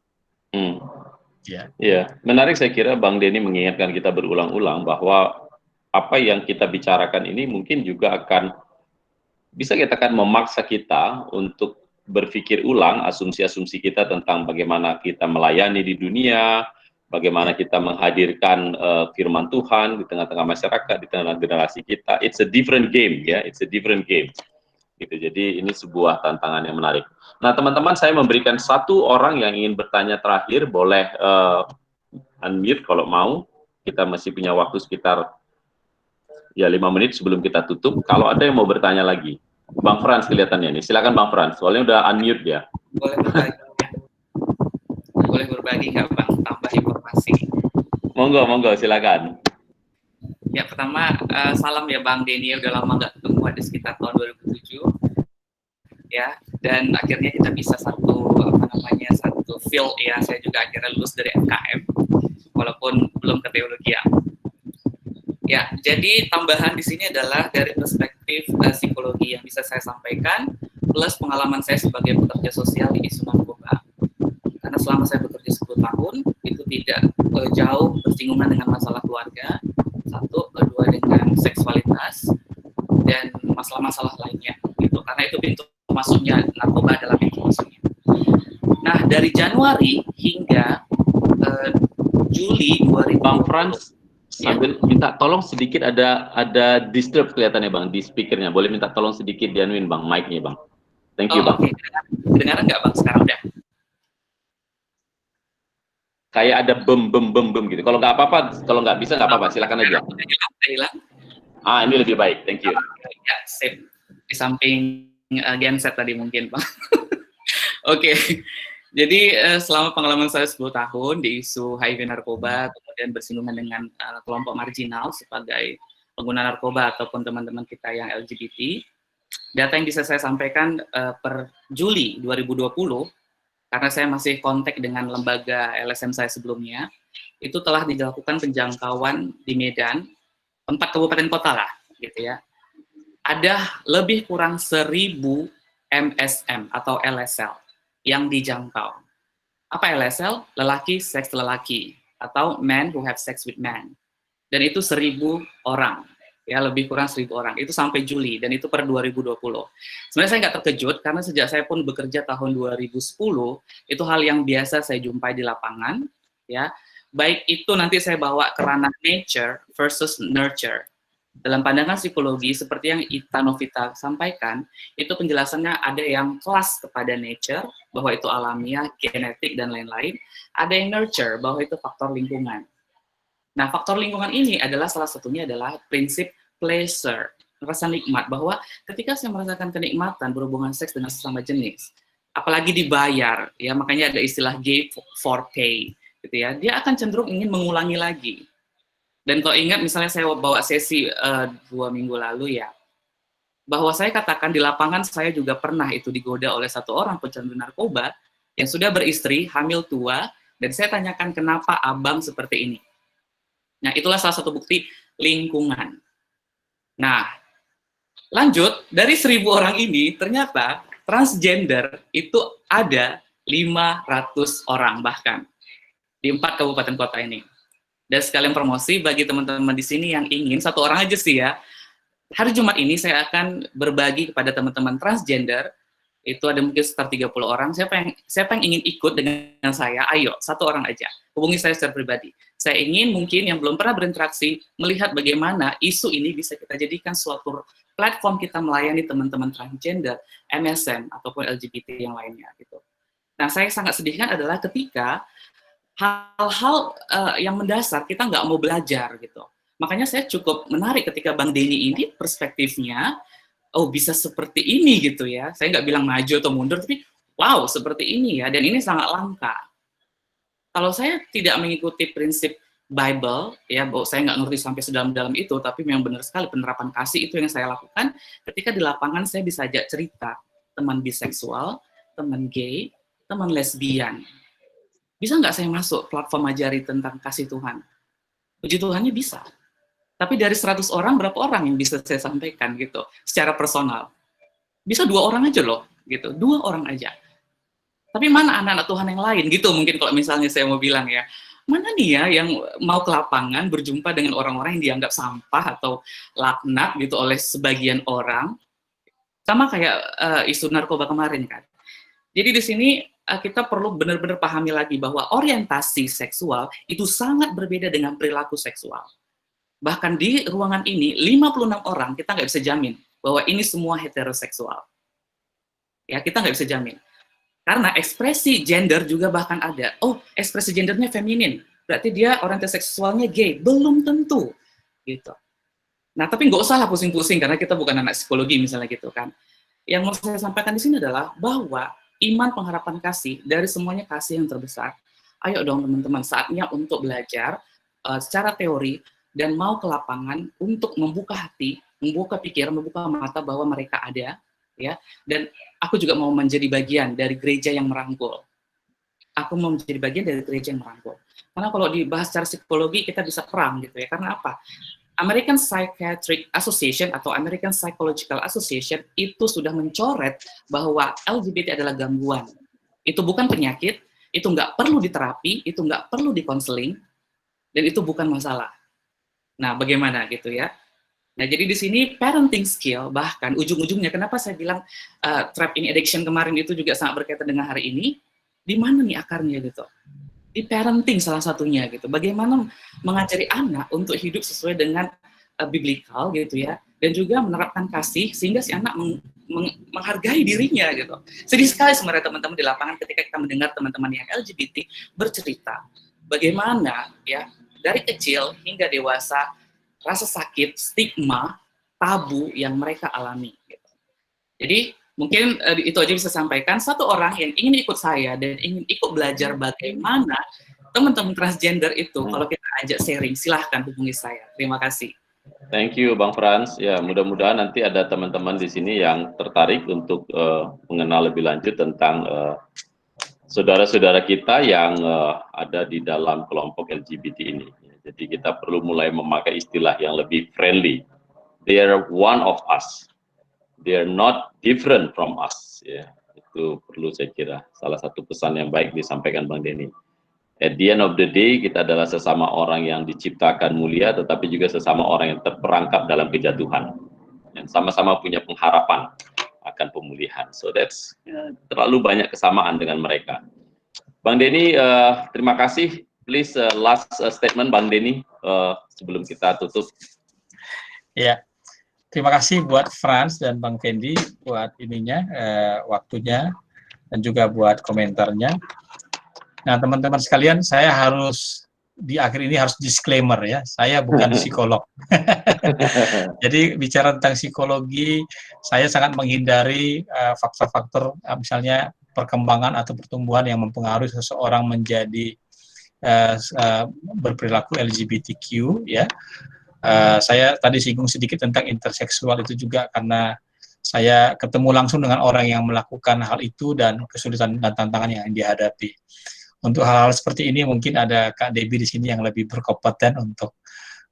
Ya, menarik saya kira Bang Denny mengingatkan kita berulang-ulang bahwa apa yang kita bicarakan ini mungkin juga akan bisa katakan memaksa kita untuk berpikir ulang asumsi-asumsi kita tentang bagaimana kita melayani di dunia, bagaimana kita menghadirkan firman Tuhan di tengah-tengah masyarakat, di tengah generasi kita. It's a different game, ya, it's a different game. Gitu. Jadi ini sebuah tantangan yang menarik. Nah, teman-teman, saya memberikan satu orang yang ingin bertanya terakhir, boleh unmute kalau mau. Kita masih punya waktu sekitar ya 5 menit sebelum kita tutup. Kalau ada yang mau bertanya lagi, Bang Frans kelihatannya nih. Silakan Bang Frans, soalnya udah unmute ya. Boleh berbagi. Boleh berbagi nggak Bang? Tambah informasi. Monggo, silakan. Ya, pertama salam ya Bang Denny, udah lama nggak ketemu, ada sekitar tahun 2007 ya, dan akhirnya kita bisa satu field ya. Saya juga akhirnya lulus dari FKM walaupun belum ke teologi ya. Jadi tambahan di sini adalah dari perspektif psikologi yang bisa saya sampaikan plus pengalaman saya sebagai pekerja sosial di isu narkoba. karena selama saya bekerja 10 tahun itu tidak jauh bersinggungan dengan masalah keluarga, satu, kedua dengan seksualitas dan masalah-masalah lainnya gitu, karena itu pintu masuknya narkoba adalah pintu masuknya. Nah, dari Januari hingga Juli 2020. Bang Frans, sambil minta tolong sedikit, ada disturb kelihatannya Bang di speakernya. Boleh minta tolong sedikit dianuin Bang mic-nya Bang. Thank you Bang. Oke. Kedengaran nggak Bang sekarang udah? Kayak ada bem gitu. Kalau nggak apa-apa, kalau nggak bisa nggak apa-apa, silakan aja. Udah hilang? Ini lebih baik. Thank you. Ya, sip. Di samping genset tadi mungkin Bang. Oke. Jadi selama pengalaman saya 10 tahun di isu HIV narkoba, kemudian bersinggungan dengan kelompok marginal sebagai pengguna narkoba ataupun teman-teman kita yang LGBT, data yang bisa saya sampaikan per Juli 2020, karena saya masih kontak dengan lembaga LSM saya sebelumnya, itu telah dilakukan penjangkauan di Medan, 4 kabupaten kota lah, gitu ya. Ada lebih kurang 1.000 MSM atau LSL yang dijangkau. Apa LSL? Lelaki seks lelaki, atau men who have sex with men. Dan itu 1.000 orang, ya lebih kurang 1.000 orang. Itu sampai Juli, dan itu per 2020. Sebenarnya saya nggak terkejut, karena sejak saya pun bekerja tahun 2010, itu hal yang biasa saya jumpai di lapangan, ya. Baik itu nanti saya bawa ke ranah nature versus nurture. Dalam pandangan psikologi, seperti yang Ita Novita sampaikan, itu penjelasannya ada yang kelas kepada nature, bahwa itu alamiah, genetik, dan lain-lain. Ada yang nurture, bahwa itu faktor lingkungan. Nah, faktor lingkungan ini adalah salah satunya adalah prinsip pleasure, rasa nikmat, bahwa ketika saya merasakan kenikmatan berhubungan seks dengan sesama jenis, apalagi dibayar, ya makanya ada istilah gay for pay, gitu ya, dia akan cenderung ingin mengulangi lagi. Dan kalau ingat misalnya saya bawa sesi 2 minggu lalu ya, bahwa saya katakan di lapangan saya juga pernah itu digoda oleh satu orang pecandu narkoba yang sudah beristri, hamil tua, dan saya tanyakan kenapa abang seperti ini. Nah, itulah salah satu bukti lingkungan. Nah, lanjut, dari 1.000 orang ini ternyata transgender itu ada 500 orang bahkan di 4 kabupaten kota ini. Dan sekalian promosi bagi teman-teman di sini yang ingin, satu orang aja sih ya, hari Jumat ini saya akan berbagi kepada teman-teman transgender, itu ada mungkin sekitar 30 orang, siapa yang ingin ikut dengan saya, ayo, satu orang aja, hubungi saya secara pribadi. Saya ingin mungkin yang belum pernah berinteraksi, melihat bagaimana isu ini bisa kita jadikan suatu platform kita melayani teman-teman transgender, MSM, ataupun LGBT yang lainnya. Gitu. Nah, saya sangat sedihkan adalah ketika hal-hal yang mendasar kita nggak mau belajar gitu. Makanya saya cukup menarik ketika Bang Denny ini perspektifnya, oh bisa seperti ini gitu ya. Saya nggak bilang maju atau mundur, tapi wow seperti ini ya. Dan ini sangat langka. Kalau saya tidak mengikuti prinsip Bible, ya saya nggak ngerti sampai sedalam-dalam itu, tapi memang benar sekali penerapan kasih itu yang saya lakukan. Ketika di lapangan saya bisa ajak cerita teman biseksual, teman gay, teman lesbian. Bisa nggak saya masuk platform ajari tentang kasih Tuhan? Puji Tuhannya bisa. Tapi dari 100 orang, berapa orang yang bisa saya sampaikan gitu, secara personal? Bisa 2 orang aja loh, gitu. 2 orang aja. Tapi mana anak-anak Tuhan yang lain? Gitu mungkin kalau misalnya saya mau bilang ya. Mana nih ya yang mau ke lapangan berjumpa dengan orang-orang yang dianggap sampah atau laknat gitu oleh sebagian orang. Sama kayak isu narkoba kemarin kan. Jadi di sini kita perlu benar-benar pahami lagi bahwa orientasi seksual itu sangat berbeda dengan perilaku seksual. Bahkan di ruangan ini, 56 orang kita nggak bisa jamin bahwa ini semua heteroseksual. Ya, kita nggak bisa jamin. Karena ekspresi gender juga bahkan ada. Oh, ekspresi gendernya feminin, berarti dia orientasi seksualnya gay. Belum tentu. Gitu. Nah, tapi nggak usah lah pusing-pusing, karena kita bukan anak psikologi misalnya gitu kan. Yang mau saya sampaikan di sini adalah bahwa iman, pengharapan, kasih, dari semuanya kasih yang terbesar. Ayo dong teman-teman, saatnya untuk belajar secara teori dan mau ke lapangan untuk membuka hati, membuka pikiran, membuka mata bahwa mereka ada, ya. Dan aku juga mau menjadi bagian dari gereja yang merangkul. Aku mau menjadi bagian dari gereja yang merangkul. Karena kalau dibahas secara psikologi kita bisa perang gitu ya. Karena apa? American Psychiatric Association atau American Psychological Association itu sudah mencoret bahwa LGBT adalah gangguan. Itu bukan penyakit, itu nggak perlu diterapi, itu nggak perlu dikonseling, dan itu bukan masalah. Nah, bagaimana gitu ya? Nah, jadi di sini parenting skill, bahkan ujung-ujungnya, kenapa saya bilang trap in addiction kemarin itu juga sangat berkaitan dengan hari ini, di mana nih akarnya gitu? Di parenting salah satunya gitu. Bagaimana mengajari anak untuk hidup sesuai dengan biblikal gitu ya, dan juga menerapkan kasih sehingga si anak menghargai dirinya gitu. Sedih sekali sebenarnya teman-teman di lapangan ketika kita mendengar teman-teman yang LGBT bercerita bagaimana ya dari kecil hingga dewasa rasa sakit, stigma, tabu yang mereka alami gitu. Jadi mungkin itu aja bisa sampaikan. Satu orang yang ingin ikut saya dan ingin ikut belajar bagaimana teman-teman transgender itu kalau kita ajak sharing, silahkan hubungi saya. Terima kasih. Thank you Bang Frans. Ya, mudah-mudahan nanti ada teman-teman di sini yang tertarik untuk mengenal lebih lanjut tentang saudara-saudara kita yang ada di dalam kelompok LGBT ini. Jadi kita perlu mulai memakai istilah yang lebih friendly. They are one of us. They are not different from us. Ya, itu perlu saya kira salah satu pesan yang baik disampaikan Bang Denny. At the end of the day, kita adalah sesama orang yang diciptakan mulia, tetapi juga sesama orang yang terperangkap dalam kejatuhan. Yang sama-sama punya pengharapan akan pemulihan. So that's terlalu banyak kesamaan dengan mereka. Bang Denny, terima kasih. Please last statement Bang Denny sebelum kita tutup. Ya, terima kasih buat Frans dan Bang Fendi buat ininya, waktunya, dan juga buat komentarnya. Nah, teman-teman sekalian, saya harus di akhir ini harus disclaimer ya, saya bukan psikolog. Jadi bicara tentang psikologi, saya sangat menghindari faktor-faktor misalnya perkembangan atau pertumbuhan yang mempengaruhi seseorang menjadi berperilaku LGBTQ ya. Saya tadi singgung sedikit tentang interseksual itu juga karena saya ketemu langsung dengan orang yang melakukan hal itu dan kesulitan dan tantangan yang dihadapi. Untuk hal-hal seperti ini mungkin ada Kak Debbie di sini yang lebih berkompeten untuk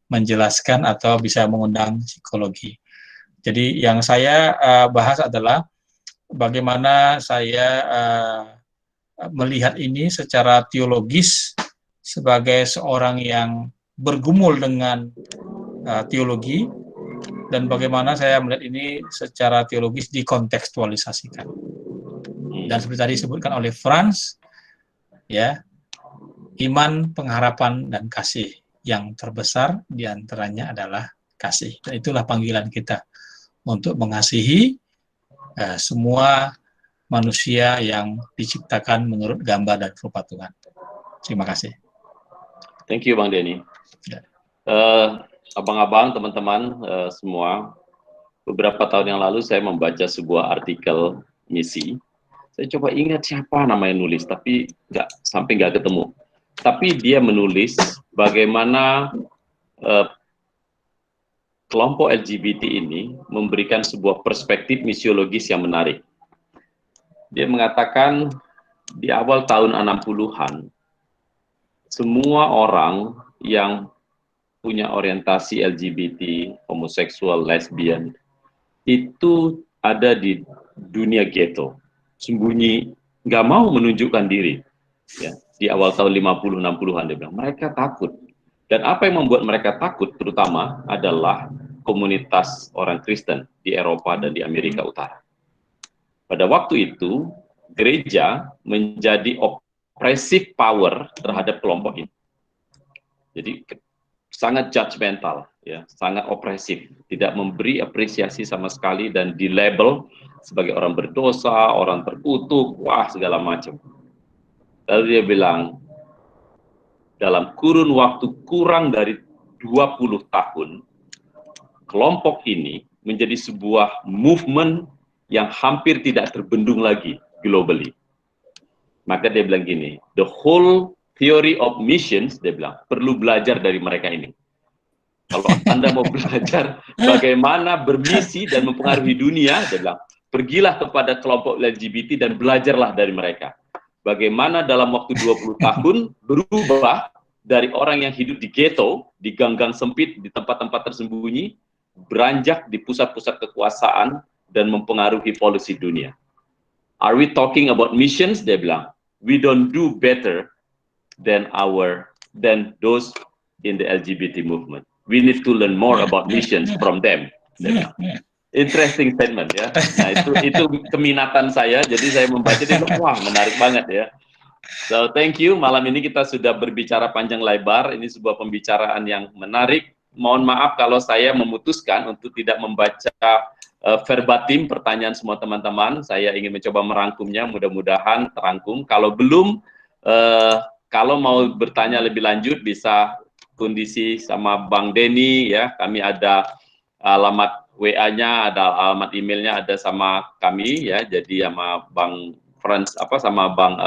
menjelaskan atau bisa mengundang psikologi. Jadi yang saya bahas adalah bagaimana saya melihat ini secara teologis sebagai seorang yang bergumul dengan teologi dan bagaimana saya melihat ini secara teologis dikontekstualisasikan. Dan seperti tadi disebutkan oleh Frans, ya, iman, pengharapan, dan kasih yang terbesar diantaranya adalah kasih. Dan itulah panggilan kita untuk mengasihi semua manusia yang diciptakan menurut gambar dan rupa Tuhan. Terima kasih. Thank you Bang Denny. Abang-abang, teman-teman semua, beberapa tahun yang lalu saya membaca sebuah artikel misi. Saya coba ingat siapa namanya nulis, tapi sampai nggak ketemu. Tapi dia menulis bagaimana kelompok LGBT ini memberikan sebuah perspektif misiologis yang menarik. Dia mengatakan di awal tahun 60-an, semua orang yang punya orientasi LGBT, homoseksual, lesbian, itu ada di dunia ghetto. Sembunyi, nggak mau menunjukkan diri. Ya, di awal tahun 50-60-an dia bilang, mereka takut. Dan apa yang membuat mereka takut terutama adalah komunitas orang Kristen di Eropa dan di Amerika Utara. Pada waktu itu, gereja menjadi oppressive power terhadap kelompok ini. Jadi sangat judgmental, ya, sangat opresif, tidak memberi apresiasi sama sekali dan dilabel sebagai orang berdosa, orang terkutuk, wah segala macam. Lalu dia bilang, dalam kurun waktu kurang dari 20 tahun, kelompok ini menjadi sebuah movement yang hampir tidak terbendung lagi globally. Maka dia bilang gini, the whole theory of missions, dia bilang, perlu belajar dari mereka ini. Kalau Anda mau belajar bagaimana bermisi dan mempengaruhi dunia, dia bilang, pergilah kepada kelompok LGBT dan belajarlah dari mereka. Bagaimana dalam waktu 20 tahun berubah dari orang yang hidup di ghetto, di gang-gang sempit, di tempat-tempat tersembunyi, beranjak di pusat-pusat kekuasaan dan mempengaruhi polisi dunia. Are we talking about missions? Dia bilang, we don't do better than those in the LGBT movement. We need to learn more about missions from them. Interesting statement ya. Nah itu keminatan saya, jadi saya membaca itu wah menarik banget ya. So thank you. Malam ini kita sudah berbicara panjang lebar. Ini sebuah pembicaraan yang menarik. Mohon maaf kalau saya memutuskan untuk tidak membaca verbatim pertanyaan semua teman-teman. Saya ingin mencoba merangkumnya. Mudah-mudahan terangkum. Kalau belum, kalau mau bertanya lebih lanjut bisa kondisi sama Bang Denny ya. Kami ada alamat WA-nya, ada alamat emailnya, ada sama kami ya. Jadi sama Bang Franz sama Bang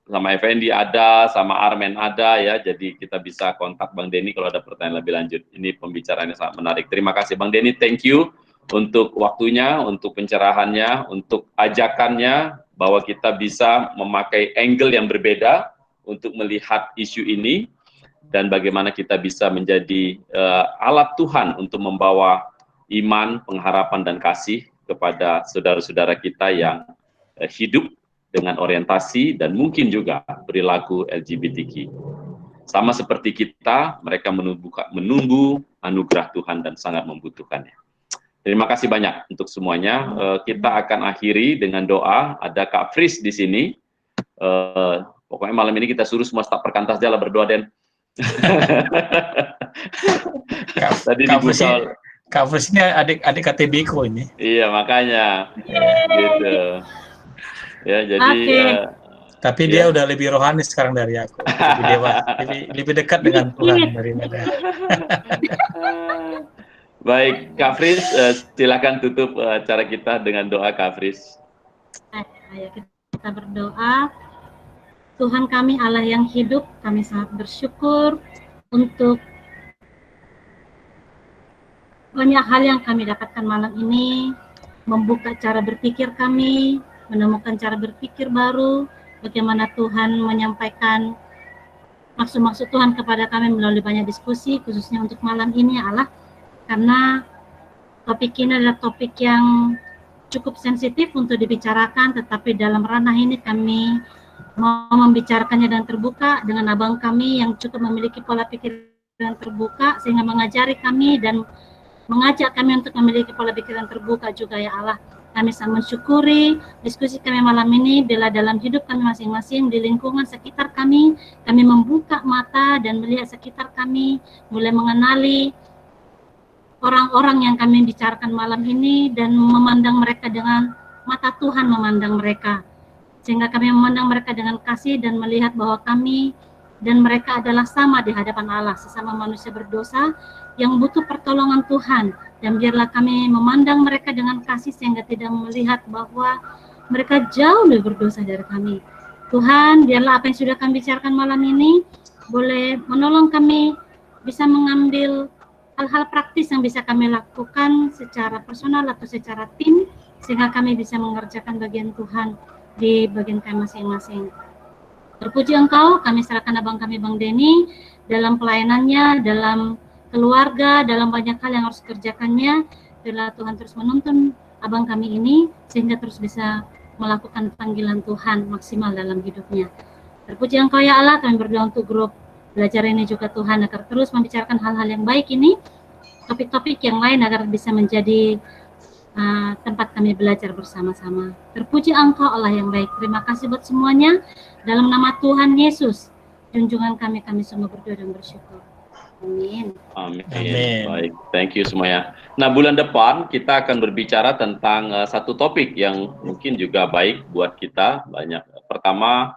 sama Effendi ada, sama Armen ada ya. Jadi kita bisa kontak Bang Denny kalau ada pertanyaan lebih lanjut. Ini pembicaraannya sangat menarik. Terima kasih Bang Denny, thank you untuk waktunya, untuk pencerahannya, untuk ajakannya bahwa kita bisa memakai angle yang berbeda untuk melihat isu ini. Dan bagaimana kita bisa menjadi alat Tuhan untuk membawa iman, pengharapan, dan kasih kepada saudara-saudara kita yang hidup dengan orientasi dan mungkin juga perilaku LGBTQ. Sama seperti kita, mereka menunggu anugerah Tuhan dan sangat membutuhkannya. Terima kasih banyak untuk semuanya. Kita akan akhiri dengan doa. Ada Kak Fris di sini. Pokoknya malam ini kita suruh semua staf perkantas jalan berdoa, Den. Tadi dibuka Kak Fris ini adik KTBko ini. Iya makanya gitu ya, jadi tapi dia udah lebih rohani sekarang dari aku, lebih dewasa, lebih dekat dengan Tuhan daripada. Baik Kak Fris, silakan tutup acara kita dengan doa Kak Fris. Ayo kita berdoa. Tuhan kami Allah yang hidup, kami sangat bersyukur untuk banyak hal yang kami dapatkan malam ini, membuka cara berpikir kami, menemukan cara berpikir baru, bagaimana Tuhan menyampaikan maksud-maksud Tuhan kepada kami melalui banyak diskusi, khususnya untuk malam ini Allah, karena topik ini adalah topik yang cukup sensitif untuk dibicarakan, tetapi dalam ranah ini kami mau membicarakannya dengan terbuka dengan abang kami yang cukup memiliki pola pikir yang terbuka sehingga mengajari kami dan mengajak kami untuk memiliki pola pikir yang terbuka juga ya Allah. Kami sangat mensyukuri diskusi kami malam ini bila dalam hidup kami masing-masing di lingkungan sekitar kami membuka mata dan melihat sekitar kami, mulai mengenali orang-orang yang kami bicarakan malam ini dan memandang mereka dengan mata Tuhan memandang mereka. Sehingga kami memandang mereka dengan kasih dan melihat bahwa kami dan mereka adalah sama di hadapan Allah, sesama manusia berdosa yang butuh pertolongan Tuhan. Dan biarlah kami memandang mereka dengan kasih sehingga tidak melihat bahwa mereka jauh lebih berdosa dari kami. Tuhan, biarlah apa yang sudah kami bicarakan malam ini boleh menolong kami bisa mengambil hal-hal praktis yang bisa kami lakukan secara personal atau secara tim, sehingga kami bisa mengerjakan bagian Tuhan di bagian kami masing-masing. Terpuji Engkau, kami serahkan abang kami Bang Denny dalam pelayanannya, dalam keluarga, dalam banyak hal yang harus kerjakannya. Biarlah Tuhan terus menuntun abang kami ini sehingga terus bisa melakukan panggilan Tuhan maksimal dalam hidupnya. Terpuji Engkau ya Allah, kami berdoa untuk grup belajar ini juga Tuhan agar terus membicarakan hal-hal yang baik ini, topik-topik yang lain agar bisa menjadi tempat kami belajar bersama-sama. Terpuji Engkau Allah yang baik. Terima kasih buat semuanya. Dalam nama Tuhan Yesus, junjungan kami semua berdoa dan bersyukur. Amin. Amin. Baik, thank you semuanya. Nah, bulan depan kita akan berbicara tentang satu topik yang mungkin juga baik buat kita. Banyak. Pertama,